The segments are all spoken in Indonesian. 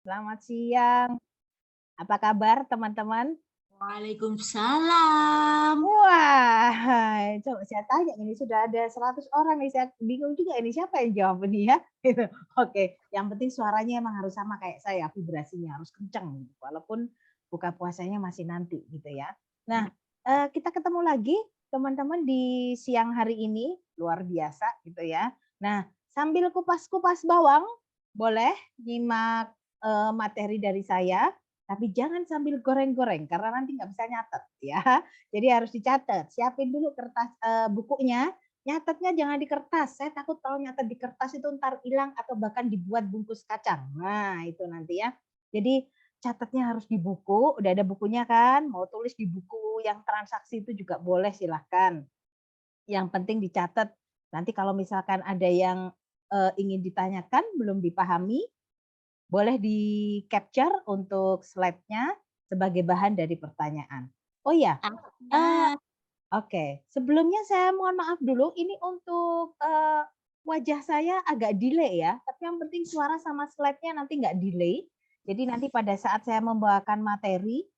Selamat siang. Apa kabar teman-teman? Waalaikumsalam. Wah, coba saya tanya ini sudah ada 100 orang nih, saya bingung juga ini siapa yang jawab ini ya, gitu. Oke, yang penting suaranya emang harus sama kayak saya, vibrasinya harus kenceng gitu, walaupun buka puasanya masih nanti gitu ya. Nah, kita ketemu lagi teman-teman di siang hari ini, luar biasa gitu ya. Nah, sambil kupas-kupas bawang, boleh nyimak, materi dari saya, tapi jangan sambil goreng-goreng karena nanti nggak bisa nyatet ya. Jadi harus dicatat. Siapin dulu kertas bukunya. Nyatetnya jangan di kertas. Saya takut kalau nyatet di kertas itu ntar hilang atau bahkan dibuat bungkus kacang. Nah, itu nanti ya. Jadi catatnya harus di buku. Udah ada bukunya kan? Mau tulis di buku yang transaksi itu juga boleh silahkan. Yang penting dicatat. Nanti kalau misalkan ada yang ingin ditanyakan belum dipahami, boleh di-capture untuk slide-nya sebagai bahan dari pertanyaan. Oh ya, eee, Ada. oke. Sebelumnya saya mohon maaf dulu, ini untuk, wajah saya agak delay ya, tapi yang penting suara sama slide-nya nanti nggak delay. Jadi nanti pada saat saya membawakan materi,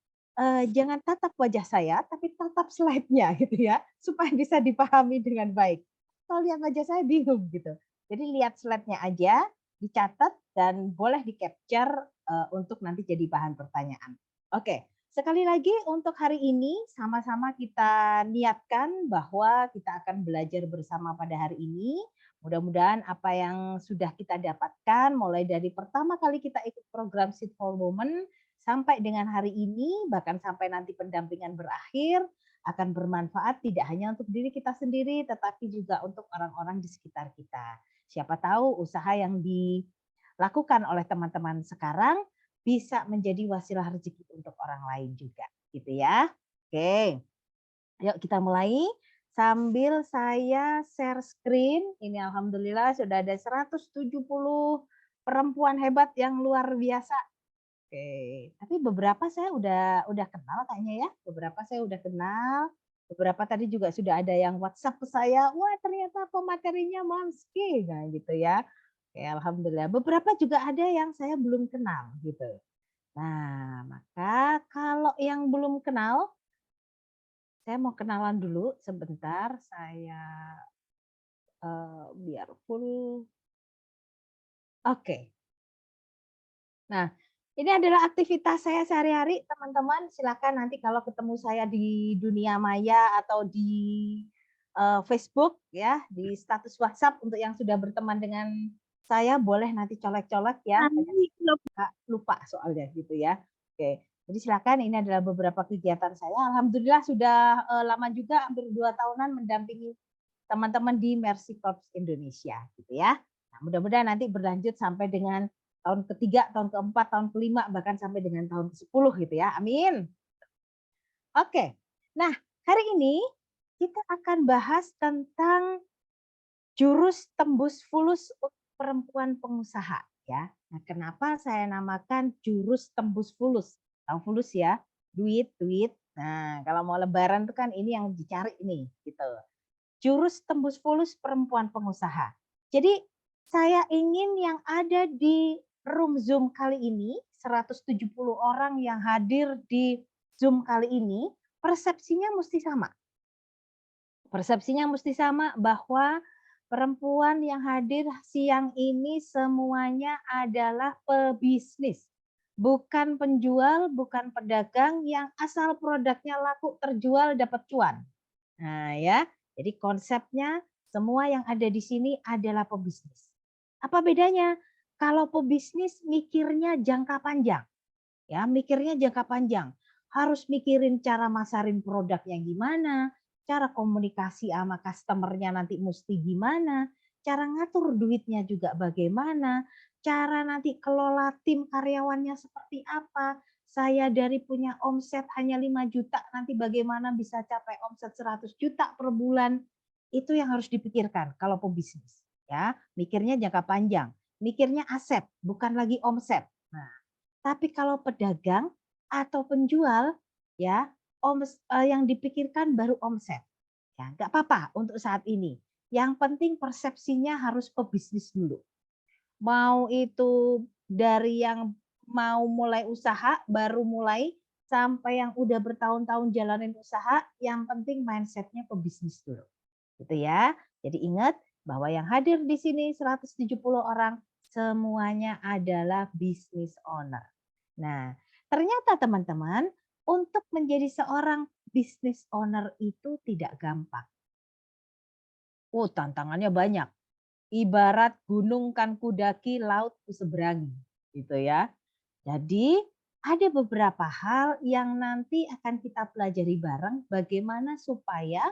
jangan tatap wajah saya, tapi tatap slide-nya gitu ya, supaya bisa dipahami dengan baik. Kalau lihat wajah saya bingung gitu. Jadi lihat slide-nya aja, dicatat dan boleh di-capture, untuk nanti jadi bahan pertanyaan. Oke, sekali lagi untuk hari ini sama-sama kita niatkan bahwa kita akan belajar bersama pada hari ini. Mudah-mudahan apa yang sudah kita dapatkan mulai dari pertama kali kita ikut program Seed for Women sampai dengan hari ini, bahkan sampai nanti pendampingan berakhir, akan bermanfaat tidak hanya untuk diri kita sendiri, tetapi juga untuk orang-orang di sekitar kita. Siapa tahu usaha yang dilakukan oleh teman-teman sekarang bisa menjadi wasilah rezeki untuk orang lain juga, gitu ya. Oke, yuk kita mulai. Sambil saya share screen, ini alhamdulillah sudah ada 170 perempuan hebat yang luar biasa. Oke, tapi beberapa saya udah kenal kayaknya ya, beberapa saya udah kenal, beberapa tadi juga sudah ada yang WhatsApp ke saya, "Wah ternyata pematerinya Mamski," nah gitu ya. Oke, alhamdulillah. Beberapa juga ada yang saya belum kenal gitu. Nah, maka kalau yang belum kenal, saya mau kenalan dulu sebentar, saya, biar full. Oke. Nah, ini adalah aktivitas saya sehari-hari, teman-teman. Silakan nanti kalau ketemu saya di dunia maya atau di Facebook ya, di status WhatsApp untuk yang sudah berteman dengan saya boleh nanti colek-colek ya. Banyak Kak, lupa soalnya gitu ya. Oke, jadi silakan ini adalah beberapa kegiatan saya. Alhamdulillah sudah lama juga hampir 2 tahunan mendampingi teman-teman di Mercy Corps Indonesia gitu ya. Nah, mudah-mudahan nanti berlanjut sampai dengan tahun ketiga, tahun keempat, tahun kelima, bahkan sampai dengan tahun ke-10 gitu ya. Amin. Oke. Nah, hari ini kita akan bahas tentang jurus tembus fulus untuk perempuan pengusaha ya. Nah, kenapa saya namakan jurus tembus fulus? Tahu fulus ya? Duit, duit. Nah, kalau mau lebaran tuh kan ini yang dicari nih gitu. Jurus tembus fulus perempuan pengusaha. Jadi saya ingin yang ada di room Zoom kali ini, 170 orang yang hadir di Zoom kali ini, persepsinya mesti sama. Persepsinya mesti sama bahwa perempuan yang hadir siang ini semuanya adalah pebisnis. Bukan penjual, bukan pedagang yang asal produknya laku terjual dapat cuan. Nah ya, jadi konsepnya semua yang ada di sini adalah pebisnis. Apa bedanya? Kalau pebisnis mikirnya jangka panjang, ya mikirnya jangka panjang. Harus mikirin cara masarin produknya gimana, cara komunikasi sama customernya nanti mesti gimana, cara ngatur duitnya juga bagaimana, cara nanti kelola tim karyawannya seperti apa. Saya dari punya omset hanya 5 juta, nanti bagaimana bisa capai omset 100 juta per bulan. Itu yang harus dipikirkan kalau pebisnis. Ya, mikirnya jangka panjang, mikirnya aset, bukan lagi omset. Nah, tapi kalau pedagang atau penjual, ya, yang dipikirkan baru omset. Ya, nggak apa-apa untuk saat ini. Yang penting persepsinya harus pebisnis dulu. Mau itu dari yang mau mulai usaha, baru mulai, sampai yang udah bertahun-tahun jalanin usaha, yang penting mindset-nya pebisnis dulu. Gitu ya. Jadi ingat bahwa yang hadir di sini 170 orang semuanya adalah business owner. Nah, ternyata teman-teman, untuk menjadi seorang business owner itu tidak gampang. Oh, tantangannya banyak. Ibarat gunung kan kudaki, laut kuseberangi, gitu ya. Jadi ada beberapa hal yang nanti akan kita pelajari bareng bagaimana supaya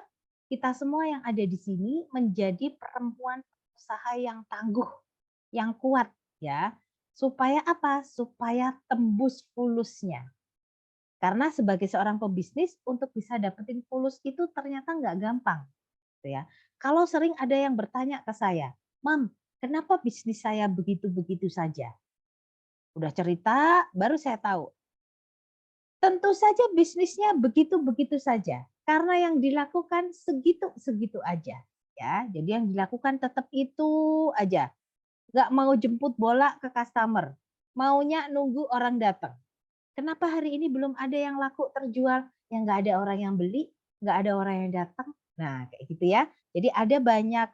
kita semua yang ada di sini menjadi perempuan usaha yang tangguh, yang kuat ya. Supaya apa? Supaya tembus fulusnya. Karena sebagai seorang pebisnis untuk bisa dapetin fulus itu ternyata nggak gampang, gitu ya. Kalau sering ada yang bertanya ke saya, "Mam, kenapa bisnis saya begitu-begitu saja?" Udah cerita, baru saya tahu. Tentu saja bisnisnya begitu-begitu saja, karena yang dilakukan segitu-segitu aja. Ya, jadi yang dilakukan tetap itu aja. Nggak mau jemput bola ke customer, maunya nunggu orang datang. Kenapa hari ini belum ada yang laku terjual? Yang nggak ada orang yang beli, nggak ada orang yang datang. Nah, kayak gitu ya. Jadi ada banyak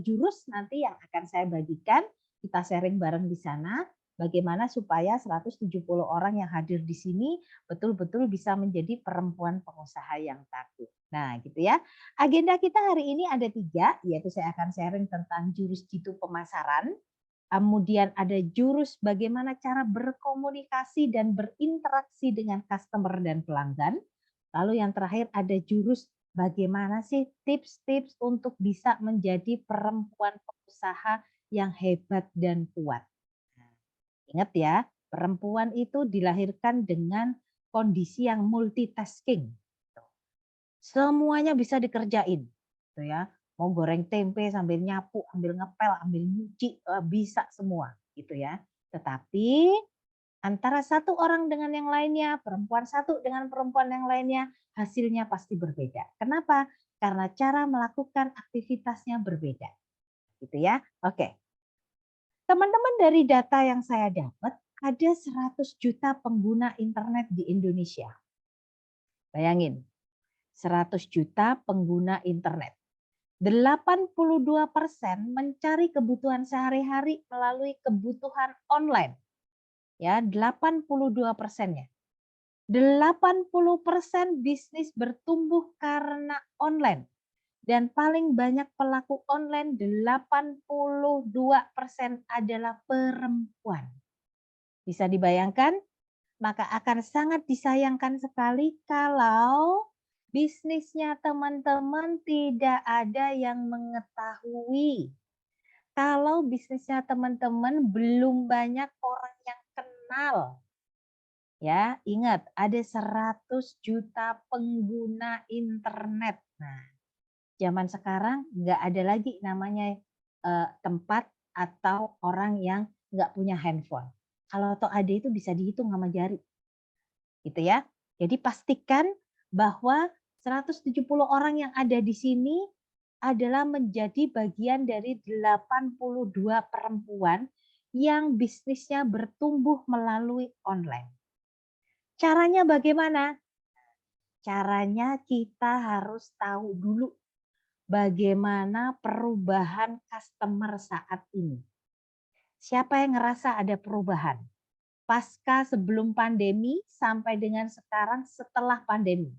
jurus nanti yang akan saya bagikan, kita sharing bareng di sana. Bagaimana supaya 170 orang yang hadir di sini betul-betul bisa menjadi perempuan pengusaha yang tangguh. Nah, gitu ya. Agenda kita hari ini ada 3, yaitu saya akan sharing tentang jurus jitu pemasaran, kemudian ada jurus bagaimana cara berkomunikasi dan berinteraksi dengan customer dan pelanggan. Lalu yang terakhir ada jurus bagaimana sih tips-tips untuk bisa menjadi perempuan pengusaha yang hebat dan kuat. Nah, ingat ya, perempuan itu dilahirkan dengan kondisi yang multitasking. Semuanya bisa dikerjain, gitu ya. Mau goreng tempe sambil nyapu, ambil ngepel, ambil nyuci, bisa semua, gitu ya. Tetapi antara satu orang dengan yang lainnya, perempuan satu dengan perempuan yang lainnya, hasilnya pasti berbeda. Kenapa? Karena cara melakukan aktivitasnya berbeda, gitu ya. Oke. Teman-teman, dari data yang saya dapat, ada 100 juta pengguna internet di Indonesia. Bayangin, 100 juta pengguna internet. 82% mencari kebutuhan sehari-hari melalui kebutuhan online. Ya, 82%-nya. 80% bisnis bertumbuh karena online. Dan paling banyak pelaku online 82% adalah perempuan. Bisa dibayangkan? Maka akan sangat disayangkan sekali kalau bisnisnya teman-teman tidak ada yang mengetahui. Kalau bisnisnya teman-teman belum banyak orang yang kenal. Ya, ingat ada 100 juta pengguna internet. Nah, zaman sekarang nggak ada lagi namanya tempat atau orang yang nggak punya handphone. Kalau toh ada itu bisa dihitung sama jari. Gitu ya. Jadi pastikan bahwa 170 orang yang ada di sini adalah menjadi bagian dari 82 perempuan yang bisnisnya bertumbuh melalui online. Caranya bagaimana? Caranya kita harus tahu dulu bagaimana perubahan customer saat ini. Siapa yang ngerasa ada perubahan? Pasca sebelum pandemi sampai dengan sekarang setelah pandemi.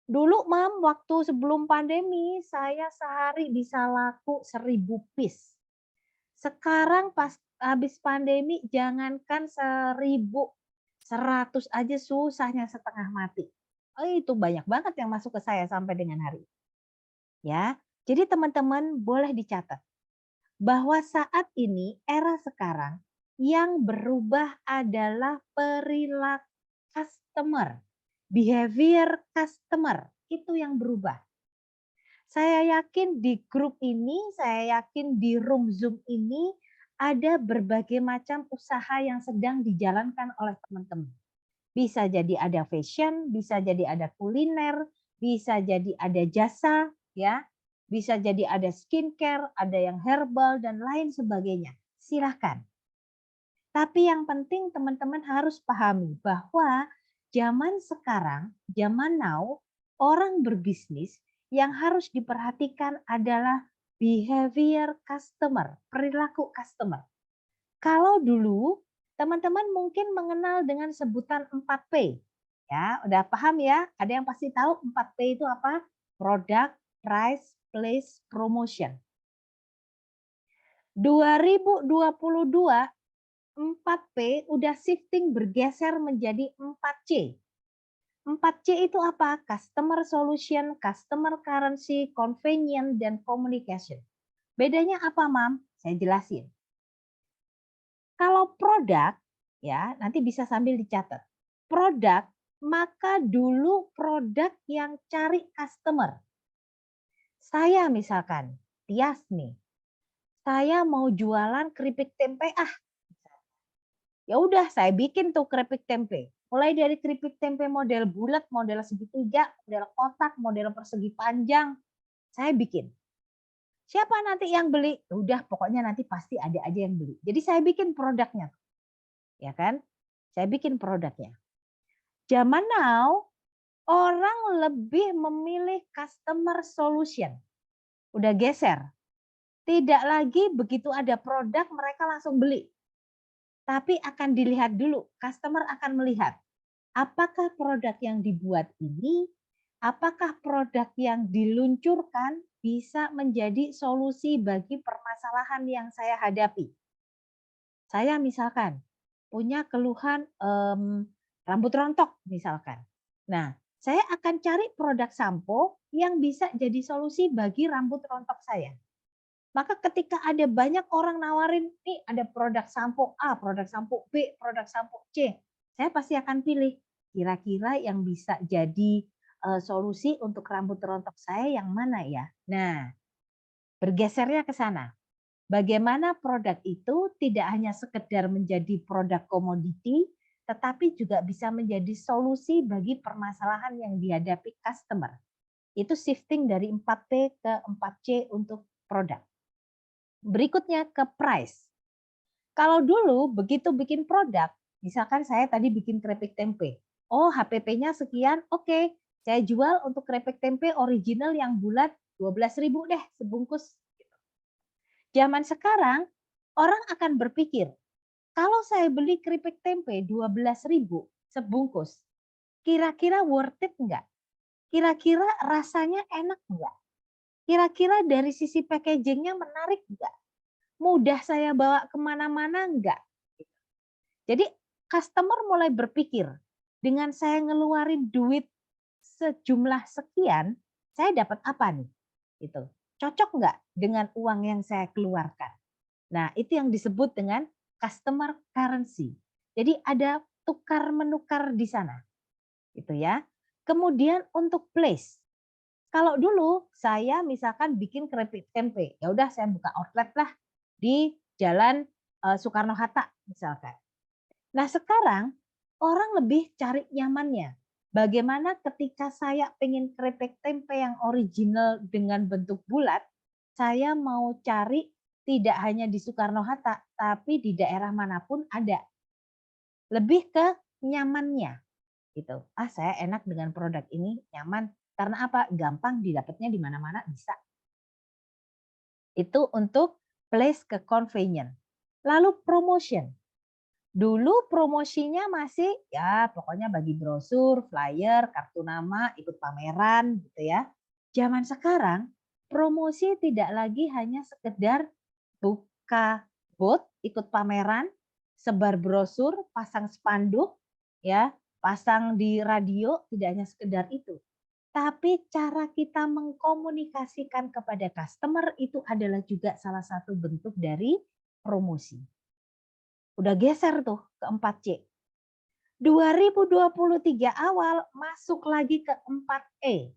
Dulu Mam, waktu sebelum pandemi saya sehari bisa laku 1000 piece. Sekarang pas habis pandemi jangankan 1000, 100 aja susahnya setengah mati. Oh, itu banyak banget yang masuk ke saya sampai dengan hari ini. Ya, jadi teman-teman boleh dicatat bahwa saat ini era sekarang yang berubah adalah perilaku customer, behavior customer itu yang berubah. Saya yakin di grup ini, saya yakin di room Zoom ini ada berbagai macam usaha yang sedang dijalankan oleh teman-teman. Bisa jadi ada fashion, bisa jadi ada kuliner, bisa jadi ada jasa, ya. Bisa jadi ada skincare, ada yang herbal dan lain sebagainya. Silahkan. Tapi yang penting teman-teman harus pahami bahwa zaman sekarang, zaman now, orang berbisnis yang harus diperhatikan adalah behavior customer, perilaku customer. Kalau dulu teman-teman mungkin mengenal dengan sebutan 4P. Ya, udah paham ya? Ada yang pasti tahu 4P itu apa? Product, price, place, promotion. 2022 4P udah shifting bergeser menjadi 4C. 4C itu apa? Customer solution, customer currency, convenience, dan communication. Bedanya apa, Mam? Saya jelasin. Kalau produk, ya nanti bisa sambil dicatat. Produk, maka dulu produk yang cari customer. Saya misalkan, Tias nih, saya mau jualan keripik tempe Ya udah saya bikin tuh keripik tempe. Mulai dari keripik tempe model bulat, model segitiga, model kotak, model persegi panjang, saya bikin. Siapa nanti yang beli? Udah pokoknya nanti pasti ada aja yang beli. Jadi saya bikin produknya. Ya kan? Saya bikin produknya. Zaman now orang lebih memilih customer solution. Udah geser. Tidak lagi begitu ada produk mereka langsung beli. Tapi akan dilihat dulu, customer akan melihat apakah produk yang dibuat ini, apakah produk yang diluncurkan bisa menjadi solusi bagi permasalahan yang saya hadapi. Saya misalkan punya keluhan rambut rontok misalkan. Nah, saya akan cari produk sampo yang bisa jadi solusi bagi rambut rontok saya. Maka ketika ada banyak orang nawarin, nih ada produk sampo A, produk sampo B, produk sampo C, saya pasti akan pilih kira-kira yang bisa jadi solusi untuk rambut rontok saya yang mana ya. Nah, bergesernya ke sana. Bagaimana produk itu tidak hanya sekedar menjadi produk komoditi, tetapi juga bisa menjadi solusi bagi permasalahan yang dihadapi customer. Itu shifting dari 4P ke 4C untuk produk. Berikutnya ke price. Kalau dulu begitu bikin produk, misalkan saya tadi bikin keripik tempe. Oh, HPP-nya sekian, oke. Saya jual untuk keripik tempe original yang bulat 12.000 deh sebungkus. Zaman sekarang orang akan berpikir, kalau saya beli keripik tempe 12.000 sebungkus, kira-kira worth it enggak? Kira-kira rasanya enak enggak? Kira-kira dari sisi packagingnya menarik enggak? Mudah saya bawa kemana-mana enggak? Jadi customer mulai berpikir, dengan saya ngeluarin duit sejumlah sekian, saya dapat apa nih? Itu cocok nggak dengan uang yang saya keluarkan? Nah, itu yang disebut dengan customer currency. Jadi ada tukar menukar di sana, gitu ya. Kemudian untuk place, kalau dulu saya misalkan bikin keripik tempe, ya udah saya buka outlet lah di Jalan Soekarno Hatta misalkan. Nah sekarang orang lebih cari nyamannya. Bagaimana ketika saya pengen keripik tempe yang original dengan bentuk bulat, saya mau cari tidak hanya di Soekarno Hatta, tapi di daerah manapun ada. Lebih ke nyamannya gitu. Ah saya enak dengan produk ini, nyaman. Karena apa? Gampang didapatnya di mana-mana bisa. Itu untuk place ke convenient. Lalu promotion. Dulu promosinya masih ya pokoknya bagi brosur, flyer, kartu nama, ikut pameran gitu ya. Zaman sekarang promosi tidak lagi hanya sekedar buka booth, ikut pameran, sebar brosur, pasang spanduk, ya, pasang di radio, tidak hanya sekedar itu. Tapi cara kita mengkomunikasikan kepada customer itu adalah juga salah satu bentuk dari promosi. Udah geser tuh ke 4C. 2023 awal masuk lagi ke 4E.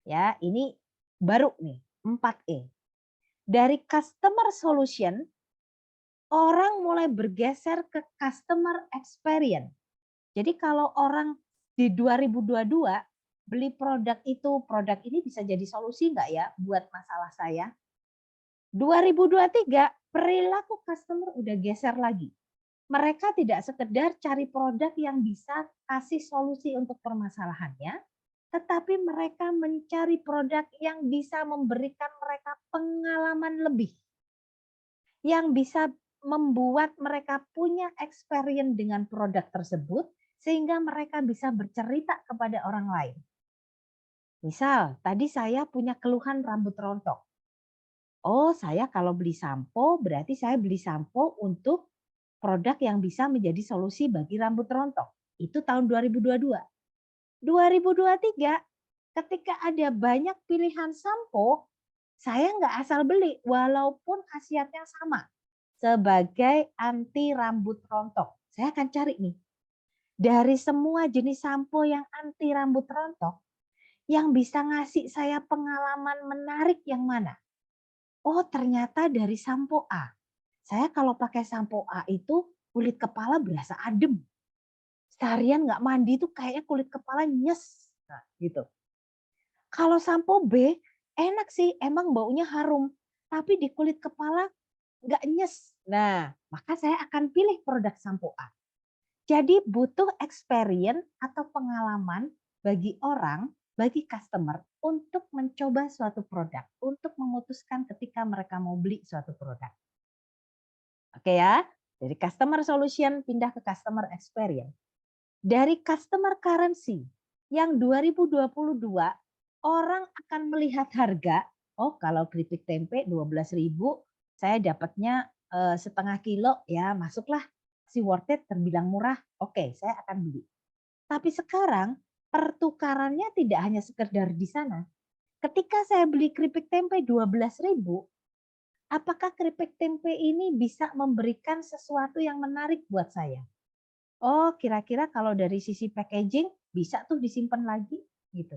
Ya, ini baru nih, 4E. Dari customer solution, orang mulai bergeser ke customer experience. Jadi kalau orang di 2022 beli produk itu, produk ini bisa jadi solusi nggak ya buat masalah saya? 2023 perilaku customer udah geser lagi. Mereka tidak sekedar cari produk yang bisa kasih solusi untuk permasalahannya, tetapi mereka mencari produk yang bisa memberikan mereka pengalaman lebih, yang bisa membuat mereka punya experience dengan produk tersebut, sehingga mereka bisa bercerita kepada orang lain. Misal, tadi saya punya keluhan rambut rontok. Oh, saya kalau beli sampo, berarti saya beli sampo untuk produk yang bisa menjadi solusi bagi rambut rontok. Itu tahun 2022. 2023, ketika ada banyak pilihan sampo, saya nggak asal beli, walaupun khasiatnya sama. Sebagai anti rambut rontok. Saya akan cari nih, dari semua jenis sampo yang anti rambut rontok, yang bisa ngasih saya pengalaman menarik yang mana? Oh, ternyata dari sampo A. Saya kalau pakai sampo A itu kulit kepala berasa adem. Seharian nggak mandi tuh kayaknya kulit kepala nyes. Nah, gitu. Kalau sampo B enak sih, emang baunya harum. Tapi di kulit kepala nggak nyes. Nah, maka saya akan pilih produk sampo A. Jadi butuh experience atau pengalaman bagi orang, bagi customer untuk mencoba suatu produk, untuk memutuskan ketika mereka mau beli suatu produk. Oke ya, dari customer solution pindah ke customer experience. Dari customer currency yang 2022 orang akan melihat harga, oh kalau keripik tempe 12.000, saya dapatnya setengah kilo ya, masuklah si worth it, terbilang murah. Oke, saya akan beli. Tapi sekarang pertukarannya tidak hanya sekedar di sana. Ketika saya beli keripik tempe 12.000, apakah keripik tempe ini bisa memberikan sesuatu yang menarik buat saya? Oh, kira-kira kalau dari sisi packaging bisa tuh disimpan lagi gitu.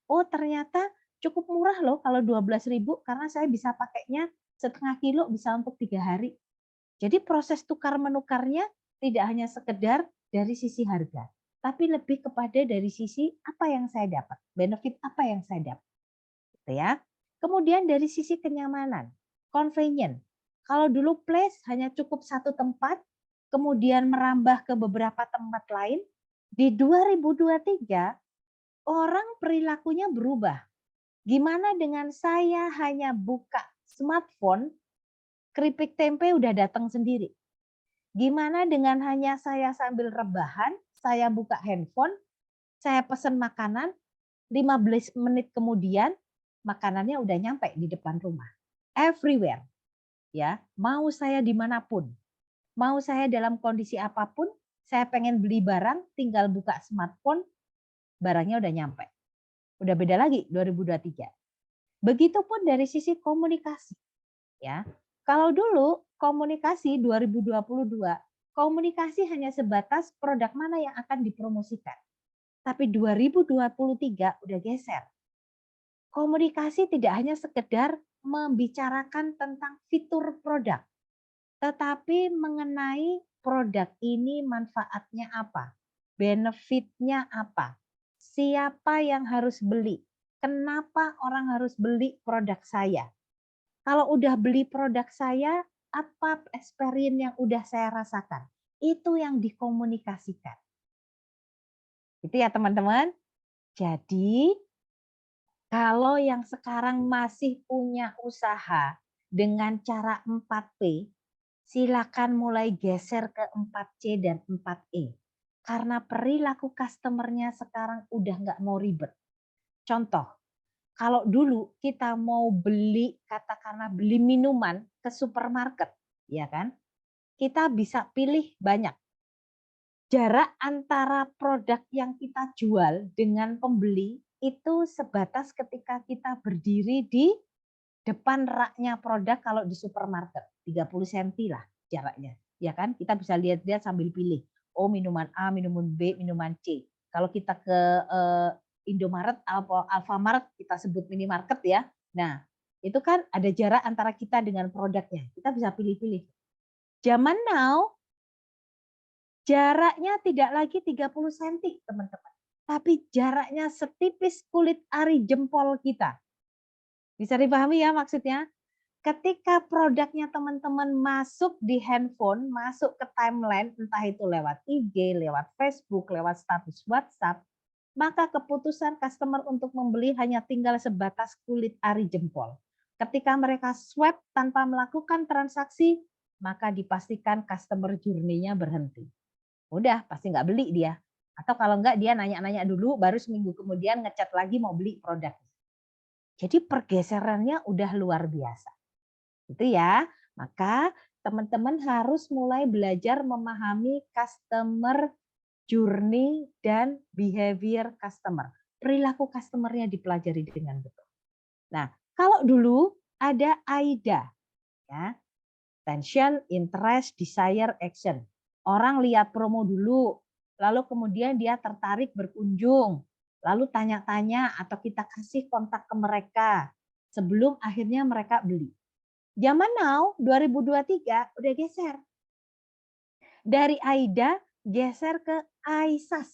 Oh, ternyata cukup murah loh kalau 12.000 karena saya bisa pakainya setengah kilo bisa untuk 3 hari. Jadi proses tukar menukarnya tidak hanya sekedar dari sisi harga, tapi lebih kepada dari sisi apa yang saya dapat, benefit apa yang saya dapat. Gitu ya. Kemudian dari sisi kenyamanan, convenient. Kalau dulu place hanya cukup satu tempat, kemudian merambah ke beberapa tempat lain, di 2023 orang perilakunya berubah. Gimana dengan saya hanya buka smartphone, keripik tempe udah datang sendiri. Gimana dengan hanya saya sambil rebahan, saya buka handphone, saya pesan makanan, 15 menit kemudian makanannya udah nyampe di depan rumah. Everywhere. Ya, mau saya dimanapun, mau saya dalam kondisi apapun, saya pengen beli barang, tinggal buka smartphone, barangnya udah nyampe. Udah beda lagi 2023. Begitupun dari sisi komunikasi. Ya, kalau dulu komunikasi 2022, komunikasi hanya sebatas produk mana yang akan dipromosikan. Tapi 2023 udah geser. Komunikasi tidak hanya sekedar membicarakan tentang fitur produk, tetapi mengenai produk ini manfaatnya apa, benefitnya apa, siapa yang harus beli, kenapa orang harus beli produk saya. Kalau udah beli produk saya, apa experience yang udah saya rasakan? Itu yang dikomunikasikan. Itu ya teman-teman. Jadi kalau yang sekarang masih punya usaha dengan cara 4P, silakan mulai geser ke 4C dan 4E. Karena perilaku customer-nya sekarang udah nggak mau ribet. Contoh, kalau dulu kita mau beli, katakanlah beli minuman ke supermarket, ya kan? Kita bisa pilih banyak. Jarak antara produk yang kita jual dengan pembeli itu sebatas ketika kita berdiri di depan raknya produk kalau di supermarket, 30 cm lah jaraknya. Ya kan? Kita bisa lihat-lihat sambil pilih. Oh, minuman A, minuman B, minuman C. Kalau kita ke Indomaret, Alfamart, kita sebut minimarket ya. Nah, itu kan ada jarak antara kita dengan produknya. Kita bisa pilih-pilih. Zaman now, jaraknya tidak lagi 30 cm, teman-teman. Tapi jaraknya setipis kulit ari jempol kita. Bisa dipahami ya maksudnya? Ketika produknya teman-teman masuk di handphone, masuk ke timeline, entah itu lewat IG, lewat Facebook, lewat status WhatsApp, maka keputusan customer untuk membeli hanya tinggal sebatas kulit ari jempol. Ketika mereka swipe tanpa melakukan transaksi, maka dipastikan customer journey-nya berhenti. Udah, pasti nggak beli dia. Atau kalau nggak dia nanya-nanya dulu, baru seminggu kemudian ngechat lagi mau beli produk. Jadi pergeserannya udah luar biasa. Itu ya. Maka teman-teman harus mulai belajar memahami customer journey dan behavior customer. Perilaku customer-nya dipelajari dengan betul. Nah, kalau dulu ada AIDA, ya, attention, interest, desire, action. Orang lihat promo dulu, lalu kemudian dia tertarik berkunjung, lalu tanya-tanya atau kita kasih kontak ke mereka sebelum akhirnya mereka beli. Zaman now 2023 udah geser. Dari AIDA geser ke AISAS.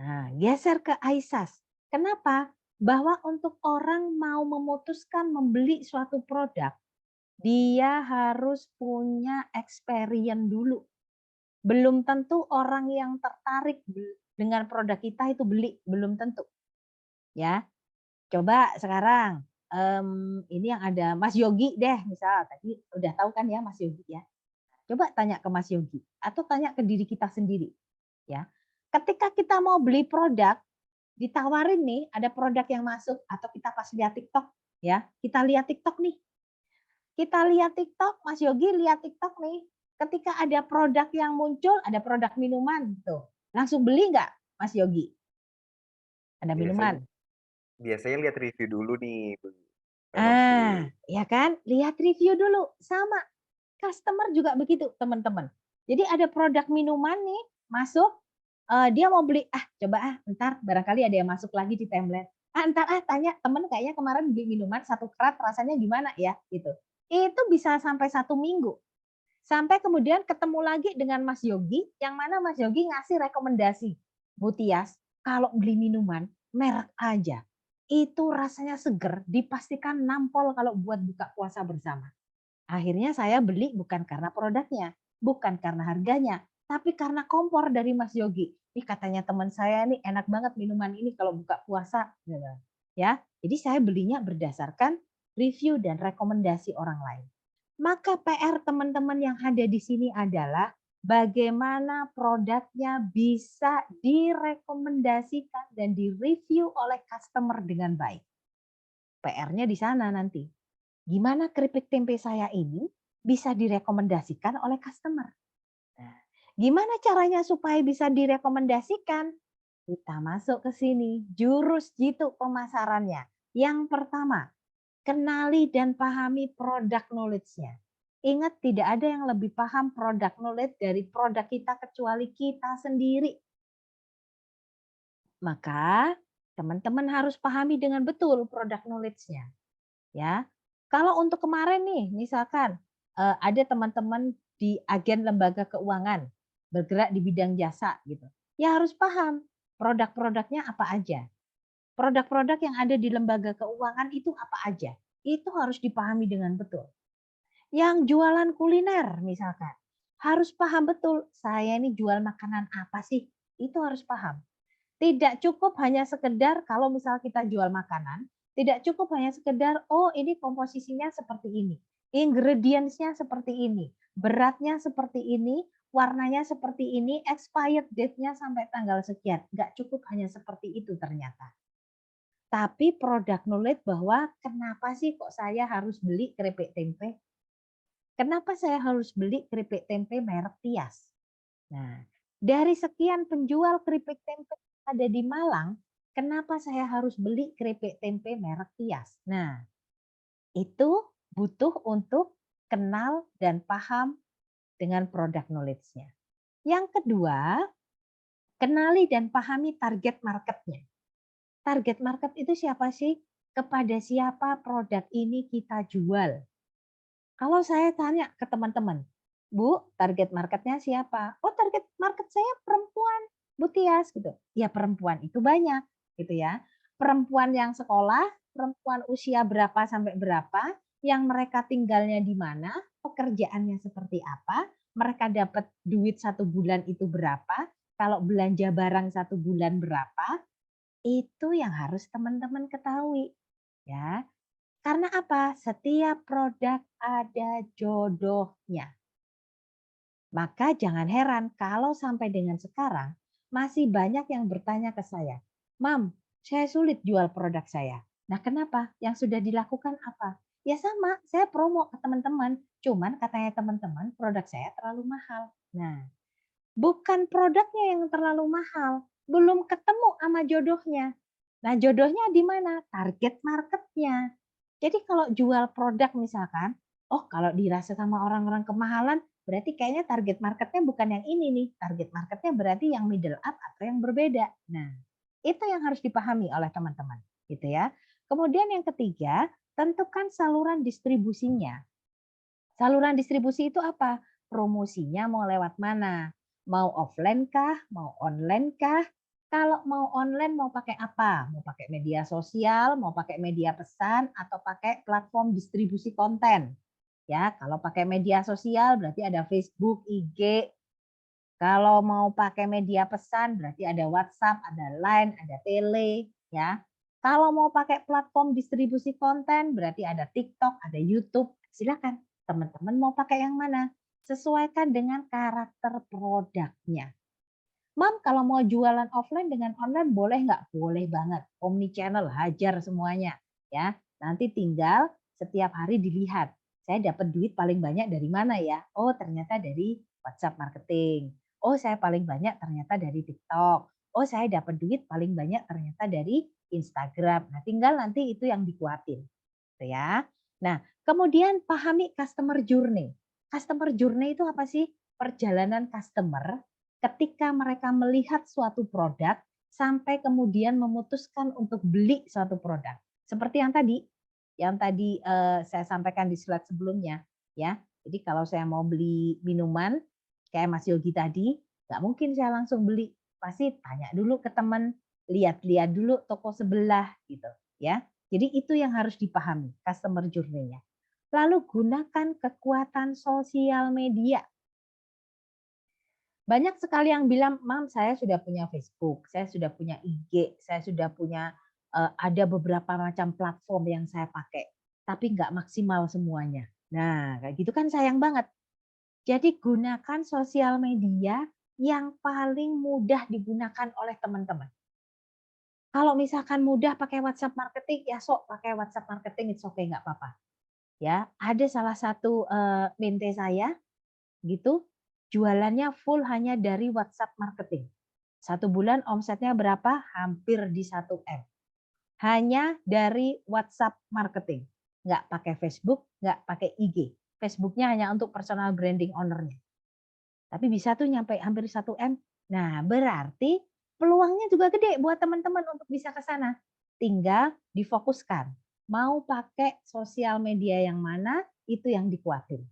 Nah, geser ke AISAS. Kenapa? Bahwa untuk orang mau memutuskan membeli suatu produk, dia harus punya experience dulu. Belum tentu orang yang tertarik dengan produk kita itu beli, belum tentu. Ya, coba sekarang ini yang ada Mas Yogi deh, misal tadi udah tahu kan ya Mas Yogi ya. Coba tanya ke Mas Yogi atau tanya ke diri kita sendiri, ya. Ketika kita mau beli produk, ditawarin nih ada produk yang masuk atau kita pas lihat TikTok, ya. Kita lihat TikTok nih. Kita lihat TikTok, Mas Yogi lihat TikTok nih. Ketika ada produk yang muncul, ada produk minuman tuh. Langsung beli nggak Mas Yogi? Ada Biasanya minuman. biasanya lihat review dulu nih, baru beli. Ya kan? Lihat review dulu. Sama. Customer juga begitu, teman-teman. Jadi ada produk minuman nih masuk, dia mau beli, coba entar barangkali ada yang masuk lagi di timeline. Entar tanya temen kayaknya kemarin beli minuman 1 kerat rasanya gimana ya gitu. Itu bisa sampai 1 minggu. Sampai kemudian ketemu lagi dengan Mas Yogi, yang mana Mas Yogi ngasih rekomendasi. Bu Tias, kalau beli minuman merek aja, itu rasanya seger, dipastikan nampol kalau buat buka puasa bersama. Akhirnya saya beli bukan karena produknya, bukan karena harganya, tapi karena kompor dari Mas Yogi. Ih katanya teman saya nih enak banget minuman ini kalau buka puasa, gitu. Ya. Jadi saya belinya berdasarkan review dan rekomendasi orang lain. Maka PR teman-teman yang ada di sini adalah bagaimana produknya bisa direkomendasikan dan direview oleh customer dengan baik. PR-nya di sana nanti. Gimana keripik tempe saya ini bisa direkomendasikan oleh customer. Nah, gimana caranya supaya bisa direkomendasikan? Kita masuk ke sini, jurus jitu pemasarannya. Yang pertama, kenali dan pahami produk knowledge-nya. Ingat tidak ada yang lebih paham produk knowledge dari produk kita kecuali kita sendiri. Maka teman-teman harus pahami dengan betul produk knowledge-nya. Ya, kalau untuk kemarin nih, misalkan ada teman-teman di agen lembaga keuangan bergerak di bidang jasa gitu, ya harus paham produk-produknya apa aja. Produk-produk yang ada di lembaga keuangan itu apa aja. Itu harus dipahami dengan betul. Yang jualan kuliner misalkan, harus paham betul, saya ini jual makanan apa sih? Itu harus paham. Tidak cukup hanya sekedar kalau misal kita jual makanan, tidak cukup hanya sekedar, oh ini komposisinya seperti ini, ingredients-nya seperti ini, beratnya seperti ini, warnanya seperti ini, expired date-nya sampai tanggal sekian. Nggak cukup hanya seperti itu ternyata. Tapi produk knowledge bahwa kenapa sih kok saya harus beli keripik tempe? Kenapa saya harus beli keripik tempe merek Tias? Nah, dari sekian penjual keripik tempe ada di Malang, kenapa saya harus beli keripik tempe merek Tias? Nah, itu butuh untuk kenal dan paham dengan produk knowledge-nya. Yang kedua, kenali dan pahami target market-nya. Target market itu siapa sih? Kepada siapa produk ini kita jual? Kalau saya tanya ke teman-teman, Bu, target marketnya siapa? Oh, target market saya perempuan, Bu Tias gitu. Ya perempuan itu banyak gitu ya. Perempuan yang sekolah, perempuan usia berapa sampai berapa, yang mereka tinggalnya di mana, pekerjaannya seperti apa, mereka dapat duit 1 bulan itu berapa, kalau belanja barang 1 bulan berapa, itu yang harus teman-teman ketahui, ya. Karena apa? Setiap produk ada jodohnya. Maka jangan heran kalau sampai dengan sekarang masih banyak yang bertanya ke saya, "Mam, saya sulit jual produk saya." Nah, kenapa? Yang sudah dilakukan apa? Ya sama, saya promo ke teman-teman, cuman katanya teman-teman produk saya terlalu mahal. Nah, bukan produknya yang terlalu mahal, belum ketemu sama jodohnya. Nah, jodohnya di mana? Target marketnya. Jadi kalau jual produk misalkan, oh kalau dirasa sama orang-orang kemahalan, berarti kayaknya target marketnya bukan yang ini nih. Target marketnya berarti yang middle up atau yang berbeda. Nah, itu yang harus dipahami oleh teman-teman, gitu ya. Kemudian yang ketiga, tentukan saluran distribusinya. Saluran distribusi itu apa? Promosinya mau lewat mana? Mau offline kah? Mau online kah? Kalau mau online mau pakai apa? Mau pakai media sosial, mau pakai media pesan, atau pakai platform distribusi konten. Ya, kalau pakai media sosial berarti ada Facebook, IG. Kalau mau pakai media pesan berarti ada WhatsApp, ada Line, ada Tele, ya. Kalau mau pakai platform distribusi konten berarti ada TikTok, ada YouTube. Silakan, teman-teman mau pakai yang mana? Sesuaikan dengan karakter produknya. Mam, kalau mau jualan offline dengan online boleh nggak? Boleh banget. Omni channel, hajar semuanya. Ya, nanti tinggal setiap hari dilihat. Saya dapat duit paling banyak dari mana ya? Oh, ternyata dari WhatsApp marketing. Oh, saya paling banyak ternyata dari TikTok. Oh, saya dapat duit paling banyak ternyata dari Instagram. Nah, tinggal nanti itu yang dikuatin. Gitu ya. Nah, kemudian pahami customer journey. Customer journey itu apa sih? Perjalanan customer ketika mereka melihat suatu produk sampai kemudian memutuskan untuk beli suatu produk. Seperti yang tadi saya sampaikan di slide sebelumnya, ya. Jadi kalau saya mau beli minuman kayak Mas Yogi tadi, nggak mungkin saya langsung beli. Pasti tanya dulu ke teman, lihat-lihat dulu toko sebelah gitu, ya. Jadi itu yang harus dipahami, customer journey-nya. Lalu gunakan kekuatan sosial media. Banyak sekali yang bilang, "Mam, saya sudah punya Facebook, saya sudah punya IG, saya sudah punya, ada beberapa macam platform yang saya pakai, tapi nggak maksimal semuanya." Nah, kayak gitu kan sayang banget. Jadi gunakan sosial media yang paling mudah digunakan oleh teman-teman. Kalau misalkan mudah pakai WhatsApp marketing, ya sok pakai WhatsApp marketing, it's okay, nggak apa-apa. Ya, ada salah satu, mente saya gitu, jualannya full hanya dari WhatsApp marketing. 1 bulan omsetnya berapa? Hampir di 1 M. Hanya dari WhatsApp marketing. Nggak pakai Facebook, nggak pakai IG. Facebook-nya hanya untuk personal branding owner-nya. Tapi bisa tuh nyampe hampir 1 M. Nah, berarti peluangnya juga gede buat teman-teman untuk bisa ke sana. Tinggal difokuskan. Mau pakai sosial media yang mana, itu yang dikuatin.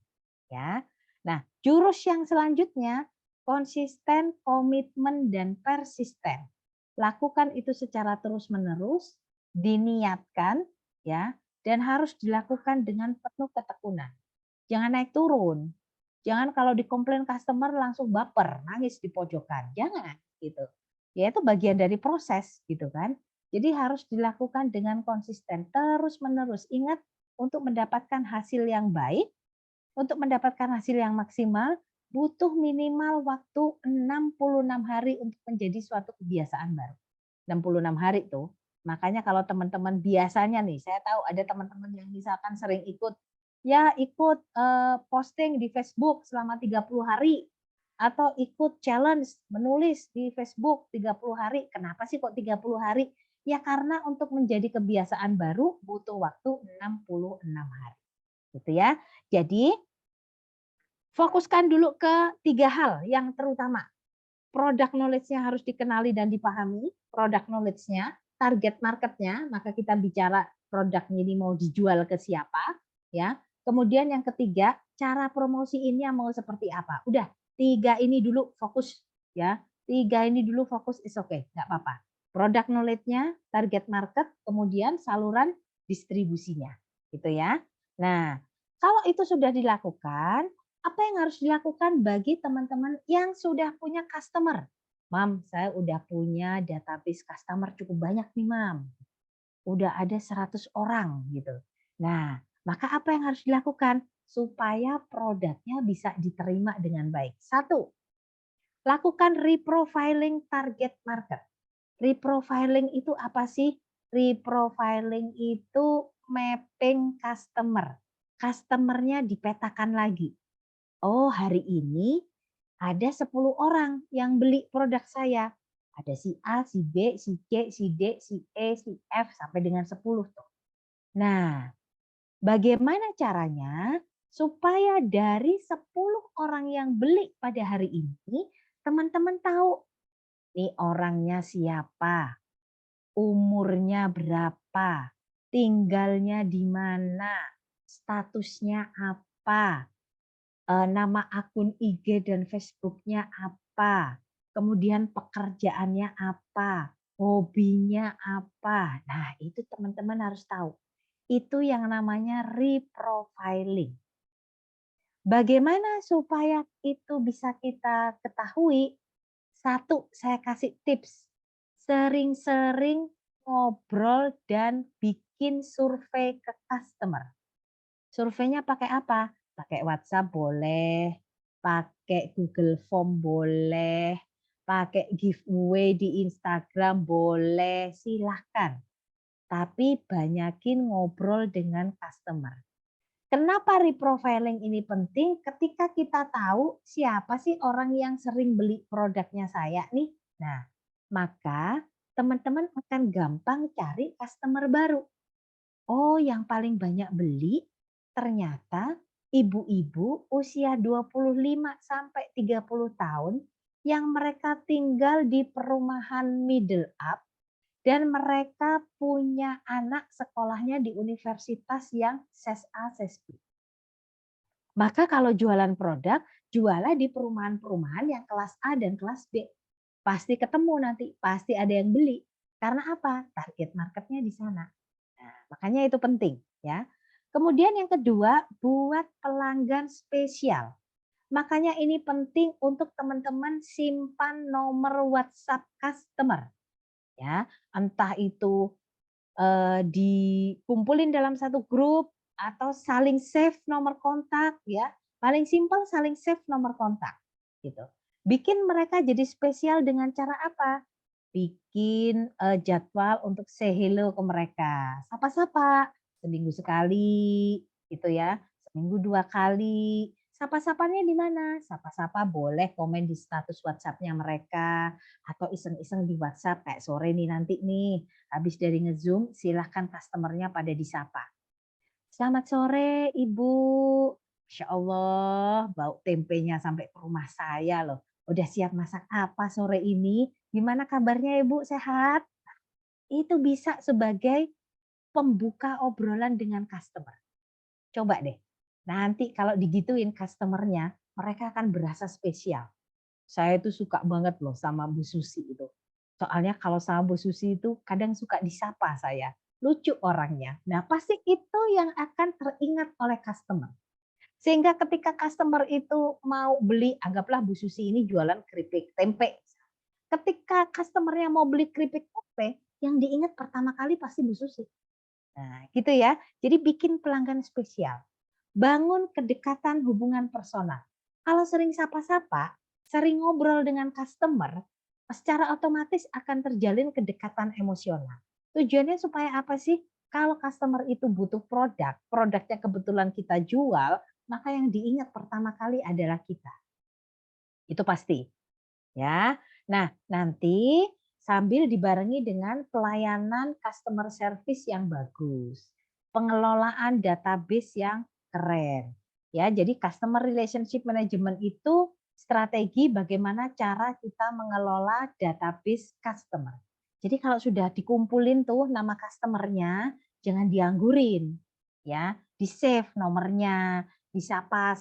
Ya. Nah, jurus yang selanjutnya konsisten, komitmen, dan persisten. Lakukan itu secara terus-menerus, diniatkan, ya, dan harus dilakukan dengan penuh ketekunan. Jangan naik turun. Jangan kalau dikomplain customer langsung baper, nangis di pojokan. Jangan gitu. Ya itu bagian dari proses gitu kan. Jadi harus dilakukan dengan konsisten terus-menerus. Ingat untuk mendapatkan hasil yang baik, untuk mendapatkan hasil yang maksimal butuh minimal waktu 66 hari untuk menjadi suatu kebiasaan baru. 66 hari tuh. Makanya kalau teman-teman biasanya nih, saya tahu ada teman-teman yang misalkan sering ikut posting di Facebook selama 30 hari atau ikut challenge menulis di Facebook 30 hari. Kenapa sih kok 30 hari? Ya karena untuk menjadi kebiasaan baru butuh waktu 66 hari. Gitu ya. Jadi fokuskan dulu ke 3 hal yang terutama. Product knowledge-nya harus dikenali dan dipahami, product knowledge-nya, target market-nya, maka kita bicara produknya ini mau dijual ke siapa, ya. Kemudian yang ketiga, cara promosiinnya mau seperti apa. Udah, 3 ini dulu fokus, ya. 3 ini dulu fokus is okay, nggak apa-apa. Product knowledge-nya, target market, kemudian saluran distribusinya, gitu ya. Nah, kalau itu sudah dilakukan, apa yang harus dilakukan bagi teman-teman yang sudah punya customer? Mam, saya udah punya database customer cukup banyak nih, Mam. Udah ada 100 orang gitu. Nah, maka apa yang harus dilakukan supaya produknya bisa diterima dengan baik? Satu, lakukan reprofiling target market. Reprofiling itu apa sih? Reprofiling itu mapping customer. Customer-nya dipetakan lagi. Oh, hari ini ada 10 orang yang beli produk saya. Ada si A, si B, si C, si D, si E, si F sampai dengan 10 tuh. Nah, bagaimana caranya supaya dari 10 orang yang beli pada hari ini, teman-teman tahu nih orangnya siapa, umurnya berapa, tinggalnya di mana, statusnya apa, nama akun IG dan Facebooknya apa, kemudian pekerjaannya apa, hobinya apa. Nah, itu teman-teman harus tahu. Itu yang namanya reprofiling. Bagaimana supaya itu bisa kita ketahui? Satu, saya kasih tips. Sering-sering ngobrol dan bikin survei ke customer. Surveinya pakai apa? Pakai WhatsApp boleh, pakai Google Form boleh, pakai giveaway di Instagram boleh, silahkan. Tapi banyakin ngobrol dengan customer. Kenapa reprofiling ini penting? Ketika kita tahu siapa sih orang yang sering beli produknya saya nih. Nah, maka teman-teman akan gampang cari customer baru. Oh, yang paling banyak beli ternyata ibu-ibu usia 25 sampai 30 tahun yang mereka tinggal di perumahan middle up dan mereka punya anak sekolahnya di universitas yang SES A, SES B. Maka kalau jualan produk, jualah di perumahan-perumahan yang kelas A dan kelas B. Pasti ketemu nanti, pasti ada yang beli. Karena apa? Target marketnya di sana. Nah, makanya itu penting ya. Kemudian yang kedua, buat pelanggan spesial. Makanya ini penting untuk teman-teman simpan nomor WhatsApp customer ya. Entah itu dikumpulin dalam satu grup atau saling save nomor kontak ya. Paling simpel saling save nomor kontak gitu. Bikin mereka jadi spesial dengan cara apa? Bikin jadwal untuk say hello ke mereka. Sapa-sapa seminggu sekali gitu ya. Seminggu 2 kali. Sapa-sapanya di mana? Sapa-sapa boleh komen di status WhatsApp-nya mereka atau iseng-iseng di WhatsApp kayak sore nih nanti nih habis dari nge-Zoom, silahkan customer-nya pada disapa. Selamat sore Ibu. Masya Allah, bau tempenya sampai ke rumah saya loh. Udah siap masak apa sore ini? Gimana kabarnya Ibu, sehat? Itu bisa sebagai pembuka obrolan dengan customer. Coba deh, nanti kalau digituin customer-nya, mereka akan berasa spesial. Saya itu suka banget loh sama Bu Susi itu. Soalnya kalau sama Bu Susi itu kadang suka disapa saya. Lucu orangnya. Nah, pasti itu yang akan teringat oleh customer. Sehingga ketika customer itu mau beli, anggaplah Bu Susi ini jualan keripik tempe. Ketika customer-nya mau beli keripik tempe, yang diingat pertama kali pasti Bu Susi. Nah, gitu ya. Jadi bikin pelanggan spesial. Bangun kedekatan hubungan personal. Kalau sering sapa-sapa, sering ngobrol dengan customer, secara otomatis akan terjalin kedekatan emosional. Tujuannya supaya apa sih? Kalau customer itu butuh produk, produknya kebetulan kita jual, maka yang diingat pertama kali adalah kita. Itu pasti, ya. Nah, nanti sambil dibarengi dengan pelayanan customer service yang bagus, pengelolaan database yang keren. Ya, jadi customer relationship management itu strategi bagaimana cara kita mengelola database customer. Jadi kalau sudah dikumpulin tuh nama customernya, jangan dianggurin, ya, di save nomornya, disapa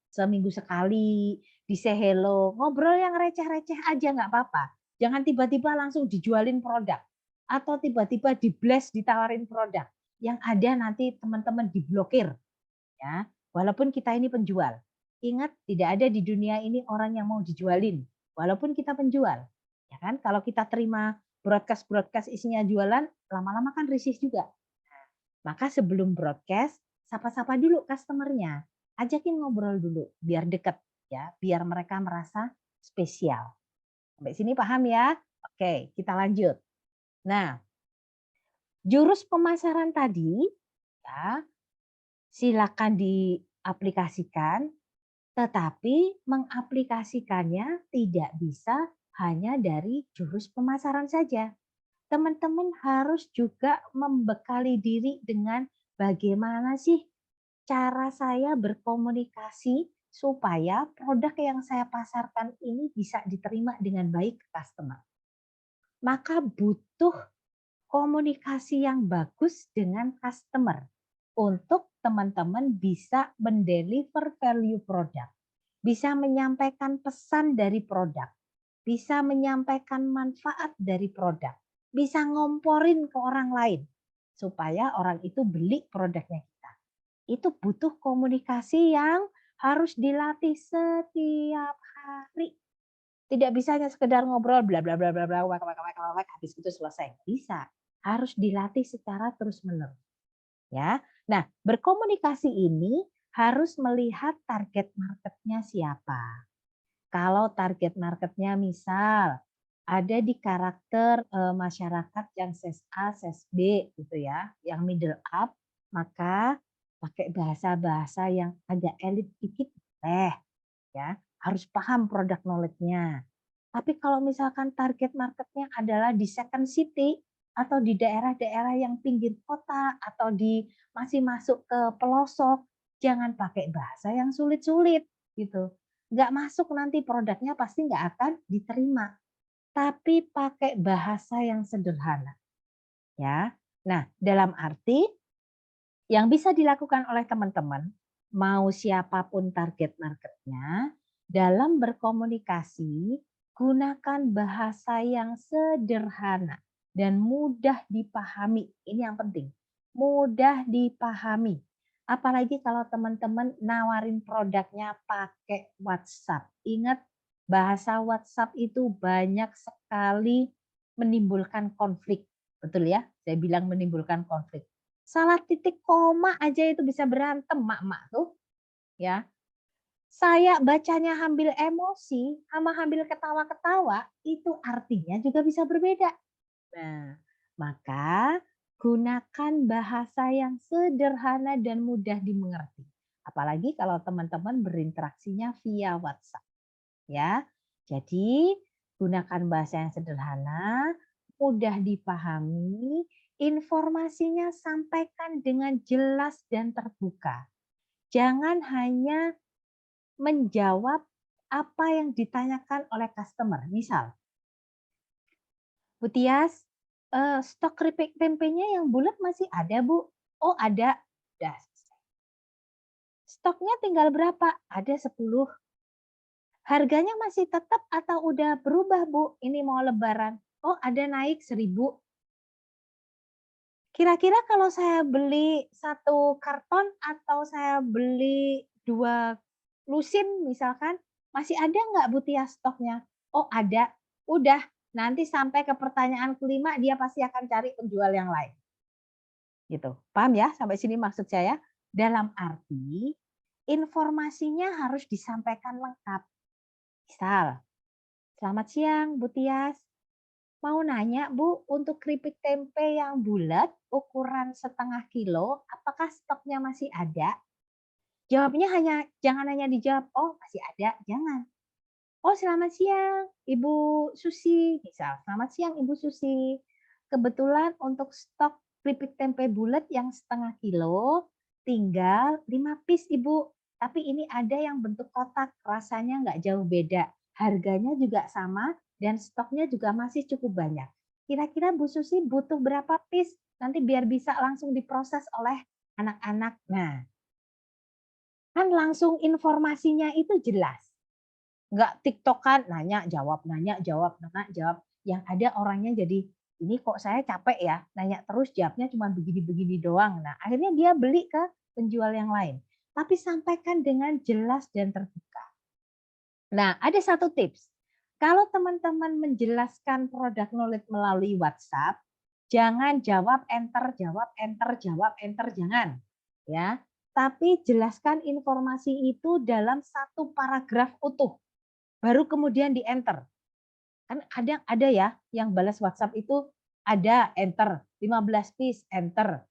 seminggu sekali, di say hello, ngobrol yang receh-receh aja nggak apa-apa. Jangan tiba-tiba langsung dijualin produk atau tiba-tiba di-blast ditawarin produk. yang ada nanti teman-teman diblokir ya. Walaupun kita ini penjual. Ingat tidak ada di dunia ini orang yang mau dijualin walaupun kita penjual. Ya kan? Kalau kita terima broadcast-broadcast isinya jualan, lama-lama kan risih juga. Maka sebelum broadcast, sapa-sapa dulu customer-nya. Ajakin ngobrol dulu biar deket ya, biar mereka merasa spesial. Sampai sini paham ya? Oke, kita lanjut. Nah, jurus pemasaran tadi ya, silakan diaplikasikan, tetapi mengaplikasikannya tidak bisa hanya dari jurus pemasaran saja. Teman-teman harus juga membekali diri dengan bagaimana sih cara saya berkomunikasi supaya produk yang saya pasarkan ini bisa diterima dengan baik ke customer. Maka butuh komunikasi yang bagus dengan customer untuk teman-teman bisa mendeliver value produk, bisa menyampaikan pesan dari produk, bisa menyampaikan manfaat dari produk, bisa ngomporin ke orang lain supaya orang itu beli produknya kita. Itu butuh komunikasi yang harus dilatih setiap hari. Tidak bisa hanya sekedar ngobrol bla bla bla bla bla wek wek wek wek habis itu selesai. Bisa. Harus dilatih secara terus-menerus, ya. Nah, berkomunikasi ini harus melihat target marketnya siapa. Kalau target marketnya misal ada di karakter masyarakat yang ses A, ses B gitu ya, yang middle up, maka pakai bahasa-bahasa yang agak elit dikit boleh ya, harus paham product knowledge-nya. Tapi kalau misalkan target marketnya adalah di second city atau di daerah-daerah yang pinggir kota atau di masih masuk ke pelosok, jangan pakai bahasa yang sulit-sulit gitu. Nggak masuk nanti produknya pasti nggak akan diterima. Tapi pakai bahasa yang sederhana ya. Nah, dalam arti yang bisa dilakukan oleh teman-teman, mau siapapun target marketnya, dalam berkomunikasi, gunakan bahasa yang sederhana dan mudah dipahami. Ini yang penting, mudah dipahami. Apalagi kalau teman-teman nawarin produknya pakai WhatsApp. Ingat, bahasa WhatsApp itu banyak sekali menimbulkan konflik. Betul ya? Saya bilang menimbulkan konflik. Salah titik koma aja itu bisa berantem mak-mak tuh, ya. Saya bacanya sambil emosi, sama sambil ketawa-ketawa, itu artinya juga bisa berbeda. Nah, maka gunakan bahasa yang sederhana dan mudah dimengerti. Apalagi kalau teman-teman berinteraksinya via WhatsApp, ya. Jadi, gunakan bahasa yang sederhana, mudah dipahami, informasinya sampaikan dengan jelas dan terbuka. Jangan hanya menjawab apa yang ditanyakan oleh customer. Misal, Bu Tias, stok keripik tempenya yang bulat masih ada, Bu? Oh, ada. Udah. Stoknya tinggal berapa? Ada 10. Harganya masih tetap atau udah berubah, Bu? Ini mau lebaran. Oh, ada naik 1.000. Kira-kira kalau saya beli 1 karton atau saya beli 2 lusin misalkan, masih ada nggak Bu Tia stoknya? Oh ada, udah nanti sampai ke pertanyaan kelima dia pasti akan cari penjual yang lain. Gitu, paham ya sampai sini maksud saya? Dalam arti, informasinya harus disampaikan lengkap. Misal, "Selamat siang Bu Tias, mau nanya Bu, untuk keripik tempe yang bulat ukuran 1/2 kilo, apakah stoknya masih ada?" Jawabnya jangan hanya dijawab, "Oh masih ada," jangan. "Oh selamat siang Ibu Susi," misal, "Selamat siang Ibu Susi. Kebetulan untuk stok keripik tempe bulat yang 1/2 kilo tinggal 5 piece Ibu. Tapi ini ada yang bentuk kotak, rasanya nggak jauh beda. Harganya juga sama dan stoknya juga masih cukup banyak. Kira-kira Bu Susi butuh berapa piece? Nanti biar bisa langsung diproses oleh anak-anak." Nah, kan langsung informasinya itu jelas. Nggak tiktokan, nanya, jawab, nanya, jawab, nanya, jawab. Yang ada orangnya jadi ini kok saya capek ya, nanya terus jawabnya cuma begini-begini doang. Nah, akhirnya dia beli ke penjual yang lain. Tapi sampaikan dengan jelas dan terbuka. Nah, ada satu tips. Kalau teman-teman menjelaskan produk knowledge melalui WhatsApp, jangan jawab enter, jawab enter, jawab enter, jangan. Ya, tapi jelaskan informasi itu dalam satu paragraf utuh. Baru kemudian di enter. Kan kadang ada ya yang balas WhatsApp itu ada enter, 15 piece enter,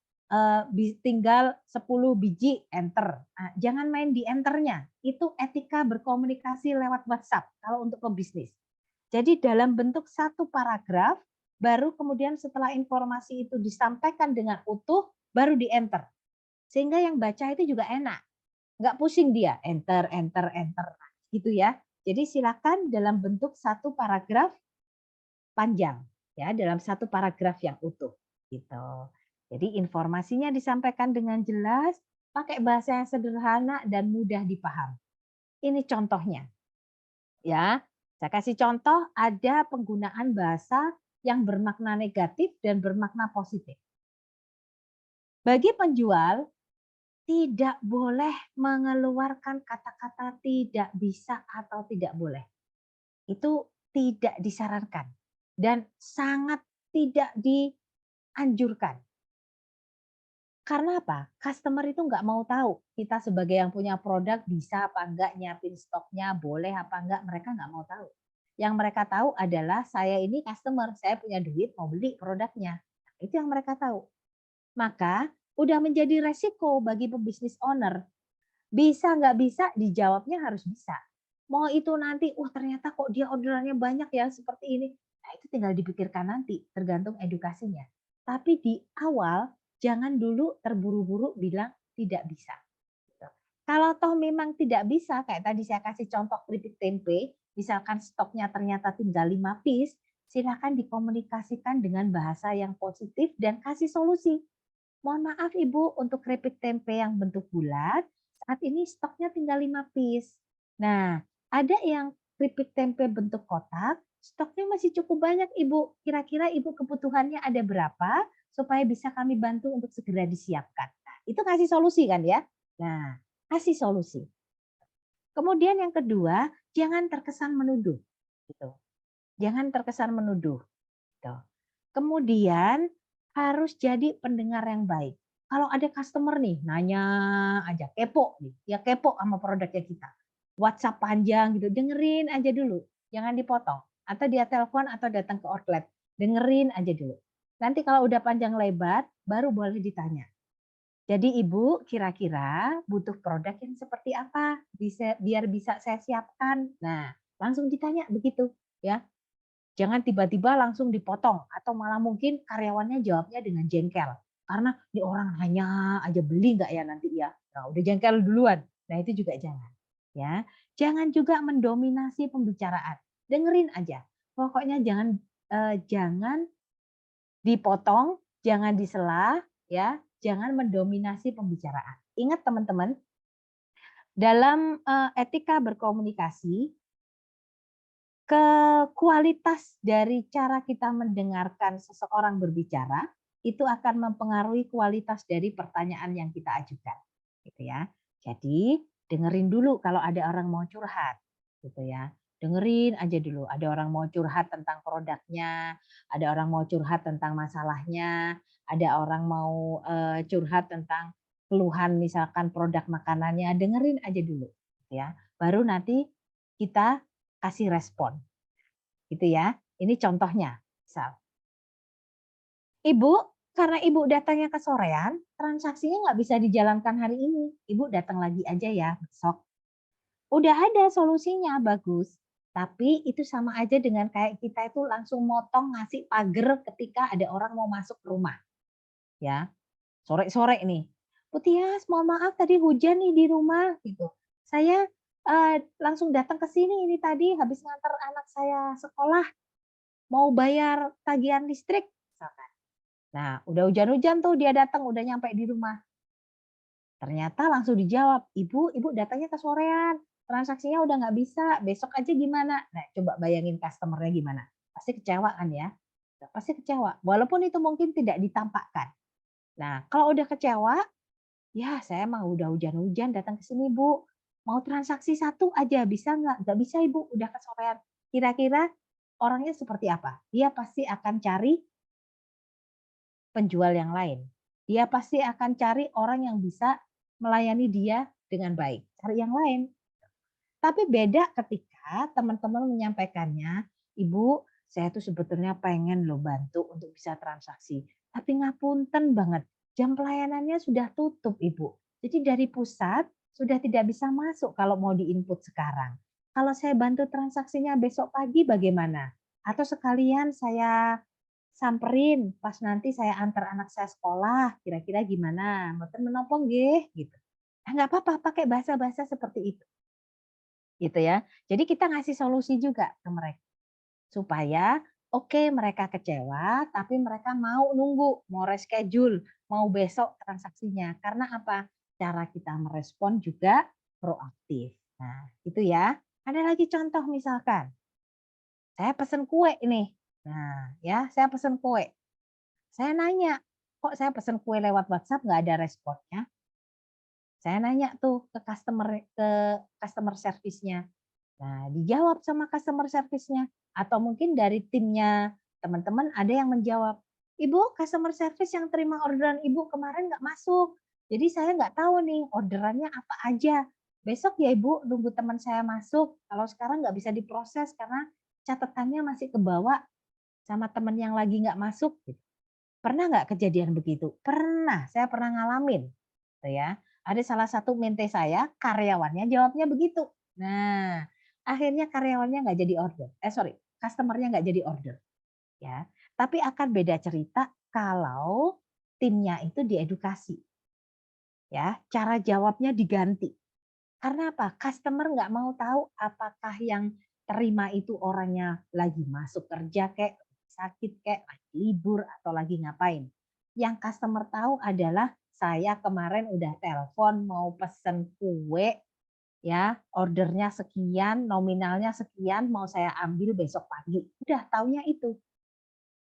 tinggal 10 biji enter. Nah, jangan main di enternya. Itu etika berkomunikasi lewat WhatsApp kalau untuk pebisnis. Jadi dalam bentuk satu paragraf, baru kemudian setelah informasi itu disampaikan dengan utuh, baru di enter. Sehingga yang baca itu juga enak. Nggak pusing dia, enter, enter, enter. Gitu ya. Jadi silakan dalam bentuk satu paragraf panjang ya, dalam satu paragraf yang utuh gitu. Jadi informasinya disampaikan dengan jelas, pakai bahasa yang sederhana dan mudah dipahami. Ini contohnya ya. Saya kasih contoh, ada penggunaan bahasa yang bermakna negatif dan bermakna positif. Bagi penjual, tidak boleh mengeluarkan kata-kata tidak bisa atau tidak boleh. Itu tidak disarankan dan sangat tidak dianjurkan. Karena apa? Customer itu nggak mau tahu kita sebagai yang punya produk bisa apa enggak nyiapin stoknya, boleh apa enggak, mereka nggak mau tahu. Yang mereka tahu adalah saya ini customer, saya punya duit mau beli produknya. Itu yang mereka tahu. Maka udah menjadi resiko bagi pebisnis owner. Bisa nggak bisa dijawabnya harus bisa. Mau itu nanti, ternyata kok dia orderannya banyak ya seperti ini. Nah itu tinggal dipikirkan nanti, tergantung edukasinya. Tapi di awal jangan dulu terburu-buru bilang tidak bisa. Gitu. Kalau toh memang tidak bisa, kayak tadi saya kasih contoh keripik tempe, misalkan stoknya ternyata tinggal 5 piece, silakan dikomunikasikan dengan bahasa yang positif dan kasih solusi. Mohon maaf Ibu, untuk keripik tempe yang bentuk bulat, saat ini stoknya tinggal 5 piece. Nah, ada yang keripik tempe bentuk kotak, stoknya masih cukup banyak Ibu. Kira-kira Ibu kebutuhannya ada berapa supaya bisa kami bantu untuk segera disiapkan. Nah, itu kasih solusi kan ya? Nah, kasih solusi. Kemudian yang kedua, jangan terkesan menuduh. Gitu. Jangan terkesan menuduh. Gitu. Kemudian harus jadi pendengar yang baik. Kalau ada customer nih nanya aja, kepo nih, ya kepo sama produknya kita. WhatsApp panjang gitu, dengerin aja dulu, jangan dipotong. Atau dia telepon atau datang ke outlet, dengerin aja dulu. Nanti kalau udah panjang lebar, baru boleh ditanya. Jadi Ibu kira-kira butuh produk yang seperti apa? Biar bisa saya siapkan. Nah, langsung ditanya begitu ya. Jangan tiba-tiba langsung dipotong atau malah mungkin karyawannya jawabnya dengan jengkel. Karena di orang hanya aja beli nggak ya nanti ya. Nah, udah jengkel duluan. Nah, itu juga jangan. Ya, jangan juga mendominasi pembicaraan. Dengerin aja. Pokoknya jangan dipotong, jangan disela, ya, jangan mendominasi pembicaraan. Ingat teman-teman, dalam etika berkomunikasi, kualitas dari cara kita mendengarkan seseorang berbicara, itu akan mempengaruhi kualitas dari pertanyaan yang kita ajukan, gitu ya. Jadi, dengerin dulu kalau ada orang mau curhat, gitu ya. Dengerin aja dulu, ada orang mau curhat tentang produknya, ada orang mau curhat tentang masalahnya, ada orang mau, curhat tentang keluhan misalkan produk makanannya, dengerin aja dulu, gitu ya. Baru nanti kita kasih respon, gitu ya. Ini contohnya, misal, "Ibu, karena Ibu datangnya kesorean, transaksinya nggak bisa dijalankan hari ini. Ibu datang lagi aja ya besok." Udah ada solusinya, bagus. Tapi itu sama aja dengan kayak kita itu langsung motong ngasih pagar ketika ada orang mau masuk rumah, ya. Sore-sore nih, "Bu Tias, mohon maaf tadi hujan nih di rumah," gitu. "Saya, langsung datang ke sini ini tadi habis ngantar anak saya sekolah, mau bayar tagihan listrik," misalkan. Nah, udah hujan-hujan tuh dia datang, udah nyampe di rumah. Ternyata langsung dijawab, Ibu datangnya kesorean, transaksinya udah nggak bisa, besok aja gimana?" Nah, coba bayangin customer-nya gimana? Pasti kecewa kan ya? pasti kecewa, walaupun itu mungkin tidak ditampakkan. Nah, kalau udah kecewa, "Ya saya mah udah hujan-hujan datang ke sini Bu, mau transaksi satu aja bisa nggak?" "Nggak bisa Ibu, udah kesorean." Kira-kira orangnya seperti apa? Dia pasti akan cari penjual yang lain. Dia pasti akan cari orang yang bisa melayani dia dengan baik, cari yang lain. Tapi beda ketika teman-teman menyampaikannya, "Ibu, saya tuh sebetulnya pengen loh bantu untuk bisa transaksi, tapi ngapunten banget, jam pelayanannya sudah tutup Ibu. Jadi dari pusat sudah tidak bisa masuk kalau mau di-input sekarang. Kalau saya bantu transaksinya besok pagi bagaimana? Atau sekalian saya samperin pas nanti saya antar anak saya sekolah, kira-kira gimana? Mboten menapa nggih?" Gitu. Ah, nggak apa-apa pakai bahasa-bahasa seperti itu. Gitu ya. Jadi kita ngasih solusi juga ke mereka, supaya oke mereka kecewa, tapi mereka mau nunggu, mau reschedule, mau besok transaksinya. Karena apa? Cara kita merespon juga proaktif. Nah, itu ya. Ada lagi contoh misalkan, saya pesen kue nih. Nah, ya, saya pesen kue. Saya nanya, "Kok saya pesen kue lewat WhatsApp nggak ada responnya?" Saya nanya tuh ke customer service-nya. Nah, dijawab sama customer service-nya atau mungkin dari timnya teman-teman ada yang menjawab, "Ibu, customer service yang terima orderan Ibu kemarin nggak masuk. Jadi saya nggak tahu nih orderannya apa aja. Besok ya Ibu nunggu teman saya masuk. Kalau sekarang nggak bisa diproses karena catatannya masih kebawa sama teman yang lagi nggak masuk." Gitu. Pernah nggak kejadian begitu? Pernah, saya pernah ngalamin, gitu ya. Ada salah satu mente saya, karyawannya jawabnya begitu. Nah, akhirnya karyawannya nggak jadi order. Sorry, customer-nya nggak jadi order, ya. Tapi akan beda cerita kalau timnya itu diedukasi, ya. Cara jawabnya diganti. Karena apa? Customer nggak mau tahu apakah yang terima itu orangnya lagi masuk kerja kek, sakit kek, lagi libur atau lagi ngapain. Yang customer tahu adalah saya kemarin udah telepon mau pesen kue ya, ordernya sekian, nominalnya sekian, mau saya ambil besok pagi. Udah taunya itu.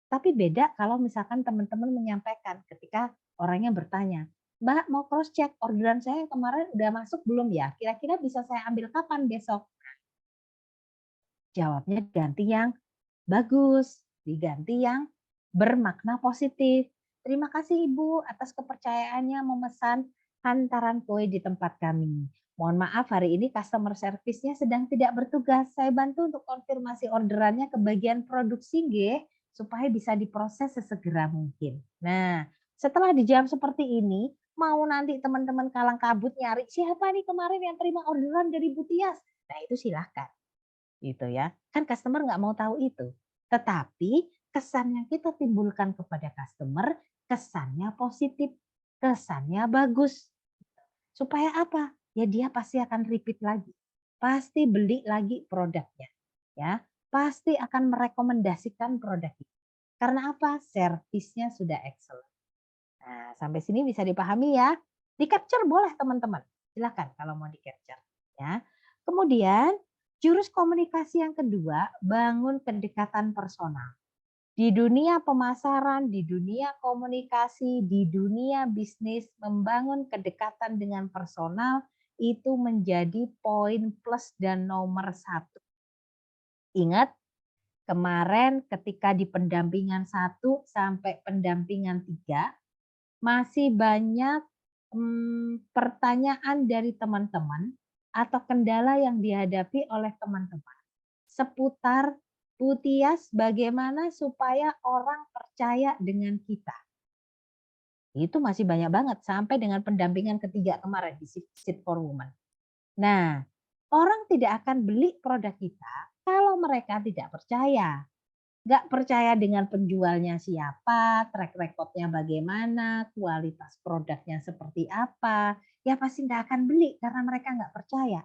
Tapi beda kalau misalkan teman-teman menyampaikan ketika orangnya bertanya, "Mbak mau cross check orderan saya yang kemarin udah masuk belum ya? Kira-kira bisa saya ambil kapan besok?" Jawabnya diganti yang bagus, diganti yang bermakna positif. "Terima kasih Ibu atas kepercayaannya memesan hantaran kue di tempat kami. Mohon maaf hari ini customer service-nya sedang tidak bertugas. Saya bantu untuk konfirmasi orderannya ke bagian produksi nggih, supaya bisa diproses sesegera mungkin." Nah, setelah dijawab seperti ini, mau nanti teman-teman kalang kabut nyari, "Siapa nih kemarin yang terima orderan dari Bu Tias?" Nah, itu silahkan. Gitu ya. Kan customer nggak mau tahu itu. Tetapi kesan yang kita timbulkan kepada customer, kesannya positif, kesannya bagus. Supaya apa? Ya dia pasti akan repeat lagi. Pasti beli lagi produknya. Ya, pasti akan merekomendasikan produk itu. Karena apa? Servisnya sudah excellent. Nah, sampai sini bisa dipahami ya. Di-capture boleh teman-teman. Silakan kalau mau di-capture ya. Kemudian jurus komunikasi yang kedua, bangun kedekatan personal. Di dunia pemasaran, di dunia komunikasi, di dunia bisnis, membangun kedekatan dengan personal itu menjadi poin plus dan nomor satu. Ingat, kemarin ketika di pendampingan 1 sampai pendampingan 3 masih banyak, pertanyaan dari teman-teman atau kendala yang dihadapi oleh teman-teman seputar, "Bu Tias, bagaimana supaya orang percaya dengan kita?" Itu masih banyak banget sampai dengan pendampingan ketiga kemarin di Sit for Women. Nah, orang tidak akan beli produk kita kalau mereka tidak percaya. Nggak percaya dengan penjualnya siapa, track record-nya bagaimana, kualitas produknya seperti apa, ya pasti nggak akan beli karena mereka nggak percaya.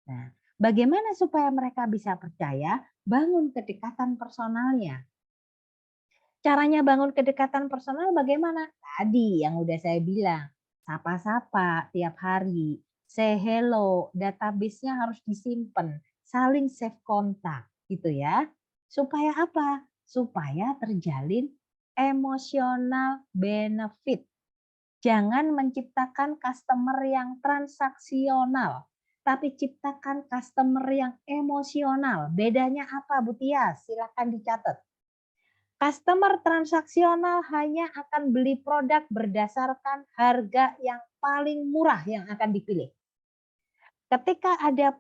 Nah, bagaimana supaya mereka bisa percaya? Bangun kedekatan personalnya. Caranya bangun kedekatan personal bagaimana? Tadi yang udah saya bilang, sapa-sapa tiap hari, say hello, database-nya harus disimpan, saling save kontak gitu ya. Supaya apa? supaya terjalin emosional benefit. Jangan menciptakan customer yang transaksional, tapi ciptakan customer yang emosional. Bedanya apa, Bu Tias? Silakan dicatat. Customer transaksional hanya akan beli produk berdasarkan harga yang paling murah yang akan dipilih. Ketika ada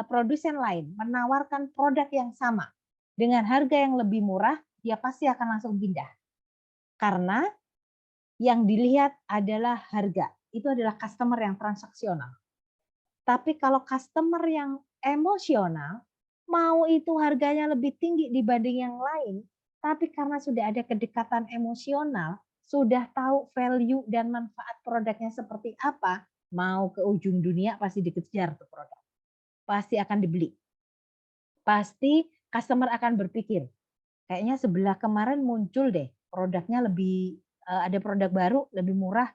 produsen lain menawarkan produk yang sama dengan harga yang lebih murah, dia pasti akan langsung pindah. Karena yang dilihat adalah harga. Itu adalah customer yang transaksional. Tapi kalau customer yang emosional, mau itu harganya lebih tinggi dibanding yang lain, tapi karena sudah ada kedekatan emosional, sudah tahu value dan manfaat produknya seperti apa, mau ke ujung dunia pasti dikejar tuh produk. Pasti akan dibeli. Pasti customer akan berpikir, kayaknya sebelah kemarin muncul deh produknya lebih ada produk baru lebih murah.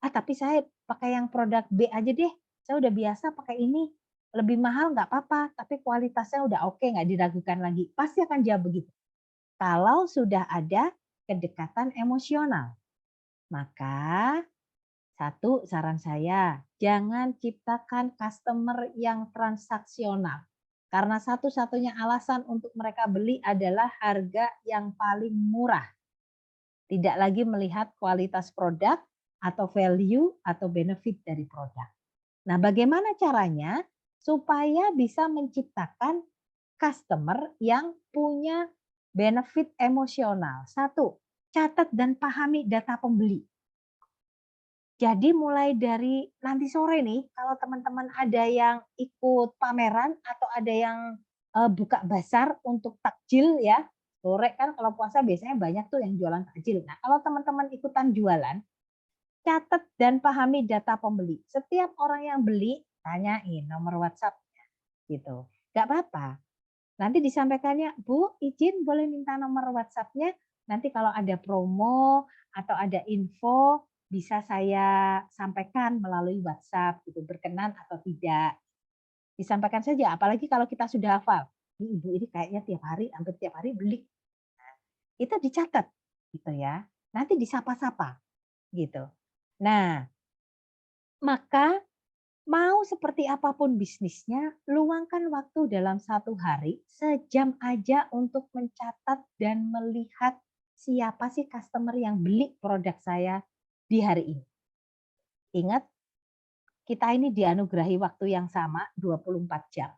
Ah, tapi saya pakai yang produk B aja deh, saya udah biasa pakai ini, lebih mahal nggak apa-apa, tapi kualitasnya udah oke, nggak diragukan lagi. Pasti akan jawab begitu. Kalau sudah ada kedekatan emosional. Maka satu saran saya, jangan ciptakan customer yang transaksional. Karena satu-satunya alasan untuk mereka beli adalah harga yang paling murah. Tidak lagi melihat kualitas produk atau value atau benefit dari produk. Nah, bagaimana caranya supaya bisa menciptakan customer yang punya benefit emosional? Satu, catat dan pahami data pembeli. Jadi mulai dari nanti sore nih, kalau teman-teman ada yang ikut pameran atau ada yang buka basar untuk takjil ya, sore kan kalau puasa biasanya banyak tuh yang jualan takjil. Nah, kalau teman-teman ikutan jualan, catat dan pahami data pembeli. Setiap orang yang beli, tanyain nomor WhatsApp-nya gitu. Nggak apa-apa. Nanti disampaikannya, "Bu, izin boleh minta nomor WhatsApp-nya? Nanti kalau ada promo atau ada info bisa saya sampaikan melalui WhatsApp gitu, berkenan atau tidak." Disampaikan saja, apalagi kalau kita sudah hafal, "Ini ibu ini kayaknya tiap hari, hampir tiap hari beli." Nah, itu dicatat gitu ya. Nanti disapa-sapa gitu. Nah, maka mau seperti apapun bisnisnya, luangkan waktu dalam satu hari, sejam aja untuk mencatat dan melihat siapa sih customer yang beli produk saya di hari ini. Ingat, kita ini dianugerahi waktu yang sama 24 jam.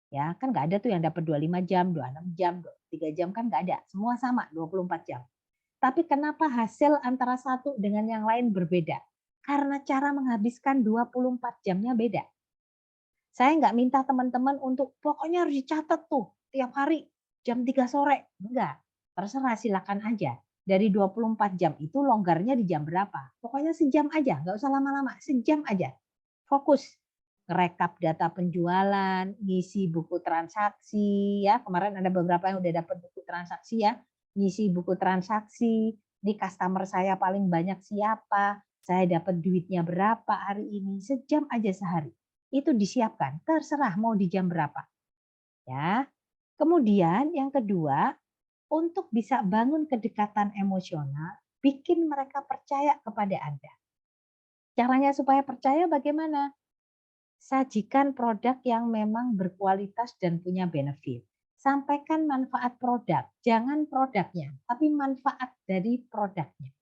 Ya, kan nggak ada tuh yang dapat 25 jam, 26 jam, 3 jam kan nggak ada. Semua sama 24 jam. Tapi kenapa hasil antara satu dengan yang lain berbeda? Karena cara menghabiskan 24 jamnya beda. Saya nggak minta teman-teman untuk pokoknya harus dicatat tuh tiap hari jam 3 sore. Enggak, terserah silakan aja. Dari 24 jam itu longgarnya di jam berapa? Pokoknya sejam aja, nggak usah lama-lama, sejam aja. Fokus ngerekap data penjualan, ngisi buku transaksi ya. Kemarin ada beberapa yang udah dapat buku transaksi ya. Ngisi buku transaksi, di customer saya paling banyak siapa, saya dapat duitnya berapa hari ini, sejam aja sehari itu disiapkan, terserah mau di jam berapa. Ya. Kemudian yang kedua, untuk bisa bangun kedekatan emosional, bikin mereka percaya kepada Anda. Caranya supaya percaya bagaimana? Sajikan produk yang memang berkualitas dan punya benefit. Sampaikan manfaat produk, jangan produknya, tapi manfaat dari produknya.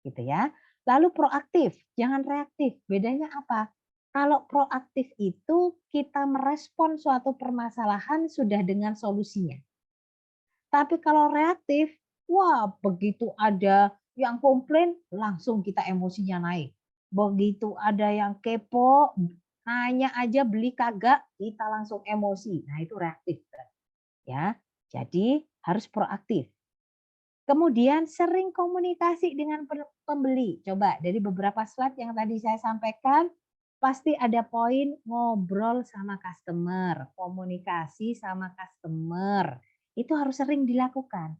Gitu ya. Lalu proaktif, jangan reaktif. Bedanya apa? Kalau proaktif itu kita merespon suatu permasalahan sudah dengan solusinya. Tapi kalau reaktif, wah begitu ada yang komplain langsung kita emosinya naik. Begitu ada yang kepo, nanya aja beli kagak, kita langsung emosi. Nah itu reaktif. Ya, jadi harus proaktif. Kemudian sering komunikasi dengan pembeli. Coba dari beberapa slide yang tadi saya sampaikan, pasti ada poin ngobrol sama customer, komunikasi sama customer. Itu harus sering dilakukan.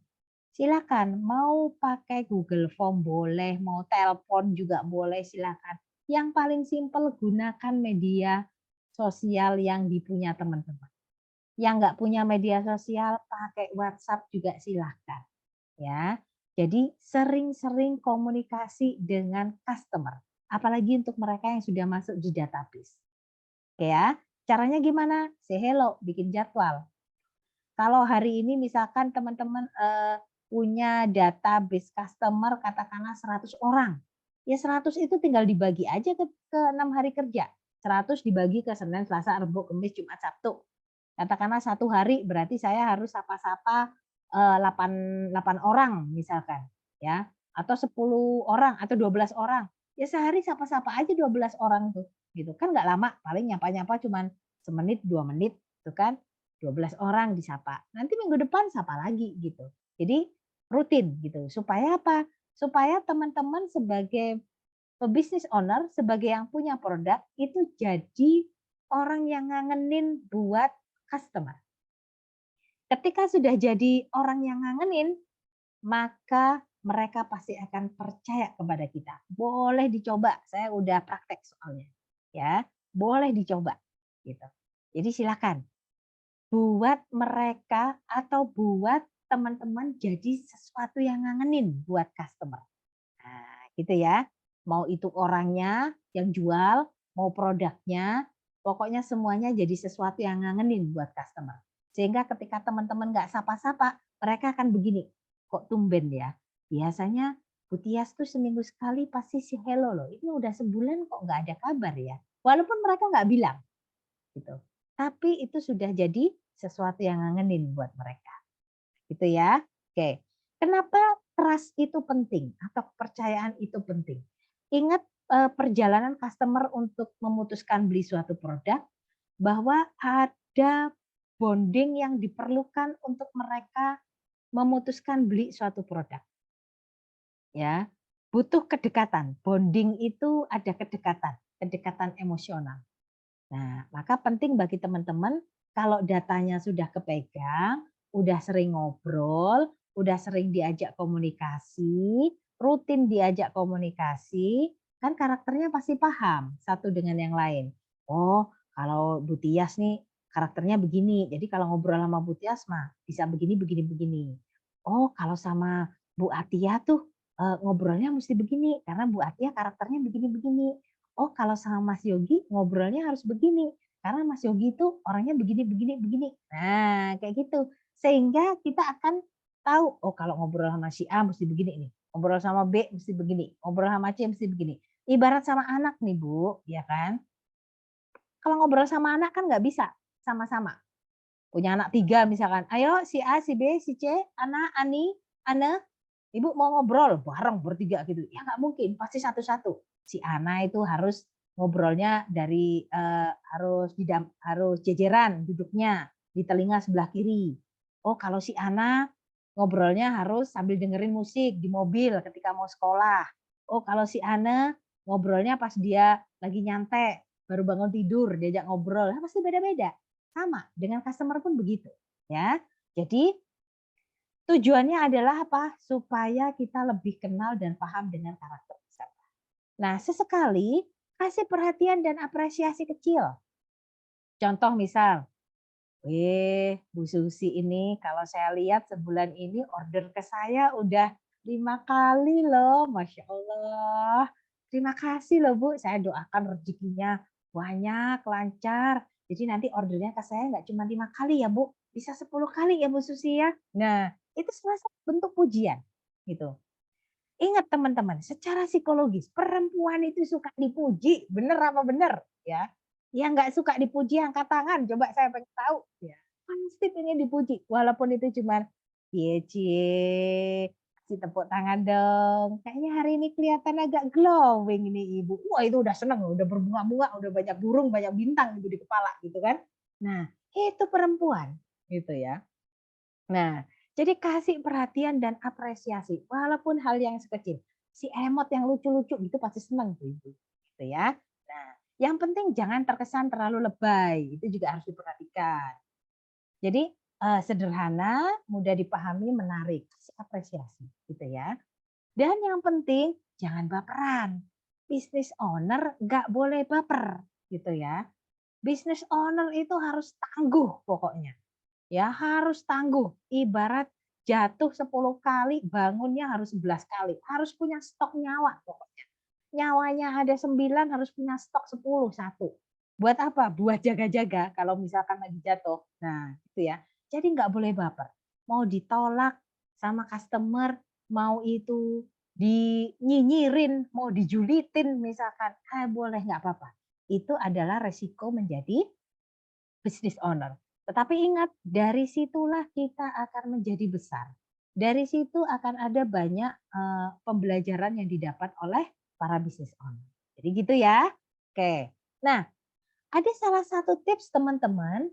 Silakan, mau pakai Google Form boleh, mau telepon juga boleh, silakan. Yang paling simpel gunakan media sosial yang dipunya teman-teman. Yang nggak punya media sosial pakai WhatsApp juga silahkan ya. Jadi sering-sering komunikasi dengan customer, apalagi untuk mereka yang sudah masuk di database. Oke ya, caranya gimana? Say hello, bikin jadwal. Kalau hari ini misalkan teman-teman, punya database customer katakanlah 100 orang, ya 100 itu tinggal dibagi aja ke 6 hari kerja. 100 dibagi ke Senin, Selasa, Rabu, Kamis, Jumat, Sabtu. Katakanlah 1 hari berarti saya harus sapa-sapa, 8 8 orang misalkan ya, atau 10 orang atau 12 orang. Ya sehari sapa-sapa aja 12 orang tuh, gitu. Kan nggak lama, paling nyapa-nyapa cuman semenit, 2 menit, tuh kan. 12 orang disapa. Nanti minggu depan sapa lagi gitu. Jadi rutin gitu. Supaya apa? Supaya teman-teman sebagai pebisnis owner, sebagai yang punya produk itu jadi orang yang ngangenin buat customer. Ketika sudah jadi orang yang ngangenin, maka mereka pasti akan percaya kepada kita. Boleh dicoba, saya udah praktek soalnya. Ya, boleh dicoba gitu. Jadi silakan buat mereka atau buat teman-teman jadi sesuatu yang ngangenin buat customer. Nah, gitu ya. Mau itu orangnya yang jual, mau produknya, pokoknya semuanya jadi sesuatu yang ngangenin buat customer. Sehingga ketika teman-teman nggak sapa-sapa, mereka akan begini, kok tumben ya? Biasanya Bu Tias tuh seminggu sekali pasti si hello loh. Ini udah sebulan kok nggak ada kabar ya. Walaupun mereka nggak bilang gitu. Tapi itu sudah jadi sesuatu yang ngangenin buat mereka. Gitu ya. Oke. Kenapa trust itu penting atau kepercayaan itu penting? Ingat perjalanan customer untuk memutuskan beli suatu produk bahwa ada bonding yang diperlukan untuk mereka memutuskan beli suatu produk ya. Butuh kedekatan. Bonding itu ada kedekatan, kedekatan emosional. Nah, maka penting bagi teman-teman kalau datanya sudah kepegang, udah sering ngobrol, udah sering diajak komunikasi, rutin diajak komunikasi, kan karakternya pasti paham satu dengan yang lain. Oh, kalau Bu Tias nih karakternya begini, jadi kalau ngobrol sama Bu Tias mah bisa begini, begini, begini. Oh, kalau sama Bu Atia tuh ngobrolnya mesti begini, karena Bu Atia karakternya begini, begini. Oh, kalau sama Mas Yogi ngobrolnya harus begini, karena Mas Yogi itu orangnya begini begini begini. Nah, kayak gitu. Sehingga kita akan tahu, oh kalau ngobrol sama si A mesti begini nih, ngobrol sama B mesti begini, ngobrol sama C mesti begini. Ibarat sama anak nih Bu, ya kan? Kalau ngobrol sama anak kan nggak bisa sama-sama. Punya anak 3 misalkan, ayo si A, si B, si C, Ana, Ani, Ane, Ibu mau ngobrol bareng bertiga gitu. Ya nggak mungkin, pasti satu-satu. Si Ana itu harus ngobrolnya dari harus jejeran duduknya di telinga sebelah kiri. Oh, kalau si Ana ngobrolnya harus sambil dengerin musik di mobil ketika mau sekolah. Oh, kalau si Ana ngobrolnya pas dia lagi nyantai, baru bangun tidur diajak ngobrol, nah, pasti beda-beda. Sama dengan customer pun begitu, ya. Jadi tujuannya adalah apa? Supaya kita lebih kenal dan paham dengan karakter peserta. Nah, sesekali kasih perhatian dan apresiasi kecil. Contoh misal, Bu Susi ini kalau saya lihat sebulan ini order ke saya udah 5 kali loh, Masya Allah. Terima kasih loh Bu, saya doakan rezekinya banyak, lancar. Jadi nanti ordernya ke saya nggak cuma 5 kali ya Bu, bisa 10 kali ya Bu Susi ya. Nah, itu salah satu bentuk pujian gitu. Ingat teman-teman, secara psikologis perempuan itu suka dipuji, bener apa bener ya? Yang nggak suka dipuji angkat tangan, coba saya pengen tahu ya. Pasti pengen dipuji, walaupun itu cuma cie cie, kasih tepuk tangan dong. Kayaknya hari ini kelihatan agak glowing ini ibu. Wah itu udah seneng, udah berbunga-bunga, udah banyak burung, banyak bintang gitu di kepala gitu kan. Nah itu perempuan gitu ya. Nah, jadi kasih perhatian dan apresiasi, walaupun hal yang sekecil. Si emot yang lucu-lucu gitu pasti senang tuh ibu, gitu ya. Nah, yang penting jangan terkesan terlalu lebay, itu juga harus diperhatikan. Jadi sederhana, mudah dipahami, menarik, kasih apresiasi, gitu ya. Dan yang penting jangan baperan. Business owner nggak boleh baper, gitu ya. Business owner itu harus tangguh pokoknya. ya harus tangguh. Ibarat jatuh 10 kali, bangunnya harus 11 kali. Harus punya stok nyawa pokoknya. Nyawanya ada 9 harus punya stok 10 satu. Buat apa? Buat jaga-jaga kalau misalkan lagi jatuh. Nah, itu ya. Jadi nggak boleh baper. Mau ditolak sama customer, mau itu dinyinyirin, mau dijulitin misalkan, boleh nggak apa-apa. Itu adalah resiko menjadi business owner. Tetapi ingat, dari situlah kita akan menjadi besar. Dari situ akan ada banyak pembelajaran yang didapat oleh para business owner. Jadi gitu ya. Oke. Nah, ada salah satu tips teman-teman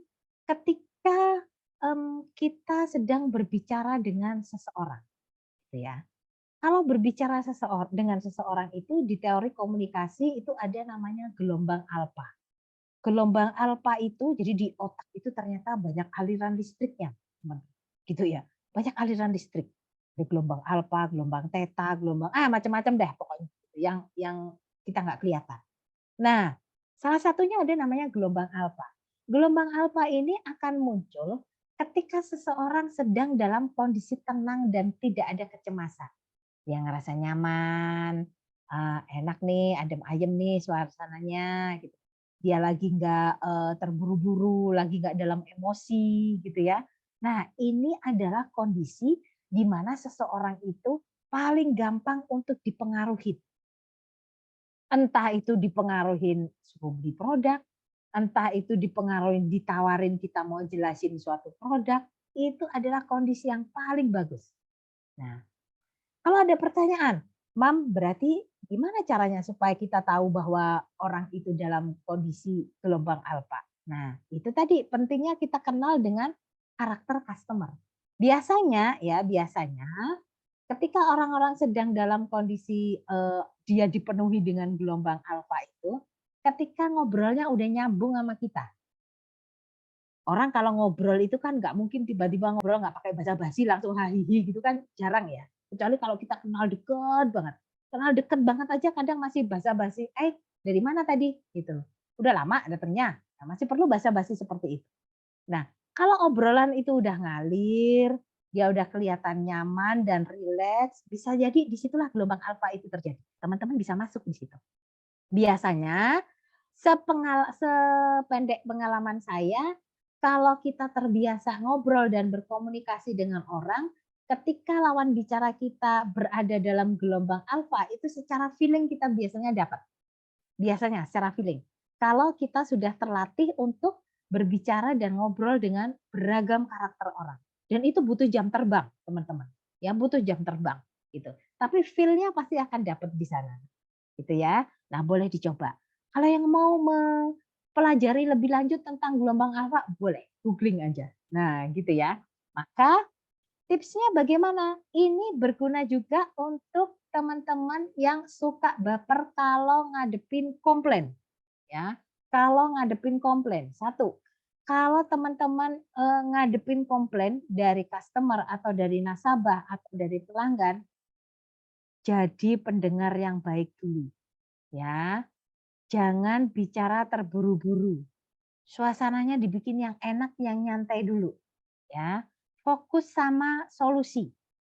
ketika kita sedang berbicara dengan seseorang, gitu ya. Kalau berbicara dengan seseorang itu di teori komunikasi itu ada namanya gelombang alfa. Gelombang alfa itu jadi di otak itu ternyata banyak aliran listriknya, teman, gitu ya. Banyak aliran listrik. Ada gelombang alfa, gelombang theta, gelombang macam-macam deh pokoknya gitu, yang kita nggak kelihatan. Nah, salah satunya ada namanya gelombang alfa. Gelombang alfa ini akan muncul ketika seseorang sedang dalam kondisi tenang dan tidak ada kecemasan. Dia ngerasa nyaman, enak nih, adem ayem nih suasananya gitu. Dia lagi nggak, terburu-buru, lagi nggak dalam emosi gitu ya. Nah, ini adalah kondisi di mana seseorang itu paling gampang untuk dipengaruhi. Entah itu dipengaruhin suruh beli produk, entah itu dipengaruhin ditawarin kita mau jelasin suatu produk, itu adalah kondisi yang paling bagus. Nah, kalau ada pertanyaan, "Mam, berarti gimana caranya supaya kita tahu bahwa orang itu dalam kondisi gelombang alfa?" Nah, itu tadi pentingnya kita kenal dengan karakter customer. Biasanya ketika orang-orang sedang dalam kondisi, dia dipenuhi dengan gelombang alfa itu, ketika ngobrolnya udah nyambung sama kita. Orang kalau ngobrol itu kan nggak mungkin tiba-tiba ngobrol nggak pakai basa-basi langsung hahihi gitu kan jarang ya. Kecuali kalau kita kenal deket banget. Kenal deket banget aja kadang masih basa-basi, dari mana tadi?" Gitu. "Udah lama datangnya?" Nah, masih perlu basa-basi seperti itu. Nah, kalau obrolan itu udah ngalir, dia udah kelihatan nyaman dan rileks, bisa jadi di situlah gelombang alfa itu terjadi. Teman-teman bisa masuk di situ. Biasanya sependek pengalaman saya, kalau kita terbiasa ngobrol dan berkomunikasi dengan orang, ketika lawan bicara kita berada dalam gelombang alfa, itu secara feeling kita biasanya dapat. Biasanya secara feeling. Kalau kita sudah terlatih untuk berbicara dan ngobrol dengan beragam karakter orang. Dan itu butuh jam terbang, teman-teman. Ya, butuh jam terbang gitu. Tapi feel-nya pasti akan dapat di sana gitu ya. Nah, boleh dicoba. Kalau yang mau mempelajari lebih lanjut tentang gelombang alfa, boleh googling aja. Nah, gitu ya. Maka tipsnya bagaimana? Ini berguna juga untuk teman-teman yang suka baper kalau ngadepin komplain, ya. Kalau ngadepin komplain, satu, kalau teman-teman, ngadepin komplain dari customer atau dari nasabah atau dari pelanggan, jadi pendengar yang baik dulu, ya. Jangan bicara terburu-buru. Suasananya dibikin yang enak, yang nyantai dulu, ya. Fokus sama solusi,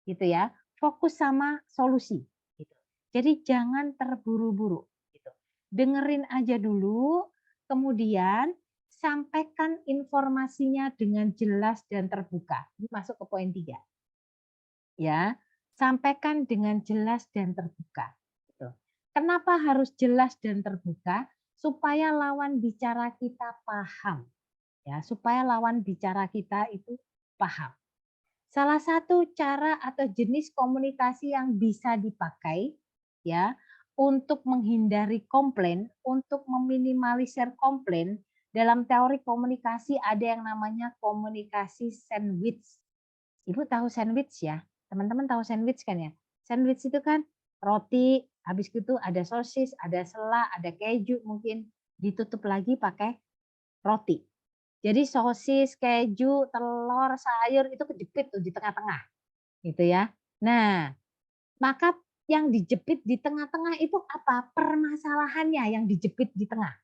gitu ya. Fokus sama solusi, gitu. Jadi jangan terburu-buru, gitu. Dengerin aja dulu, kemudian sampaikan informasinya dengan jelas dan terbuka. Ini masuk ke poin 3, ya. Sampaikan dengan jelas dan terbuka, gitu. Kenapa harus jelas dan terbuka? Supaya lawan bicara kita paham, ya, supaya lawan bicara kita itu paham. Salah satu cara atau jenis komunikasi yang bisa dipakai, ya, untuk menghindari komplain, untuk meminimalisir komplain, dalam teori komunikasi ada yang namanya komunikasi sandwich. Ibu tahu sandwich ya? Teman-teman tahu sandwich kan ya? Sandwich itu kan roti, habis itu ada sosis, ada selai, ada keju mungkin, ditutup lagi pakai roti. Jadi sosis, keju, telur, sayur itu kejepit tuh di tengah-tengah, gitu ya. Nah, maka yang dijepit di tengah-tengah itu apa? Permasalahannya yang dijepit di tengah,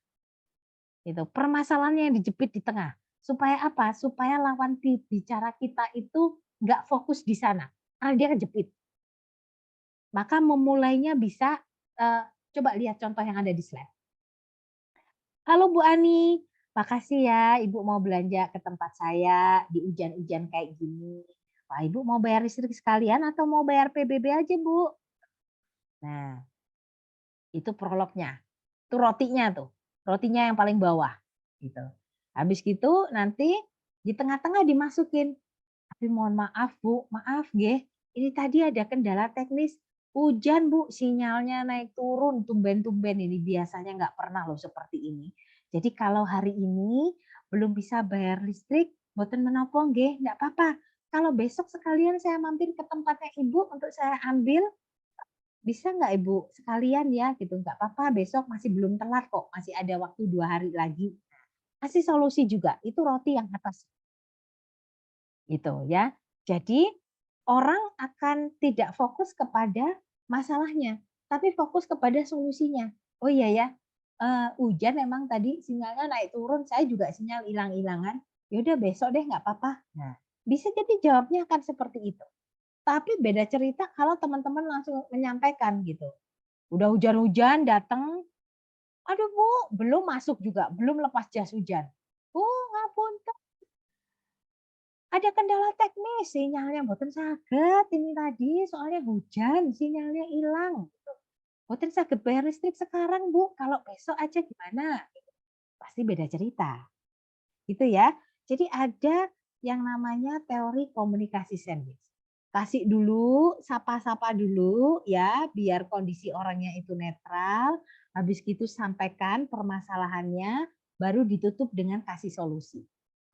gitu. Permasalahannya yang dijepit di tengah. Supaya apa? Supaya lawan bicara kita itu nggak fokus di sana, karena dia kejepit. Maka memulainya bisa, eee, coba lihat contoh yang ada di slide. "Halo Bu Ani, makasih ya Ibu mau belanja ke tempat saya di hujan-hujan kayak gini. Wah Ibu mau bayar listrik sekalian atau mau bayar PBB aja Bu?" Nah, itu prolognya, itu rotinya tuh, rotinya yang paling bawah, gitu. Habis gitu nanti di tengah-tengah dimasukin, "Tapi mohon maaf Bu, maaf nggih, ini tadi ada kendala teknis, hujan Bu, sinyalnya naik turun tumben-tumben ini, biasanya nggak pernah loh seperti ini. Jadi kalau hari ini belum bisa bayar listrik, mboten menapa nggih, nggak apa-apa. Kalau besok sekalian saya mampir ke tempatnya Ibu untuk saya ambil, bisa nggak Ibu sekalian ya?" Gitu, "Nggak apa-apa, besok masih belum telat kok, masih ada waktu 2 hari lagi." Kasih solusi juga, itu roti yang atas. Gitu ya. Jadi orang akan tidak fokus kepada masalahnya, tapi fokus kepada solusinya. "Oh iya ya, hujan memang tadi sinyalnya naik turun, saya juga sinyal hilang-hilangan. Ya udah besok deh nggak apa-apa." Nah, bisa jadi jawabnya akan seperti itu. Tapi beda cerita kalau teman-teman langsung menyampaikan gitu. Udah hujan-hujan datang, "Aduh Bu, belum masuk juga, belum lepas jas hujan. Bu, ngapunten, ada kendala teknis, sinyalnya mboten saged ini tadi, soalnya hujan, sinyalnya ilang. Mboten saged bayar listrik sekarang, Bu, kalau besok aja gimana?" Pasti beda cerita, gitu ya. Jadi ada yang namanya teori komunikasi sandwich. Kasih dulu, sapa-sapa dulu ya, biar kondisi orangnya itu netral, habis gitu sampaikan permasalahannya, baru ditutup dengan kasih solusi.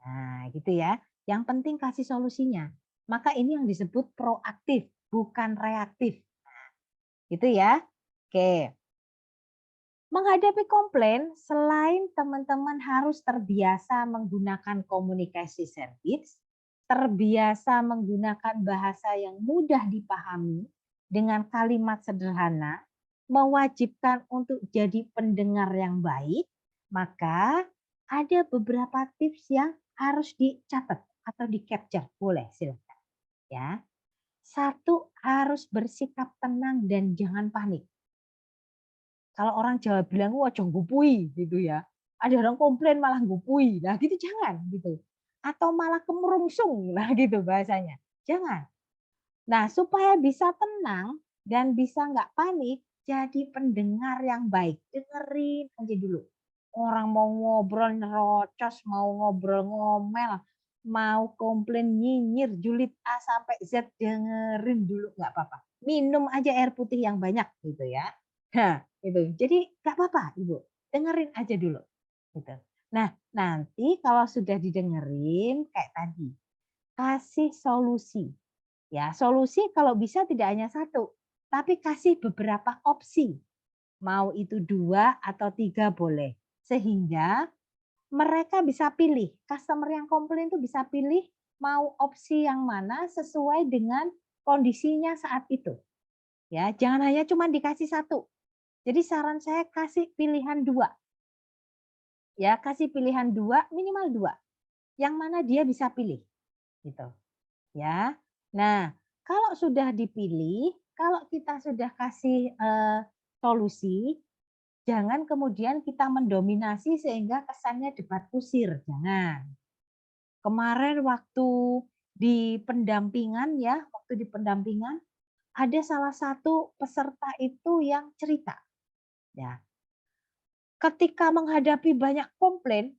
Nah, gitu ya. Yang penting kasih solusinya. Maka ini yang disebut proaktif, bukan reaktif. Gitu ya. Oke. Menghadapi komplain, selain teman-teman harus terbiasa menggunakan komunikasi service, terbiasa menggunakan bahasa yang mudah dipahami dengan kalimat sederhana, mewajibkan untuk jadi pendengar yang baik, maka ada beberapa tips yang harus dicatat atau di-capture. Boleh, silakan ya. Satu, harus bersikap tenang dan jangan panik. Kalau orang Jawa bilang, "Wah, aja nggupui," gitu ya. Ada orang komplain malah nggupui. Nah, gitu jangan gitu. Atau malah kemerungsung, nah gitu bahasanya. Jangan. Nah, supaya bisa tenang dan bisa nggak panik, jadi pendengar yang baik. Dengerin aja dulu. Orang mau ngobrol nyerocos, mau ngobrol ngomel, mau komplain nyinyir, julid A sampai Z, dengerin dulu nggak apa-apa. Minum aja air putih yang banyak gitu ya. Nah, itu. Jadi nggak apa-apa Ibu, dengerin aja dulu, gitu. Nah, nanti kalau sudah didengerin kayak tadi, kasih solusi. Ya, solusi kalau bisa tidak hanya satu, tapi kasih beberapa opsi. Mau itu 2 atau 3 boleh. Sehingga mereka bisa pilih, customer yang komplain itu bisa pilih mau opsi yang mana sesuai dengan kondisinya saat itu. Ya, jangan hanya cuma dikasih satu. Jadi saran saya kasih pilihan 2, ya, kasih pilihan 2 minimal 2, yang mana dia bisa pilih, gitu, ya. Nah, kalau sudah dipilih, kalau kita sudah kasih, solusi, jangan kemudian kita mendominasi sehingga kesannya debat kusir, jangan. Kemarin waktu di pendampingan ya, waktu di pendampingan, ada salah satu peserta itu yang cerita, ya, ketika menghadapi banyak komplain,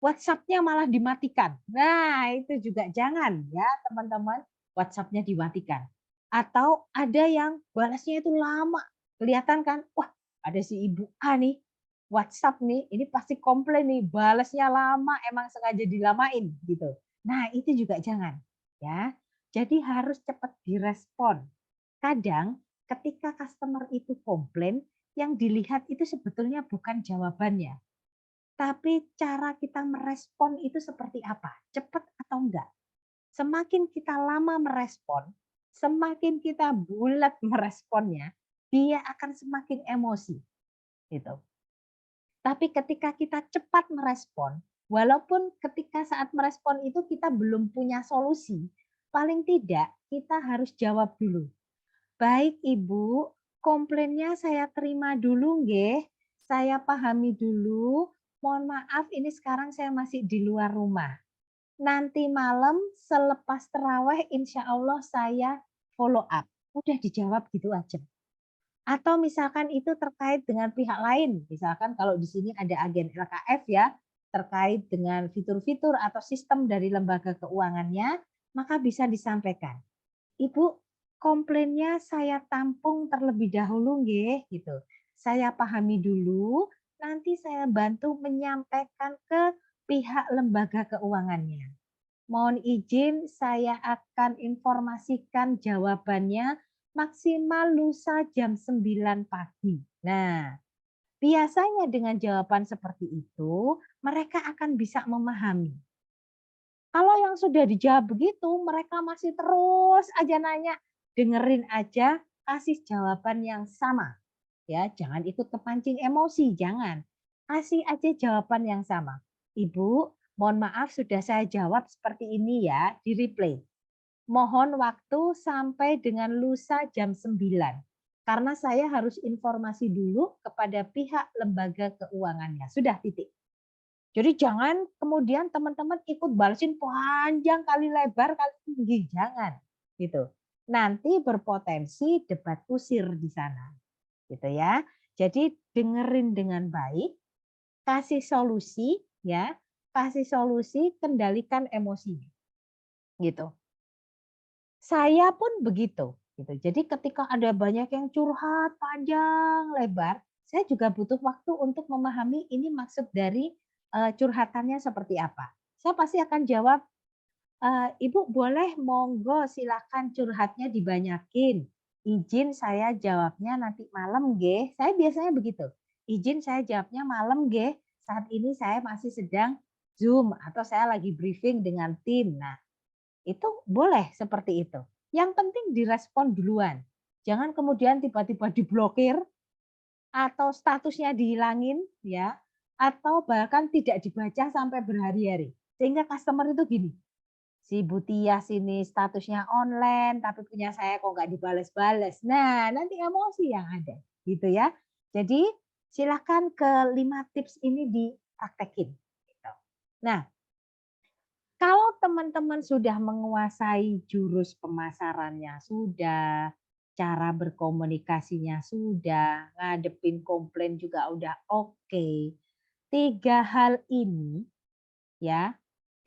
WhatsApp-nya malah dimatikan. Nah, itu juga jangan ya teman-teman, WhatsApp-nya dimatikan. Atau ada yang balasnya itu lama, kelihatan kan, wah ada si ibu A nih, WhatsApp nih, ini pasti komplain nih, balasnya lama, emang sengaja dilamain gitu. Nah, itu juga jangan ya. Jadi harus cepat direspon. Kadang ketika customer itu komplain, yang dilihat itu sebetulnya bukan jawabannya, tapi cara kita merespon itu seperti apa? Cepat atau enggak? Semakin kita lama merespon, semakin kita bulat meresponnya, dia akan semakin emosi, gitu. Tapi ketika kita cepat merespon, Walaupun ketika saat merespon itu kita belum punya solusi, paling tidak kita harus jawab dulu. Baik Ibu, komplainnya saya terima dulu nggih, saya pahami dulu, mohon maaf ini sekarang saya masih di luar rumah. Nanti malam selepas tarawih insya Allah saya follow up. Udah dijawab gitu aja. Atau misalkan itu terkait dengan pihak lain, misalkan kalau di sini ada agen LKF ya, terkait dengan fitur-fitur atau sistem dari lembaga keuangannya, maka bisa disampaikan. Ibu, komplainnya saya tampung terlebih dahulu nggih, gitu. Saya pahami dulu, nanti saya bantu menyampaikan ke pihak lembaga keuangannya. Mohon izin saya akan informasikan jawabannya maksimal lusa jam 9 pagi. Nah, biasanya dengan jawaban seperti itu, mereka akan bisa memahami. Kalau yang sudah dijawab begitu, mereka masih terus aja nanya, dengerin aja, kasih jawaban yang sama. Ya, jangan ikut kepancing emosi, jangan. Kasih aja jawaban yang sama. Ibu, mohon maaf sudah saya jawab seperti ini ya, di replay. Mohon waktu sampai dengan lusa jam 9. Karena saya harus informasi dulu kepada pihak lembaga keuangannya. Sudah titik. Jadi jangan kemudian teman-teman ikut balesin panjang kali lebar kali tinggi, jangan gitu. Nanti berpotensi debat kusir di sana, gitu ya. Jadi dengerin dengan baik, kasih solusi ya, kasih solusi, kendalikan emosinya, gitu. Saya pun begitu, gitu. Jadi ketika ada banyak yang curhat panjang lebar, saya juga butuh waktu untuk memahami ini maksud dari, curhatannya seperti apa. Saya pasti akan jawab, "Ibu boleh monggo silakan curhatnya dibanyakin. Izin saya jawabnya nanti malam nggih." Saya biasanya begitu, "Izin saya jawabnya malam nggih, saat ini saya masih sedang Zoom atau saya lagi briefing dengan tim." Nah, itu boleh seperti itu. Yang penting direspon duluan. Jangan kemudian tiba-tiba diblokir atau statusnya dihilangin ya, atau bahkan tidak dibaca sampai berhari-hari. Sehingga customer itu gini, si Bu Tias ini statusnya online tapi punya saya kok nggak dibales-bales. Nah, nanti emosi yang ada gitu ya. Jadi silakan ke 5 tips ini dipraktekin gitu. Nah, kalau teman-teman sudah menguasai jurus pemasarannya sudah, cara berkomunikasinya sudah, ngadepin komplain juga udah oke. 3 hal ini ya,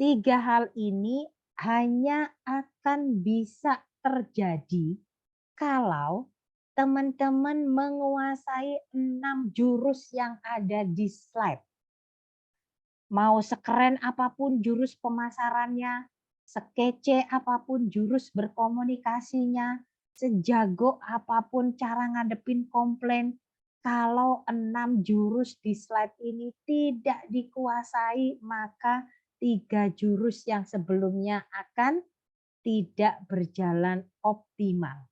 3 hal ini hanya akan bisa terjadi kalau teman-teman menguasai 6 jurus yang ada di slide. Mau sekeren apapun jurus pemasarannya, sekece apapun jurus berkomunikasinya, sejago apapun cara ngadepin komplain, kalau 6 jurus di slide ini tidak dikuasai, maka 3 jurus yang sebelumnya akan tidak berjalan optimal.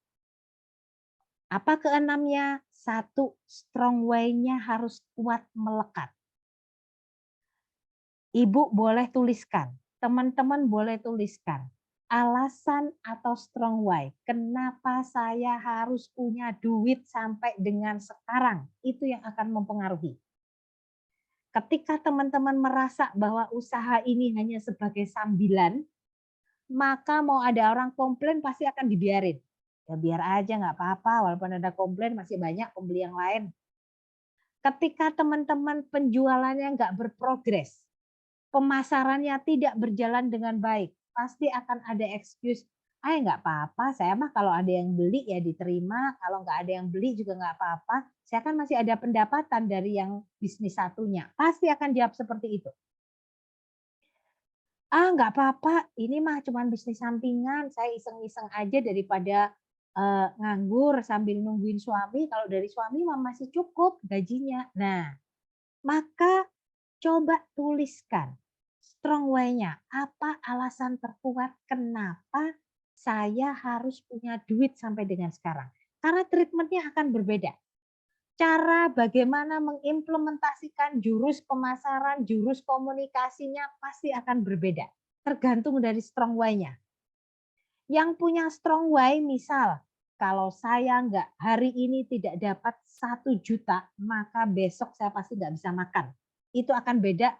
Apa keenamnya? Satu, strong way-nya harus kuat melekat. Ibu boleh tuliskan, teman-teman boleh tuliskan, alasan atau strong why, kenapa saya harus punya duit sampai dengan sekarang, itu yang akan mempengaruhi. Ketika teman-teman merasa bahwa usaha ini hanya sebagai sambilan, maka mau ada orang komplain pasti akan dibiarin. Ya biar aja nggak apa-apa, walaupun ada komplain masih banyak pembeli yang lain. Ketika teman-teman penjualannya nggak berprogres, pemasarannya tidak berjalan dengan baik, pasti akan ada excuse, "Ah, nggak apa-apa, saya mah kalau ada yang beli ya diterima, kalau nggak ada yang beli juga nggak apa-apa, saya kan masih ada pendapatan dari yang bisnis satunya." Pasti akan jawab seperti itu. "Ah, nggak apa-apa, ini mah cuman bisnis sampingan, saya iseng-iseng aja daripada, nganggur sambil nungguin suami, kalau dari suami mah masih cukup gajinya." Nah, maka coba tuliskan strong why-nya. Apa alasan terkuat kenapa saya harus punya duit sampai dengan sekarang? Karena treatment-nya akan berbeda. cara bagaimana mengimplementasikan jurus pemasaran, jurus komunikasinya pasti akan berbeda, tergantung dari strong why-nya. Yang punya strong why misal, kalau saya nggak hari ini tidak dapat 1 juta, maka besok saya pasti nggak bisa makan. Itu akan beda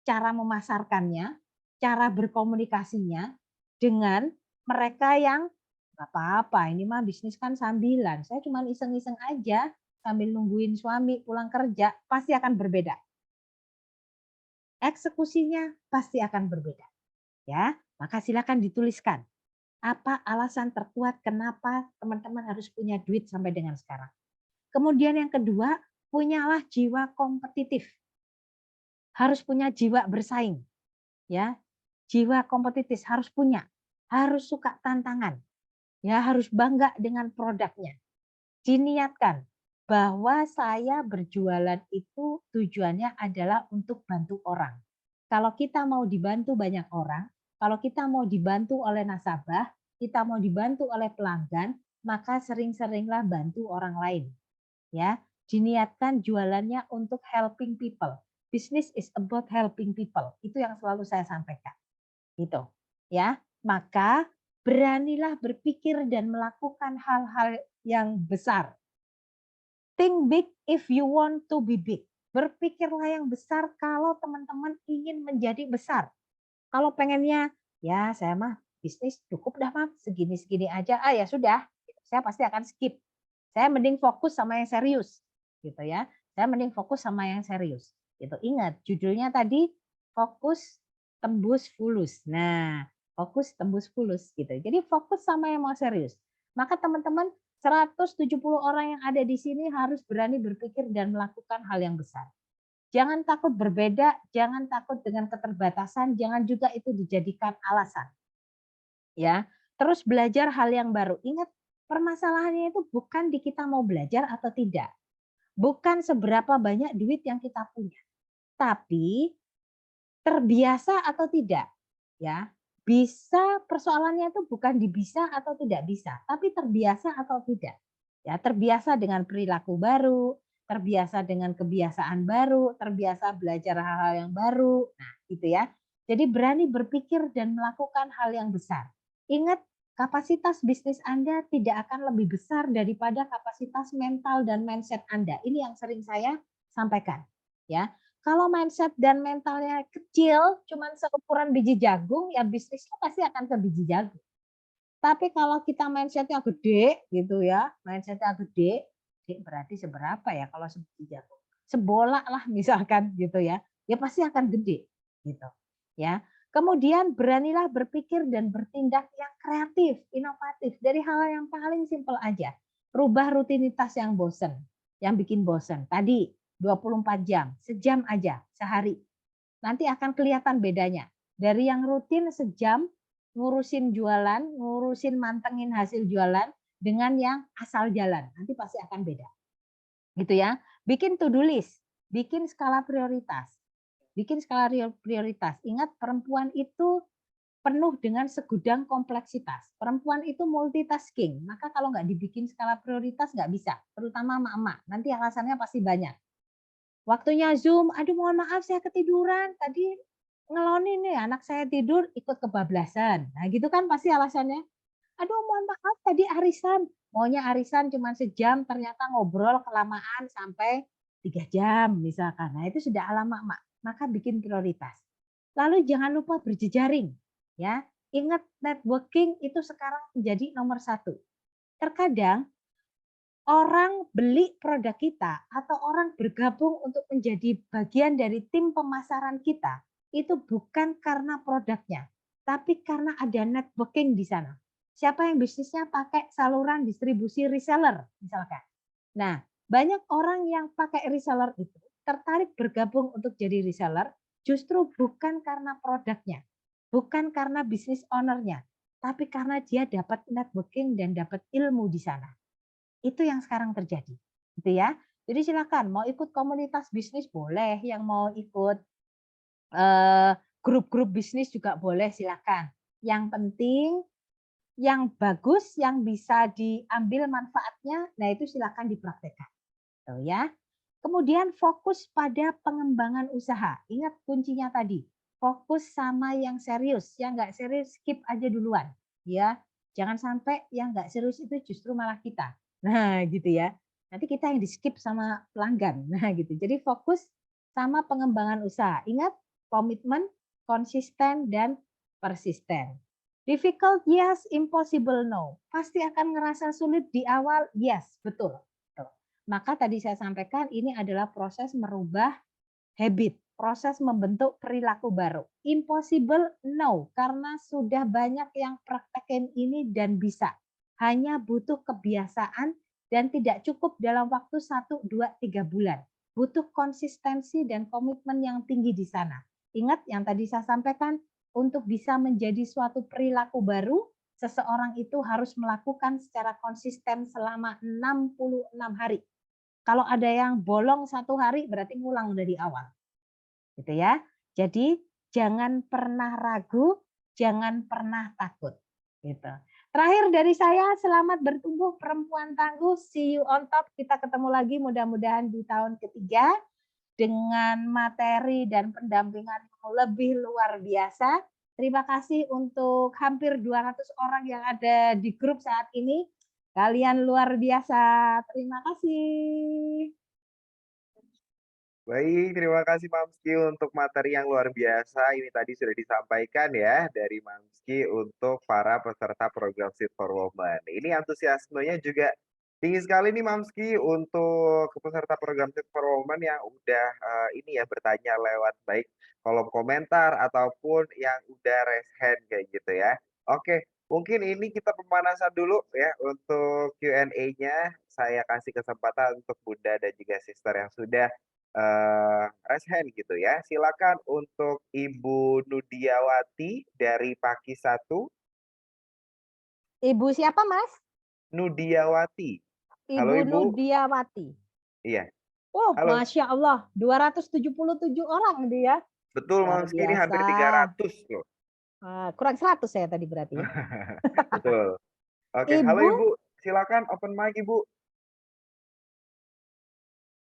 cara memasarkannya, cara berkomunikasinya dengan mereka yang nggak apa-apa, ini mah bisnis kan sambilan, saya cuma iseng-iseng aja sambil nungguin suami pulang kerja, pasti akan berbeda. Eksekusinya pasti akan berbeda, ya. Maka silakan dituliskan. Apa alasan terkuat kenapa teman-teman harus punya duit sampai dengan sekarang? Kemudian yang kedua, punyalah jiwa kompetitif. Harus punya jiwa bersaing, ya. Jiwa kompetitif harus punya, harus suka tantangan, ya, harus bangga dengan produknya. Diniatkan bahwa saya berjualan itu tujuannya adalah untuk bantu orang. Kalau kita mau dibantu banyak orang, kalau kita mau dibantu oleh nasabah, kita mau dibantu oleh pelanggan, maka sering-seringlah bantu orang lain. Ya, diniatkan jualannya untuk helping people. Business is about helping people. Itu yang selalu saya sampaikan. Gitu. Ya, maka beranilah berpikir dan melakukan hal-hal yang besar. Think big if you want to be big. Berpikirlah yang besar kalau teman-teman ingin menjadi besar. Kalau pengennya, ya saya mah bisnis cukup dah mah segini-segini aja. Ah ya sudah, saya pasti akan skip. Saya mending fokus sama yang serius, gitu ya. Saya mending fokus sama yang serius. Gitu. Ingat judulnya tadi fokus tembus fulus. Nah, fokus tembus fulus gitu. Jadi fokus sama yang mau serius. Maka teman-teman 170 orang yang ada di sini harus berani berpikir dan melakukan hal yang besar. Jangan takut berbeda, jangan takut dengan keterbatasan, jangan juga itu dijadikan alasan. Ya, terus belajar hal yang baru. Ingat, permasalahannya itu bukan di kita mau belajar atau tidak. Bukan seberapa banyak duit yang kita punya. Tapi terbiasa atau tidak. Ya, bisa persoalannya itu bukan di bisa atau tidak bisa, tapi terbiasa atau tidak. Ya, terbiasa dengan perilaku baru, terbiasa dengan kebiasaan baru, terbiasa belajar hal-hal yang baru. Nah, gitu ya. Jadi berani berpikir dan melakukan hal yang besar. Ingat, kapasitas bisnis Anda tidak akan lebih besar daripada kapasitas mental dan mindset Anda. Ini yang sering saya sampaikan, ya. Kalau mindset dan mentalnya kecil, cuman seukuran biji jagung, ya bisnisnya pasti akan ke biji jagung. Tapi kalau kita mindsetnya gede gitu ya, mindsetnya gede, gede berarti seberapa ya kalau sebiji jagung? Sebola lah misalkan gitu ya, ya pasti akan gede gitu ya. Kemudian beranilah berpikir dan bertindak yang kreatif, inovatif dari hal yang paling simpel aja. Rubah rutinitas yang bosen, yang bikin bosen. Tadi 24 jam, sejam aja sehari. Nanti akan kelihatan bedanya. Dari yang rutin sejam ngurusin jualan, ngurusin mantengin hasil jualan dengan yang asal jalan. Nanti pasti akan beda. Gitu ya. Bikin to do list, bikin skala prioritas. Bikin skala prioritas. Ingat perempuan itu penuh dengan segudang kompleksitas. Perempuan itu multitasking. Maka kalau nggak dibikin skala prioritas nggak bisa. Terutama emak-emak. Nanti alasannya pasti banyak. Waktunya Zoom, "Aduh mohon maaf saya ketiduran, tadi ngelonin nih anak saya tidur ikut kebablasan." Nah gitu kan pasti alasannya. "Aduh mohon maaf tadi arisan." Maunya arisan cuma sejam ternyata ngobrol kelamaan sampai 3 jam misalkan. Nah itu sudah ala mak-mak, maka bikin prioritas. Lalu jangan lupa berjejaring ya. Ingat networking itu sekarang menjadi nomor satu. Terkadang orang beli produk kita atau orang bergabung untuk menjadi bagian dari tim pemasaran kita, itu bukan karena produknya, tapi karena ada networking di sana. Siapa yang bisnisnya pakai saluran distribusi reseller misalkan. Nah, banyak orang yang pakai reseller itu tertarik bergabung untuk jadi reseller justru bukan karena produknya, bukan karena bisnis ownernya, tapi karena dia dapat networking dan dapat ilmu di sana. Itu yang sekarang terjadi, gitu ya. Jadi silakan mau ikut komunitas bisnis boleh, yang mau ikut, grup-grup bisnis juga boleh silakan. Yang penting yang bagus, yang bisa diambil manfaatnya, nah itu silakan dipraktekkan. Tuh ya. Kemudian fokus pada pengembangan usaha. Ingat kuncinya tadi, fokus sama yang serius. Yang nggak serius skip aja duluan, ya. Jangan sampai yang nggak serius itu justru malah kita. Nah, gitu ya. Nanti kita yang di-skip sama pelanggan. Nah, gitu. Jadi fokus sama pengembangan usaha. Ingat, komitmen, konsisten, dan persisten. Difficult, yes. Impossible, no. Pasti akan ngerasa sulit di awal, yes. Betul. Maka tadi saya sampaikan ini adalah proses merubah habit, proses membentuk perilaku baru. Impossible? No, karena sudah banyak yang praktekin ini dan bisa. Hanya butuh kebiasaan dan tidak cukup dalam waktu 1, 2, 3 bulan. Butuh konsistensi dan komitmen yang tinggi di sana. Ingat yang tadi saya sampaikan, untuk bisa menjadi suatu perilaku baru, seseorang itu harus melakukan secara konsisten selama 66 hari. Kalau ada yang bolong 1 hari berarti ngulang dari awal, gitu ya. Jadi jangan pernah ragu, jangan pernah takut, gitu. Terakhir dari saya, selamat bertumbuh perempuan tangguh, see you on top. Kita ketemu lagi mudah-mudahan di tahun ketiga dengan materi dan pendampingan yang lebih luar biasa. Terima kasih untuk hampir 200 orang yang ada di grup saat ini. Kalian luar biasa. Terima kasih. Baik, terima kasih Mamski untuk materi yang luar biasa. Ini tadi sudah disampaikan ya dari Mamski untuk para peserta program Fit for Women. Ini antusiasmenya juga tinggi sekali nih Mamski untuk peserta program Fit for Women yang udah ini ya bertanya lewat baik kolom komentar ataupun yang udah raise hand kayak gitu ya. Oke, mungkin ini kita pemanasan dulu ya untuk Q&A-nya. Saya kasih kesempatan untuk Bunda dan juga Sister yang sudah raise hand gitu ya. Silakan untuk Ibu Nudiawati dari Paki 1. Ibu siapa, Mas? Nudiawati. Halo Ibu Ibu. Nudiawati. Iya. Oh, Halo. Masya Allah, 277 orang dia. Betul Luar Mamski, ini biasa. hampir 300 loh. Kurang 100 saya tadi berarti ya. Betul. Oke, halo Ibu Ibu. Silakan open mic Ibu.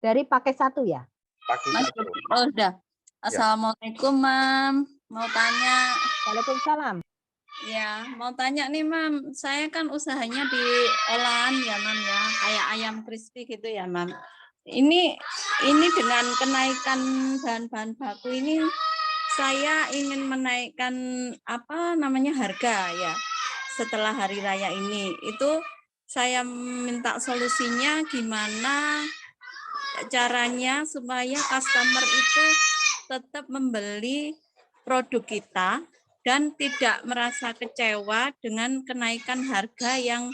dari pakai 1 ya? Paki Mas, 1. oh udah. Ya. Assalamualaikum, Mam. Mau tanya, Waalaikumsalam. ya, mau tanya nih, Mam. Saya kan usahanya di olahan ya, Mam ya, kayak ayam crispy gitu ya, Mam. Ini dengan kenaikan bahan-bahan baku ini, saya ingin menaikkan apa namanya harga ya. Setelah hari raya ini, itu saya minta solusinya gimana caranya supaya customer itu tetap membeli produk kita dan tidak merasa kecewa dengan kenaikan harga yang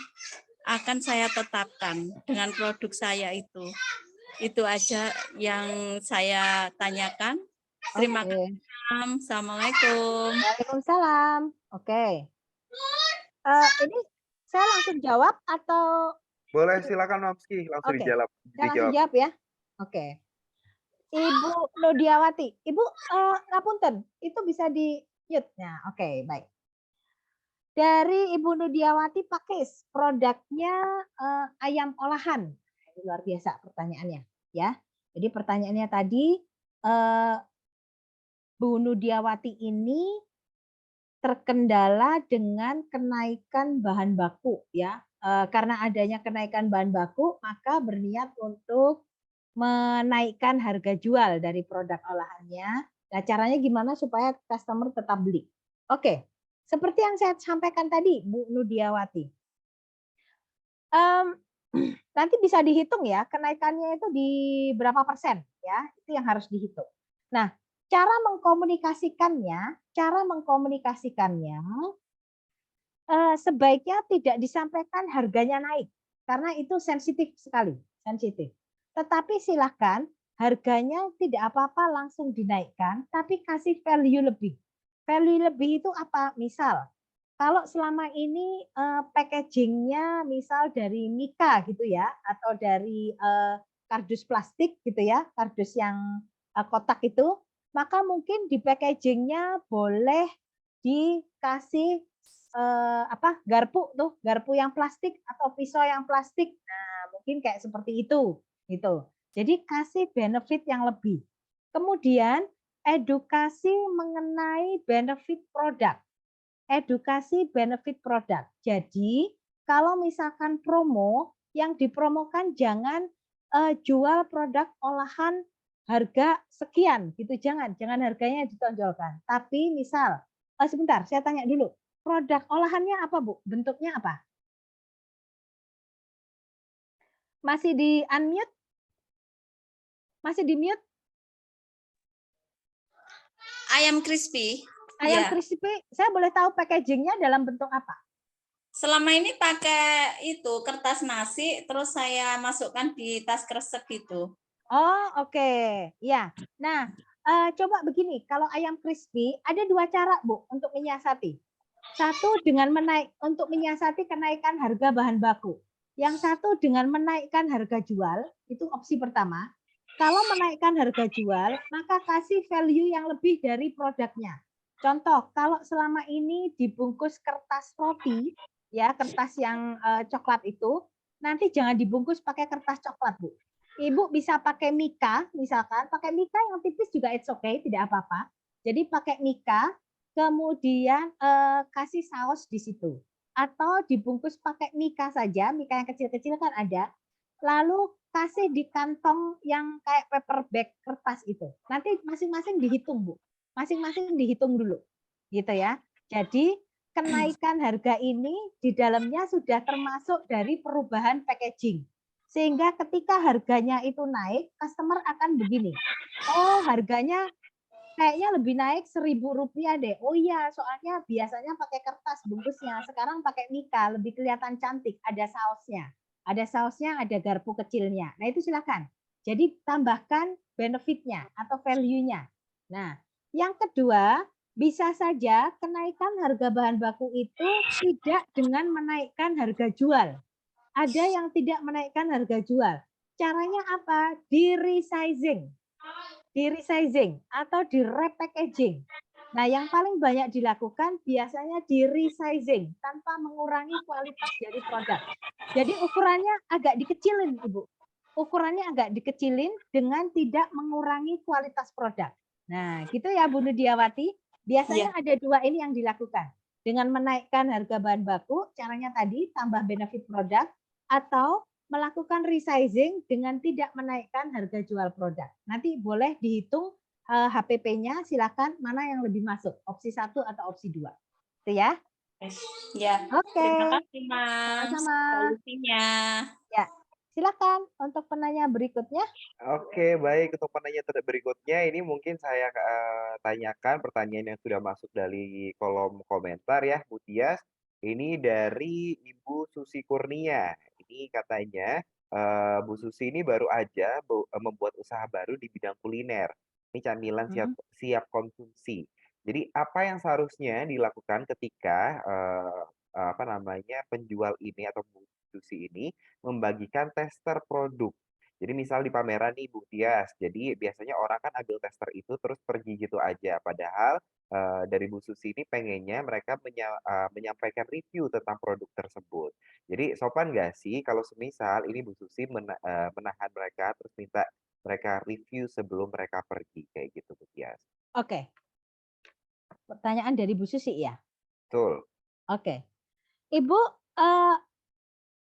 akan saya tetapkan dengan produk saya itu. Itu aja yang saya tanyakan. Terima kasih. Assalamualaikum. Waalaikumsalam. Oke. Ini saya langsung jawab atau Boleh silakan Mamski, langsung oke. dijawab. Saya langsung jawab ya. Oke. Ibu Nudiawati. Ibu, ngapunten, itu bisa di-mute. Nah, oke, baik. Dari Ibu Nudiawati Pakis, produknya ayam olahan. Ini luar biasa pertanyaannya, ya. Jadi pertanyaannya tadi, Bu Nudiawati ini terkendala dengan kenaikan bahan baku, ya. Karena adanya kenaikan bahan baku, maka berniat untuk menaikkan harga jual dari produk olahannya. Nah, caranya gimana supaya customer tetap beli? Oke, seperti yang saya sampaikan tadi, Bu Nudiawati. Nanti bisa dihitung ya, kenaikannya itu di berapa persen ya, itu yang harus dihitung. Nah, cara mengkomunikasikannya sebaiknya tidak disampaikan harganya naik, karena itu sensitif sekali, sensitif. Tetapi silahkan harganya tidak apa-apa langsung dinaikkan, tapi kasih value lebih. Value lebih itu apa? Misal, kalau selama ini packagingnya misal dari Mika gitu ya, atau dari kardus plastik gitu ya, kardus yang kotak itu, maka mungkin di packagingnya boleh dikasih garpu tuh, garpu yang plastik atau pisau yang plastik. Nah, mungkin kayak seperti itu, gitu. Jadi kasih benefit yang lebih. Kemudian edukasi mengenai benefit produk. Edukasi benefit produk. Jadi kalau misalkan promo, yang dipromokan jangan jual produk olahan harga sekian gitu, jangan harganya ditonjolkan. Tapi misal, sebentar saya tanya dulu, produk olahannya apa Bu? Bentuknya apa? Masih di unmute? Masih di mute? Ayam crispy. Ayam Ya. crispy, saya boleh tahu packagingnya dalam bentuk apa? Selama ini pakai itu kertas nasi, terus saya masukkan di tas kresek gitu. Oh, oke. Ya. Nah, coba begini, kalau ayam crispy ada 2 cara, Bu, untuk menyiasati. Satu dengan untuk menyiasati kenaikan harga bahan baku. Yang satu dengan menaikkan harga jual, itu opsi pertama. Kalau menaikkan harga jual, maka kasih value yang lebih dari produknya. Contoh, kalau selama ini dibungkus kertas roti, ya kertas yang coklat itu, nanti jangan dibungkus pakai kertas coklat, Bu. Ibu bisa pakai mika, misalkan, pakai mika yang tipis juga it's okay, tidak apa-apa. Jadi pakai mika, kemudian kasih saus di situ. Atau dibungkus pakai mika saja, mika yang kecil-kecil kan ada. Lalu kasih di kantong yang kayak paper bag kertas itu. Nanti masing-masing dihitung, Bu. Masing-masing dihitung dulu. Gitu ya. Jadi kenaikan harga ini di dalamnya sudah termasuk dari perubahan packaging. Sehingga ketika harganya itu naik, customer akan begini. Oh, harganya kayaknya lebih naik Rp1.000 deh. Oh iya, soalnya biasanya pakai kertas bungkusnya, sekarang pakai mika, lebih kelihatan cantik, ada sausnya. Ada sausnya, ada garpu kecilnya. Nah, itu silakan. Jadi tambahkan benefitnya atau value-nya. Nah, yang kedua, bisa saja kenaikan harga bahan baku itu tidak dengan menaikkan harga jual. Ada yang tidak menaikkan harga jual. Caranya apa? Di resizing atau di repackaging. Nah, yang paling banyak dilakukan biasanya di resizing tanpa mengurangi kualitas dari produk. Jadi ukurannya agak dikecilin, Ibu. Ukurannya agak dikecilin dengan tidak mengurangi kualitas produk. Nah, gitu ya Bu Nudiawati. Biasanya ada 2 ini yang dilakukan. Dengan menaikkan harga bahan baku, caranya tadi tambah benefit produk, atau melakukan resizing dengan tidak menaikkan harga jual produk. Nanti boleh dihitung HPP-nya, silakan mana yang lebih masuk, opsi 1 atau opsi 2. Itu ya. Ya. Oke. Terima kasih, Mas. Sama-sama. Solusinya. Ya. Silakan untuk penanya berikutnya. Oke, baik. Untuk penanya berikutnya, ini mungkin saya tanyakan pertanyaan yang sudah masuk dari kolom komentar ya, Bu Tias. Ini dari Ibu Susi Kurnia. Ini katanya, Bu Susi ini baru aja membuat usaha baru di bidang kuliner. Ini camilan siap konsumsi. Jadi apa yang seharusnya dilakukan ketika apa namanya penjual ini atau Bu Susi ini membagikan tester produk. Jadi misal di pameran nih Bu Tias, jadi biasanya orang kan ambil tester itu terus pergi gitu aja. Padahal dari Bu Susi ini pengennya mereka menyampaikan review tentang produk tersebut. Jadi sopan nggak sih kalau semisal ini Bu Susi menahan mereka terus minta mereka review sebelum mereka pergi kayak gitu Bu Tias. Oke. Pertanyaan dari Bu Susi ya. Betul. Oke. Ibu,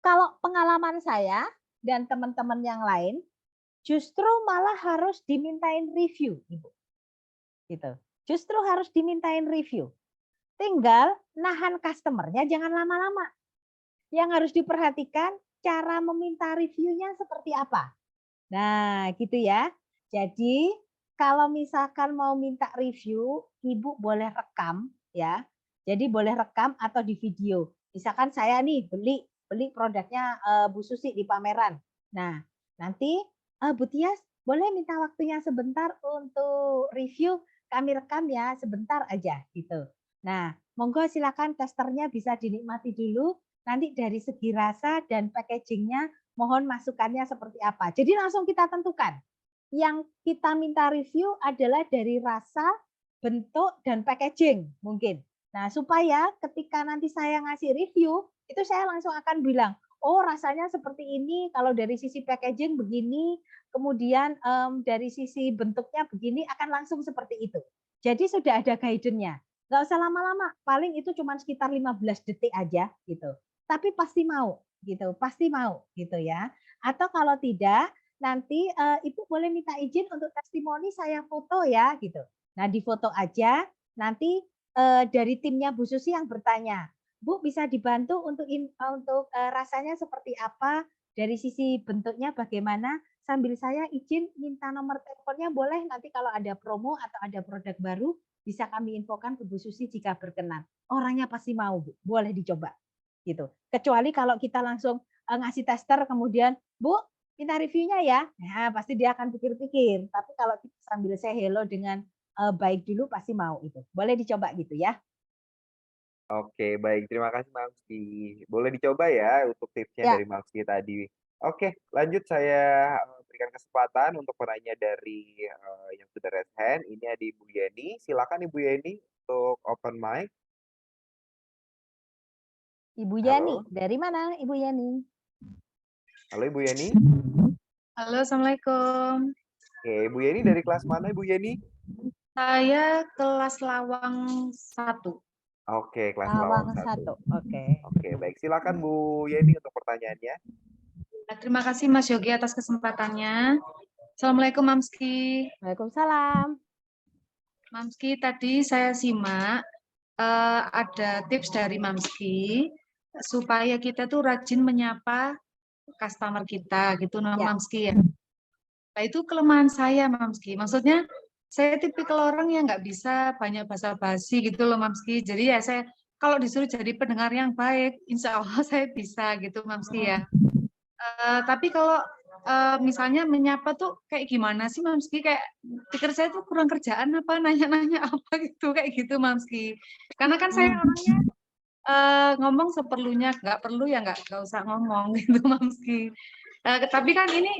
kalau pengalaman saya dan teman-teman yang lain, justru malah harus dimintain review, Ibu. Gitu. Justru harus dimintain review. Tinggal nahan customer-nya jangan lama-lama. Yang harus diperhatikan cara meminta reviewnya seperti apa. Nah, gitu ya. Jadi, kalau misalkan mau minta review, Ibu boleh rekam ya. Jadi boleh rekam atau di video. Misalkan saya nih beli produknya Bu Susi di pameran. Nah, nanti Bu Tias boleh minta waktunya sebentar untuk review, kami rekam ya sebentar aja gitu. Nah, monggo silakan testernya bisa dinikmati dulu. Nanti dari segi rasa dan packagingnya mohon masukannya seperti apa. Jadi langsung kita tentukan. Yang kita minta review adalah dari rasa, bentuk, dan packaging mungkin. Nah, supaya ketika nanti saya ngasih review, itu saya langsung akan bilang, oh rasanya seperti ini, kalau dari sisi packaging begini, kemudian dari sisi bentuknya begini, akan langsung seperti itu. Jadi sudah ada guidance-nya. Nggak usah lama-lama, paling itu cuma sekitar 15 detik aja gitu. Tapi pasti mau gitu, pasti mau gitu ya. Atau kalau tidak, nanti Ibu boleh minta izin untuk testimoni saya foto ya gitu. Nah, di foto aja, nanti dari timnya Bu Susi yang bertanya, Bu bisa dibantu untuk rasanya seperti apa, dari sisi bentuknya bagaimana, sambil saya izin minta nomor teleponnya boleh nanti kalau ada promo atau ada produk baru bisa kami infokan ke Bu Susi jika berkenan. Orangnya pasti mau, Bu. Boleh dicoba. Gitu. Kecuali kalau kita langsung ngasih tester kemudian, Bu, minta reviewnya ya. Nah, pasti dia akan pikir-pikir. Tapi kalau kita sambil say hello dengan baik dulu pasti mau itu. Boleh dicoba gitu ya. Oke, baik. Terima kasih Mamski. Boleh dicoba ya untuk tipsnya Ya, dari Mamski tadi. Oke, lanjut saya berikan kesempatan untuk penanya dari yang sudah raise hand. Ini ada Ibu Yeni. Silakan Ibu Yeni untuk open mic. Ibu Yeni. Halo, Dari mana Ibu Yeni? halo Ibu Yeni. Halo, Assalamualaikum. Oke, Ibu Yeni dari kelas mana Ibu Yeni? Saya kelas Lawang 1. Oke, kelas Lawang Lawang 1. 1. Oke. Oke, baik. Silakan Bu Yeni untuk pertanyaannya. Terima kasih Mas Yogi atas kesempatannya. Assalamualaikum Mamski. Waalaikumsalam. Mamski, tadi saya simak ada tips dari Mamski supaya kita tuh rajin menyapa customer kita gitu, Ya. Mamski ya. Nah, itu kelemahan saya, Mamski. Maksudnya saya tipikal orang yang nggak bisa banyak basa-basi gitu loh, Mamski. Jadi ya saya kalau disuruh jadi pendengar yang baik, insya Allah saya bisa gitu, Mamski ya. Tapi kalau misalnya menyapa tuh kayak gimana sih, Mamski? Kayak pikir saya tuh kurang kerjaan apa, nanya-nanya apa gitu, kayak gitu, Mamski. Karena kan saya orangnya ngomong seperlunya, nggak perlu ya nggak usah ngomong gitu, Mamski. Tapi kan ini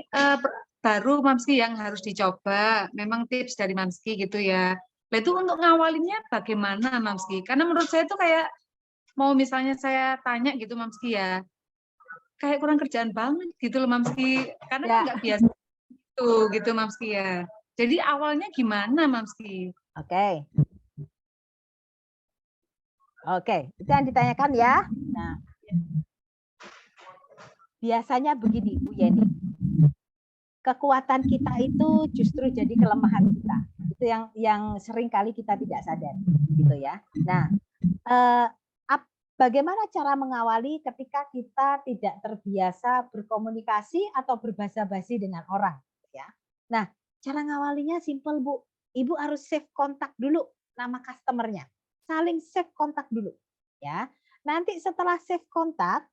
baru Mamski yang harus dicoba. Memang tips dari Mamski gitu ya. Nah, itu untuk ngawalinnya bagaimana Mamski? Karena menurut saya itu kayak mau misalnya saya tanya gitu Mamski ya, kayak kurang kerjaan banget gitu loh Mamski. Karena kan Ya. nggak biasa gitu Mamski ya. Jadi awalnya gimana Mamski? Oke. Oke, itu yang ditanyakan ya. Nah, biasanya begini Bu Yeni. Kekuatan kita itu justru jadi kelemahan kita. Itu yang sering kali kita tidak sadar, gitu ya. Nah, bagaimana cara mengawali ketika kita tidak terbiasa berkomunikasi atau berbahasa basi dengan orang, ya. Nah, cara ngawalinya simple Bu. Ibu harus save kontak dulu nama customernya. Saling save kontak dulu, ya. Nanti setelah save kontak,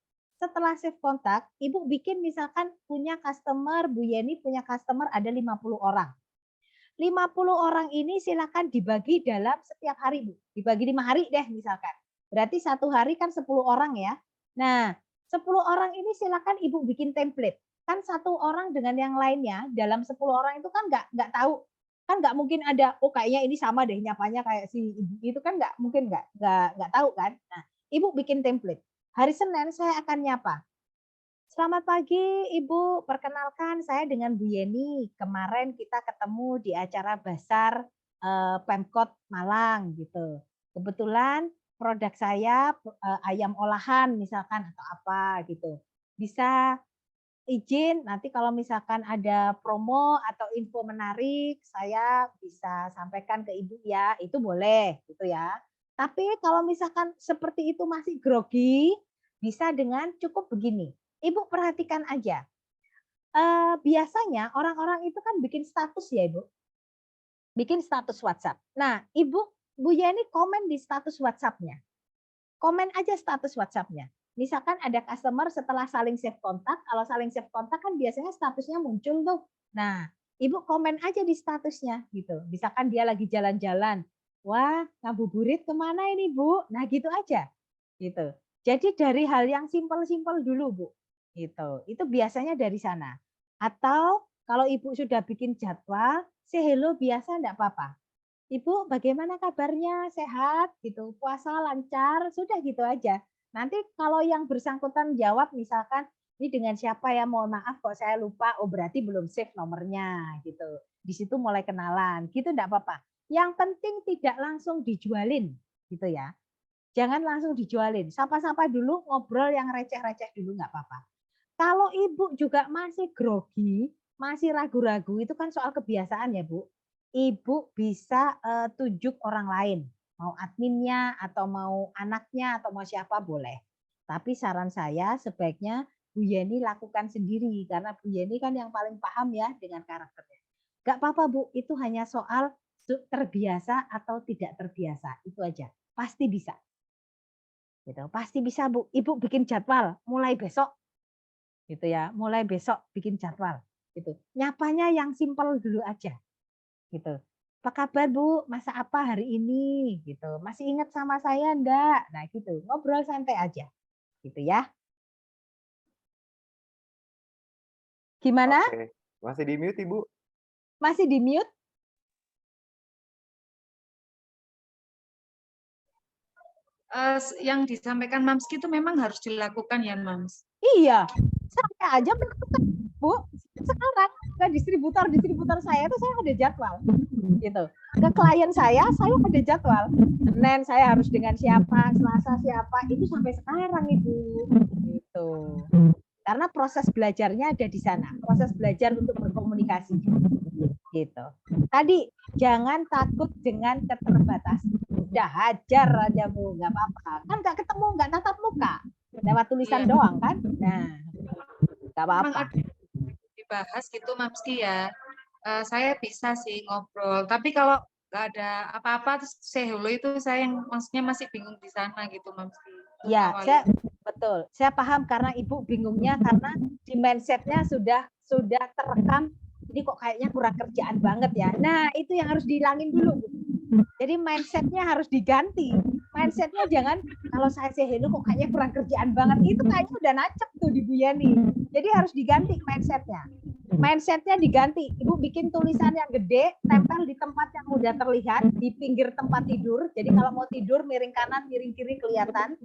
Ibu bikin misalkan punya customer, Bu Yeni punya customer ada 50 orang. 50 orang ini silakan dibagi dalam setiap hari, Bu. Dibagi 5 hari deh misalkan. Berarti satu hari kan 10 orang ya. Nah, 10 orang ini silakan Ibu bikin template. Kan satu orang dengan yang lainnya dalam 10 orang itu kan nggak tahu. Kan nggak mungkin ada, oh kayaknya ini sama deh nyapanya kayak si Ibu itu kan nggak mungkin nggak tahu kan. Nah, Ibu bikin template. Hari Senin saya akan nyapa. Selamat pagi Ibu, perkenalkan saya dengan Bu Yeni. Kemarin kita ketemu di acara Basar Pemkot Malang gitu. Kebetulan produk saya ayam olahan misalkan atau apa gitu. Bisa izin nanti kalau misalkan ada promo atau info menarik saya bisa sampaikan ke Ibu ya, itu boleh gitu ya. Tapi kalau misalkan seperti itu masih grogi, bisa dengan cukup begini. Ibu perhatikan aja. Biasanya orang-orang itu kan bikin status ya Ibu. Bikin status WhatsApp. Nah, Bu Yeni komen di status WhatsApp-nya. Komen aja status WhatsApp-nya. Misalkan ada customer setelah saling save kontak, kalau saling save kontak kan biasanya statusnya muncul tuh. Nah, Ibu komen aja di statusnya gitu. Misalkan dia lagi jalan-jalan. Wah, ngabuburit kemana ini Bu? Nah gitu aja. Gitu. Jadi dari hal yang simpel-simpel dulu Bu. Gitu. Itu biasanya dari sana. Atau kalau Ibu sudah bikin jadwal, say hello biasa enggak apa-apa. Ibu bagaimana kabarnya? Sehat gitu, puasa lancar, sudah gitu aja. Nanti kalau yang bersangkutan jawab misalkan, ini dengan siapa ya, mohon maaf kok saya lupa, oh berarti belum save nomornya gitu. Di situ mulai kenalan, gitu enggak apa-apa. Yang penting tidak langsung dijualin gitu ya. Jangan langsung dijualin, sapa-sapa dulu, ngobrol yang receh-receh dulu nggak apa-apa. Kalau ibu juga masih grogi, masih ragu-ragu, itu kan soal kebiasaan ya Bu. Ibu bisa tunjuk orang lain, mau adminnya atau mau anaknya atau mau siapa boleh. Tapi saran saya sebaiknya Bu Yeni lakukan sendiri karena Bu Yeni kan yang paling paham ya dengan karakternya. Gak apa-apa Bu, itu hanya soal terbiasa atau tidak terbiasa, itu aja. Pasti bisa. Gitu. Pasti bisa Bu. Ibu bikin jadwal mulai besok gitu ya. Mulai besok bikin jadwal gitu. Nyapanya yang simpel dulu aja gitu. Apa kabar Bu? Masak apa hari ini? Gitu. Masih ingat sama saya enggak? Nah, gitu. Ngobrol santai aja. Gitu ya. Gimana? Oke. Masih di mute Ibu? Masih di mute? Yang disampaikan Mamski itu memang harus dilakukan ya, Mams. Iya. Saya aja melakukan Bu. Sekarang ke distributor saya itu saya ada jadwal gitu. Ke klien saya ada jadwal. Senin saya harus dengan siapa, Selasa siapa, itu sampai sekarang Ibu. Gitu. Karena proses belajarnya ada di sana, proses belajar untuk berkomunikasi. Gitu. Tadi jangan takut dengan keterbatasan. Udah hajar aja Bu, nggak apa-apa. Kan nggak ketemu, nggak tatap muka. Lewat tulisan doang kan. Nah, nggak apa-apa. Dibahas gitu Mamski ya. Saya bisa sih ngobrol, tapi kalau nggak ada apa-apa terus say hello itu saya yang maksudnya masih bingung di sana gitu Mamski. Ya, betul. Saya paham karena Ibu bingungnya karena di mindsetnya sudah terekam. Ini kok kayaknya kurang kerjaan banget ya. Nah, itu yang harus dihilangin dulu. Jadi mindsetnya harus diganti. Mindsetnya jangan kalau saya say hello kok kayaknya kurang kerjaan banget. Itu kayaknya udah nacep tuh di Bu Yani. Jadi harus diganti mindsetnya. Mindsetnya diganti. Ibu bikin tulisan yang gede, tempel di tempat yang mudah terlihat, di pinggir tempat tidur. Jadi kalau mau tidur miring kanan, miring kiri kelihatan.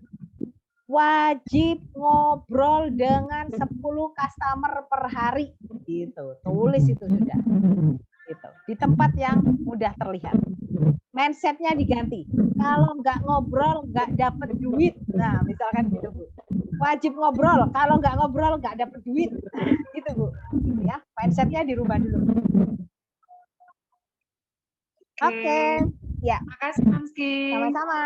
Wajib ngobrol dengan 10 customer per hari. Gitu. Tulis itu sudah. Gitu. Di tempat yang mudah terlihat. Mindsetnya diganti. Kalau nggak ngobrol, nggak dapet duit. Nah, misalkan gitu, Bu. Wajib ngobrol. Kalau nggak ngobrol, nggak dapet duit. Nah, gitu, Bu. Ya, mindsetnya dirubah dulu. Oke. Ya. Makasih Mamski. Sama-sama.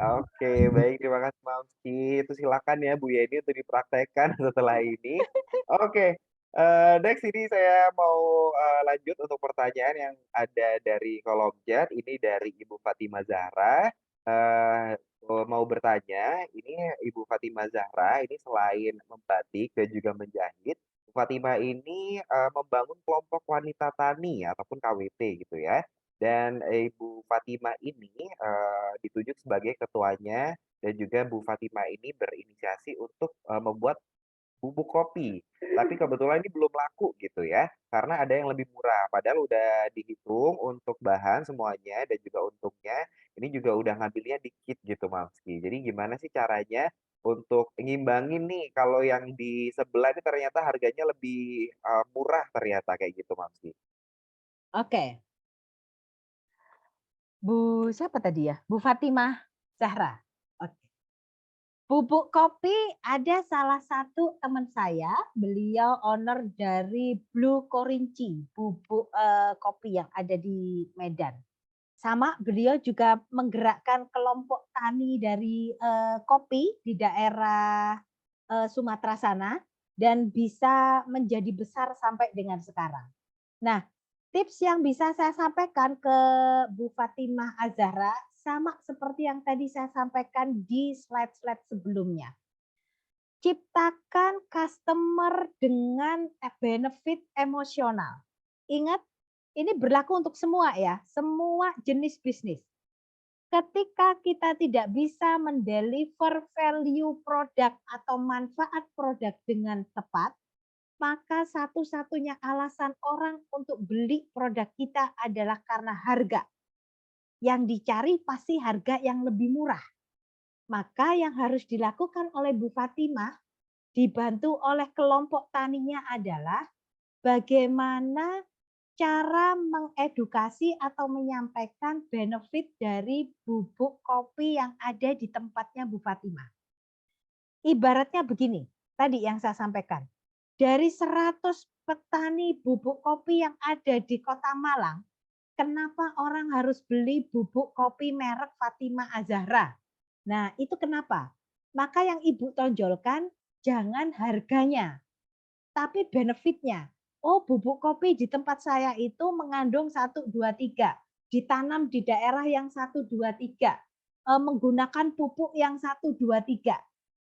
Oke, baik. Terima kasih Mamski. Itu silakan ya Bu Yeni untuk dipraktekkan setelah ini. Oke. Next ini saya mau lanjut untuk pertanyaan yang ada dari kolom chat. Ini dari Ibu Fatima Zahra. Mau bertanya, ini Ibu Fatima Zahra ini selain membatik dan juga menjahit, Bu Fatima ini membangun kelompok wanita tani ataupun KWT gitu ya. Dan Ibu Fatima ini ditunjuk sebagai ketuanya dan juga Bu Fatima ini berinisiasi untuk membuat bubuk kopi. Tapi kebetulan ini belum laku gitu ya, karena ada yang lebih murah. Padahal udah dihitung untuk bahan semuanya dan juga untungnya, ini juga udah ngambilnya dikit gitu Mamski. Jadi gimana sih caranya untuk ngimbangin nih kalau yang di sebelah ini ternyata harganya lebih murah ternyata kayak gitu Mamski. Oke. Bu siapa tadi ya? Bu Fatimah Zahra. Oke. Bubuk kopi ada salah satu teman saya, beliau owner dari Blue Korinci, bubuk kopi yang ada di Medan. Sama beliau juga menggerakkan kelompok tani dari kopi di daerah Sumatera sana dan bisa menjadi besar sampai dengan sekarang. Nah, tips yang bisa saya sampaikan ke Bu Fatimah Azahra sama seperti yang tadi saya sampaikan di slide-slide sebelumnya. Ciptakan customer dengan benefit emosional. Ingat, ini berlaku untuk semua ya, semua jenis bisnis. Ketika kita tidak bisa mendeliver value produk atau manfaat produk dengan tepat, maka satu-satunya alasan orang untuk beli produk kita adalah karena harga. Yang dicari pasti harga yang lebih murah. Maka yang harus dilakukan oleh Bu Fatimah, dibantu oleh kelompok taninya adalah bagaimana cara mengedukasi atau menyampaikan benefit dari bubuk kopi yang ada di tempatnya Bu Fatimah. Ibaratnya begini, tadi yang saya sampaikan. Dari 100 petani bubuk kopi yang ada di Kota Malang, kenapa orang harus beli bubuk kopi merek Fatimah Az-Zahra? Nah, itu kenapa? Maka yang Ibu tonjolkan jangan harganya, tapi benefitnya. Oh, bubuk kopi di tempat saya itu mengandung 1, 2, 3. Ditanam di daerah yang 1, 2, 3. Menggunakan pupuk yang 1, 2, 3.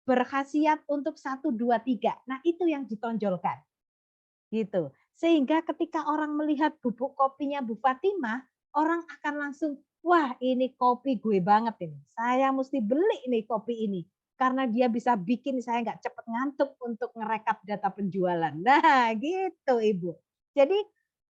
Berkhasiat untuk 1, 2, 3. Nah, itu yang ditonjolkan. Gitu. Sehingga ketika orang melihat bubuk kopinya Bu Fatimah, orang akan langsung, wah ini kopi gue banget ini. Saya mesti beli nih kopi ini. Karena dia bisa bikin saya nggak cepet ngantuk untuk ngerekap data penjualan. Nah gitu Ibu. Jadi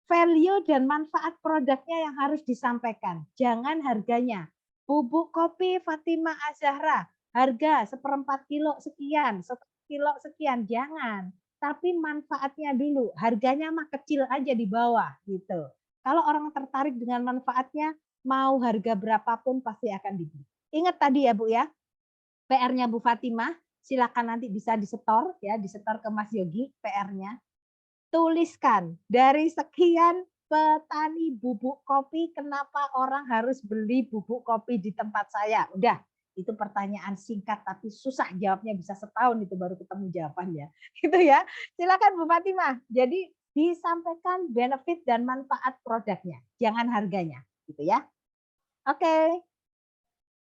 value dan manfaat produknya yang harus disampaikan. Jangan harganya. Bubuk kopi Fatimah Az-Zahra, harga 1/4 kilo sekian, 1 kilo sekian. Jangan. Tapi manfaatnya dulu. Harganya mah kecil aja di bawah gitu. Kalau orang tertarik dengan manfaatnya, mau harga berapapun pasti akan dibeli. Ingat tadi ya Bu ya, PR-nya Bu Fatimah, silakan nanti bisa disetor ya, disetor ke Mas Yogi PR-nya. Tuliskan dari sekian petani bubuk kopi, kenapa orang harus beli bubuk kopi di tempat saya? Udah, itu pertanyaan singkat tapi susah jawabnya, bisa setahun itu baru ketemu jawabannya. Gitu ya. Silakan Bu Fatimah. Jadi disampaikan benefit dan manfaat produknya, jangan harganya, gitu ya. Oke.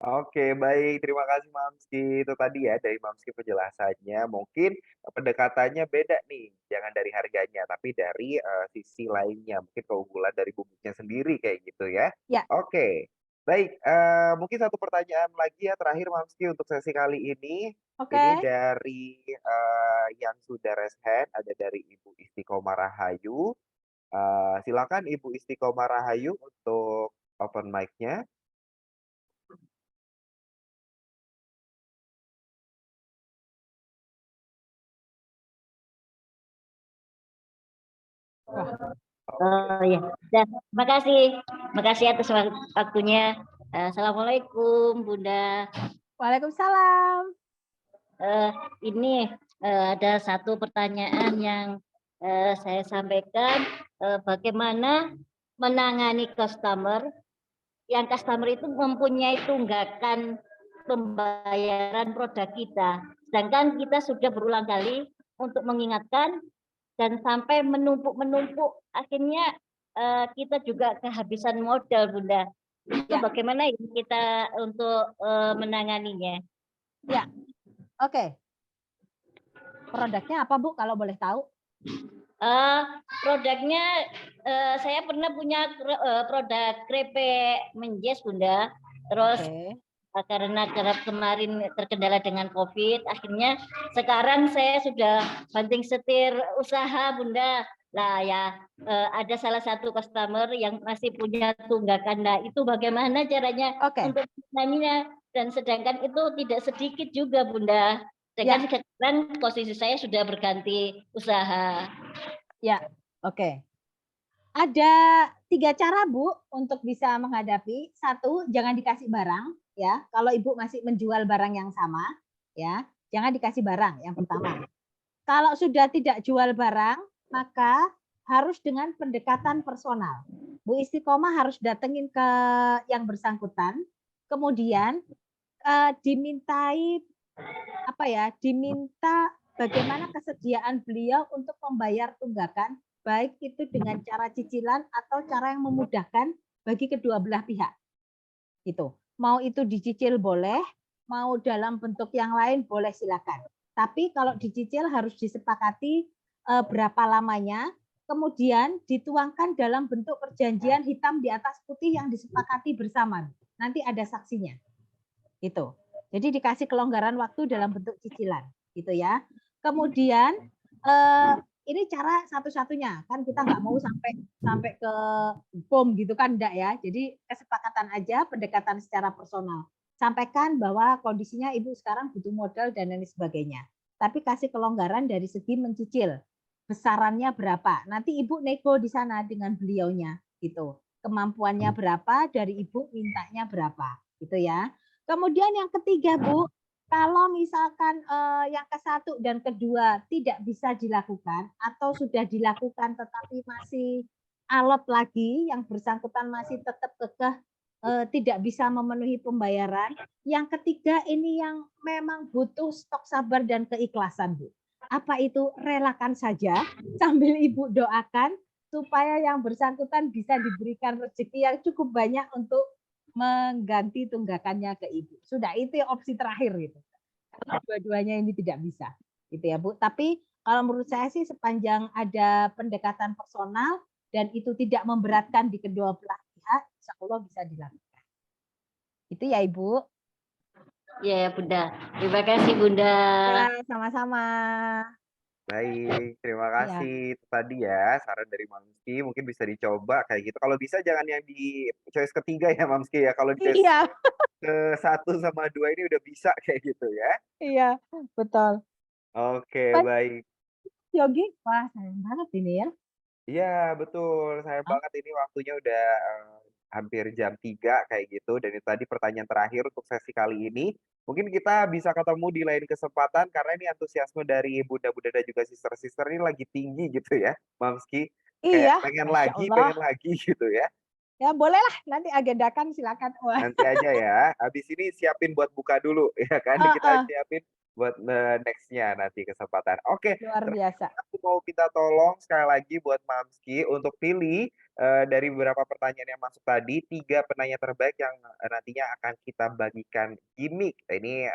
Oke, baik. Terima kasih Mamski. Itu tadi ya dari Mamski penjelasannya. Mungkin pendekatannya beda nih. Jangan dari harganya, tapi dari sisi lainnya. Mungkin keunggulan dari bubuknya sendiri kayak gitu ya. Ya. Oke, baik. Mungkin satu pertanyaan lagi ya terakhir Mamski untuk sesi kali ini. Oke. Ini dari yang sudah raise hand, ada dari Ibu Istiqomah Rahayu. Silakan Ibu Istiqomah Rahayu untuk open mic-nya. Oh ya, dan terima kasih atas waktunya. Assalamualaikum Bunda. Waalaikumsalam. Ini ada satu pertanyaan yang saya sampaikan, bagaimana menangani customer yang customer itu mempunyai tunggakan pembayaran produk kita, sedangkan kita sudah berulang kali untuk mengingatkan dan sampai menumpuk, akhirnya kita juga kehabisan modal, Bunda. Itu Ya. bagaimana kita untuk menanganinya? Ya, oke. Produknya apa Bu kalau boleh tahu? Produknya saya pernah punya produk krepek menjes, Bunda. Terus karena kemarin terkendala dengan COVID, akhirnya sekarang saya sudah banting setir usaha, Bunda. Lah ya, ada salah satu customer yang masih punya tunggakan. Nah, itu bagaimana caranya untuk menanganinya? Dan sedangkan itu tidak sedikit juga, Bunda. Sedangkan sekarang posisi saya sudah berganti usaha. Ya, oke. Ada 3 cara Bu untuk bisa menghadapi. 1, jangan dikasih barang ya. Kalau Ibu masih menjual barang yang sama ya, jangan dikasih barang yang pertama. Kalau sudah tidak jual barang, maka harus dengan pendekatan personal. Bu Istiqomah harus datengin ke yang bersangkutan, kemudian dimintai diminta bagaimana kesediaan beliau untuk membayar tunggakan, baik itu dengan cara cicilan atau cara yang memudahkan bagi kedua belah pihak. Itu. Mau itu dicicil boleh, mau dalam bentuk yang lain boleh silakan. Tapi kalau dicicil harus disepakati berapa lamanya, kemudian dituangkan dalam bentuk perjanjian hitam di atas putih yang disepakati bersama. Nanti ada saksinya. Itu. Jadi dikasih kelonggaran waktu dalam bentuk cicilan, gitu ya. Kemudian ini cara satu-satunya, kan kita nggak mau sampai ke bom gitu kan, enggak ya. Jadi kesepakatan aja, pendekatan secara personal. Sampaikan bahwa kondisinya Ibu sekarang butuh modal dan lain sebagainya. tapi kasih kelonggaran dari segi mencicil. Besarannya berapa? Nanti Ibu nego di sana dengan beliaunya gitu. Kemampuannya berapa, dari Ibu mintanya berapa, gitu ya. Kemudian yang ketiga, Bu, kalau misalkan yang ke-1 dan kedua tidak bisa dilakukan atau sudah dilakukan tetapi masih alot lagi, yang bersangkutan masih tetap kekeh tidak bisa memenuhi pembayaran. Yang ketiga ini yang memang butuh stok sabar dan keikhlasan, Bu. Apa itu? Relakan saja sambil Ibu doakan supaya yang bersangkutan bisa diberikan rezeki yang cukup banyak untuk mengganti tunggakannya ke Ibu. Sudah, itu opsi terakhir gitu. Kalau dua-duanya ini tidak bisa, gitu ya Bu. Tapi kalau menurut saya sih sepanjang ada pendekatan personal dan itu tidak memberatkan di kedua belah pihak, insya Allah bisa dilakukan. Itu ya Ibu. Ya, Bunda. Terima kasih, Bunda. Ya, sama-sama. Baik, terima Iya. kasih. Itu tadi ya saran dari Mamski, mungkin bisa dicoba kayak gitu. Kalau bisa jangan yang di choice ketiga ya Mamski ya. Kalau di choice Iya, ke-1 sama 2 ini udah bisa kayak gitu ya. iya, betul. Oke, Mas baik. Yogi, wah sayang banget ini ya. Iya, betul. Sayang Ah, banget ini waktunya udah hampir jam 3 kayak gitu. Dan itu tadi pertanyaan terakhir untuk sesi kali ini. Mungkin kita bisa ketemu di lain kesempatan karena ini antusiasme dari bunda-bunda dan juga sister-sister ini lagi tinggi gitu ya, Mamski. Kayak Iya, Masya Allah. pengen lagi gitu ya. Ya bolehlah, nanti agendakan silakan. Wah, Nanti aja ya. Habis ini siapin buat buka dulu ya kan. Kita siapin buat next-nya nanti kesempatan. Oke, luar terakhir biasa. aku mau minta tolong sekali lagi buat Mamski untuk pilih dari beberapa pertanyaan yang masuk tadi, 3 penanya terbaik yang nantinya akan kita bagikan gimmick. Ini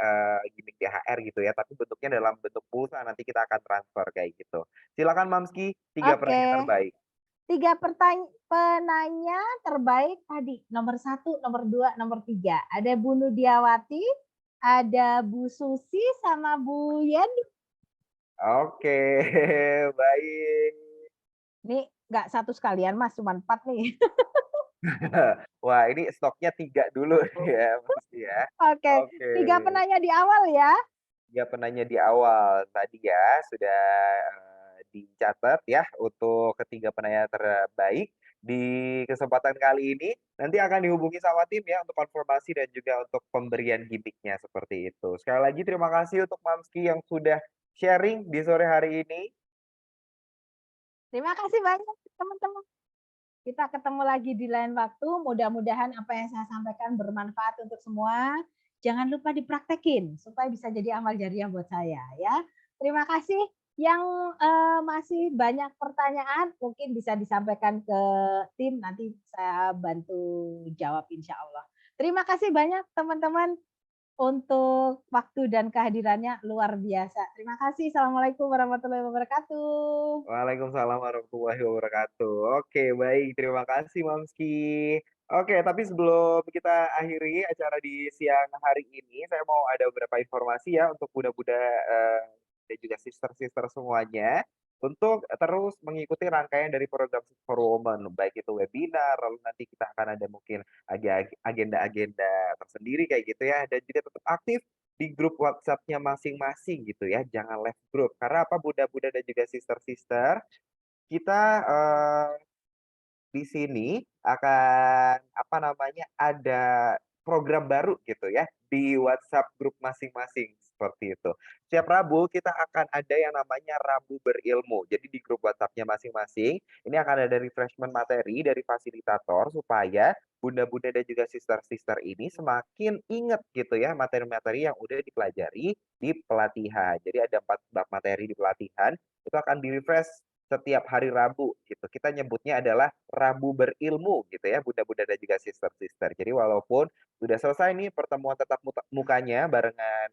gimmick THR gitu ya, tapi bentuknya dalam bentuk pulsa nanti kita akan transfer kayak gitu. Silakan Mamski, 3 penanya Oke. terbaik. 3 penanya terbaik tadi, nomor 1, nomor 2, nomor 3. Ada Bu Nudiawati, ada Bu Susi, sama Bu Yeni. Oke, baik. Ini nggak satu sekalian Mas, cuma 4 nih. Wah, ini stoknya 3 dulu ya, Mamski ya. Oke, Oke. 3 penanya di awal ya. 3 penanya di awal tadi ya sudah dicatat ya untuk ketiga penanya terbaik. Di kesempatan kali ini nanti akan dihubungi sama tim ya untuk konfirmasi dan juga untuk pemberian gimmick-nya seperti itu. Sekali lagi terima kasih untuk Mamski yang sudah sharing di sore hari ini. Terima kasih banyak teman-teman. Kita ketemu lagi di lain waktu. Mudah-mudahan apa yang saya sampaikan bermanfaat untuk semua. Jangan lupa dipraktekin supaya bisa jadi amal jariah buat saya ya. Terima kasih. Yang masih banyak pertanyaan mungkin bisa disampaikan ke tim, nanti saya bantu jawab insya Allah. Terima kasih banyak teman-teman untuk waktu dan kehadirannya, luar biasa. Terima kasih. Assalamualaikum warahmatullahi wabarakatuh. Waalaikumsalam warahmatullahi wabarakatuh. Oke, baik. Terima kasih, Mamski. Oke, tapi sebelum kita akhiri acara di siang hari ini, saya mau ada beberapa informasi ya untuk Bunda-Bunda dan juga sister-sister semuanya untuk terus mengikuti rangkaian dari program Fit for Women, baik itu webinar, lalu nanti kita akan ada mungkin agenda-agenda tersendiri kayak gitu ya, dan juga tetap aktif di grup WhatsApp-nya masing-masing gitu ya, jangan left grup. Karena apa Bunda-Bunda dan juga sister-sister, kita di sini akan apa namanya, ada program baru gitu ya di WhatsApp grup masing-masing seperti itu. Setiap Rabu kita akan ada yang namanya Rabu Berilmu. Jadi di grup WhatsApp-nya masing-masing ini akan ada refreshment materi dari fasilitator supaya bunda-bunda dan juga sister-sister ini semakin ingat gitu ya materi-materi yang udah dipelajari di pelatihan. Jadi ada 4 bab materi di pelatihan itu akan di-refresh setiap hari Rabu gitu. Kita nyebutnya adalah Rabu Berilmu gitu ya, bunda-bunda dan juga sister-sister. Jadi walaupun sudah selesai nih pertemuan tatap mukanya barengan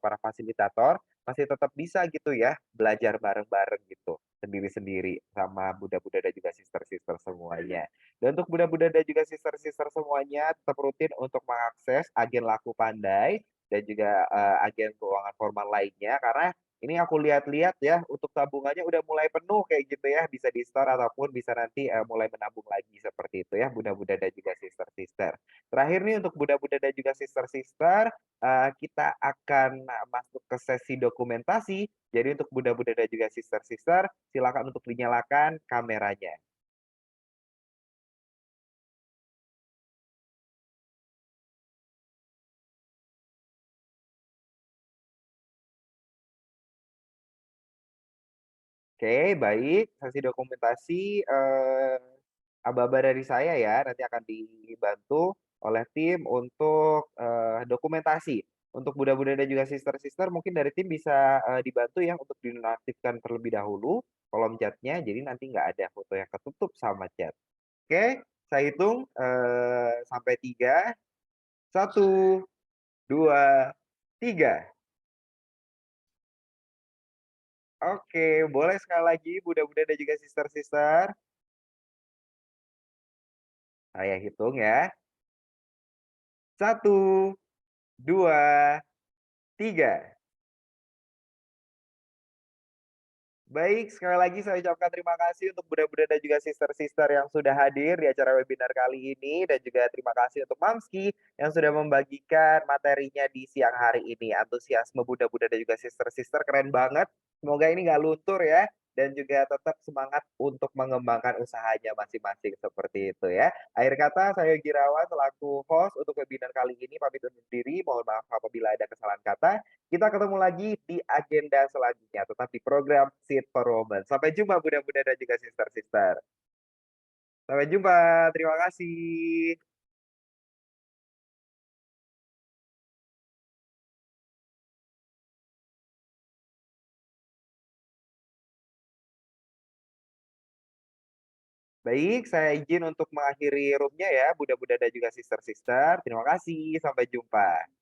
para fasilitator, masih tetap bisa gitu ya belajar bareng-bareng gitu, sendiri-sendiri sama bunda-bunda dan juga sister-sister semuanya. Dan untuk bunda-bunda dan juga sister-sister semuanya tetap rutin untuk mengakses agen laku pandai dan juga agen keuangan formal lainnya karena Ini aku lihat-lihat ya, untuk tabungannya udah mulai penuh kayak gitu ya, bisa di-store ataupun bisa nanti, mulai menabung lagi seperti itu ya, Bunda-Bunda dan juga sister-sister. Terakhir nih untuk Bunda-Bunda dan juga sister-sister, kita akan masuk ke sesi dokumentasi. Jadi untuk Bunda-Bunda dan juga sister-sister, silakan untuk dinyalakan kameranya. Oke, baik. Sesi dokumentasi, aba-aba dari saya ya, nanti akan dibantu oleh tim untuk, dokumentasi. Untuk Bunda-Bunda dan juga sister-sister mungkin dari tim bisa, dibantu ya untuk dinonaktifkan terlebih dahulu kolom chat-nya, jadi nanti nggak ada foto yang ketutup sama chat. Oke, saya hitung, sampai 3, 1, 2, 3. Oke, boleh sekali lagi Bunda-Bunda dan juga sister-sister? Saya hitung ya. 1, 2, 3. Baik, sekali lagi saya ucapkan terima kasih untuk Bunda-Bunda dan juga sister-sister yang sudah hadir di acara webinar kali ini, dan juga terima kasih untuk Mamski yang sudah membagikan materinya di siang hari ini. Antusiasme Bunda-Bunda dan juga sister-sister keren banget. Semoga ini nggak luntur ya, dan juga tetap semangat untuk mengembangkan usahanya masing-masing seperti itu ya. Akhir kata, saya Yogi Rawan selaku host untuk webinar kali ini pamit undur diri. Mohon maaf apabila ada kesalahan kata. Kita ketemu lagi di agenda selanjutnya, tetap di program Seed for Women. Sampai jumpa Bunda-Bunda dan juga sister-sister. Sampai jumpa, terima kasih. Baik, saya izin untuk mengakhiri room-nya ya, Bunda-Bunda dan juga sister-sister. Terima kasih, sampai jumpa.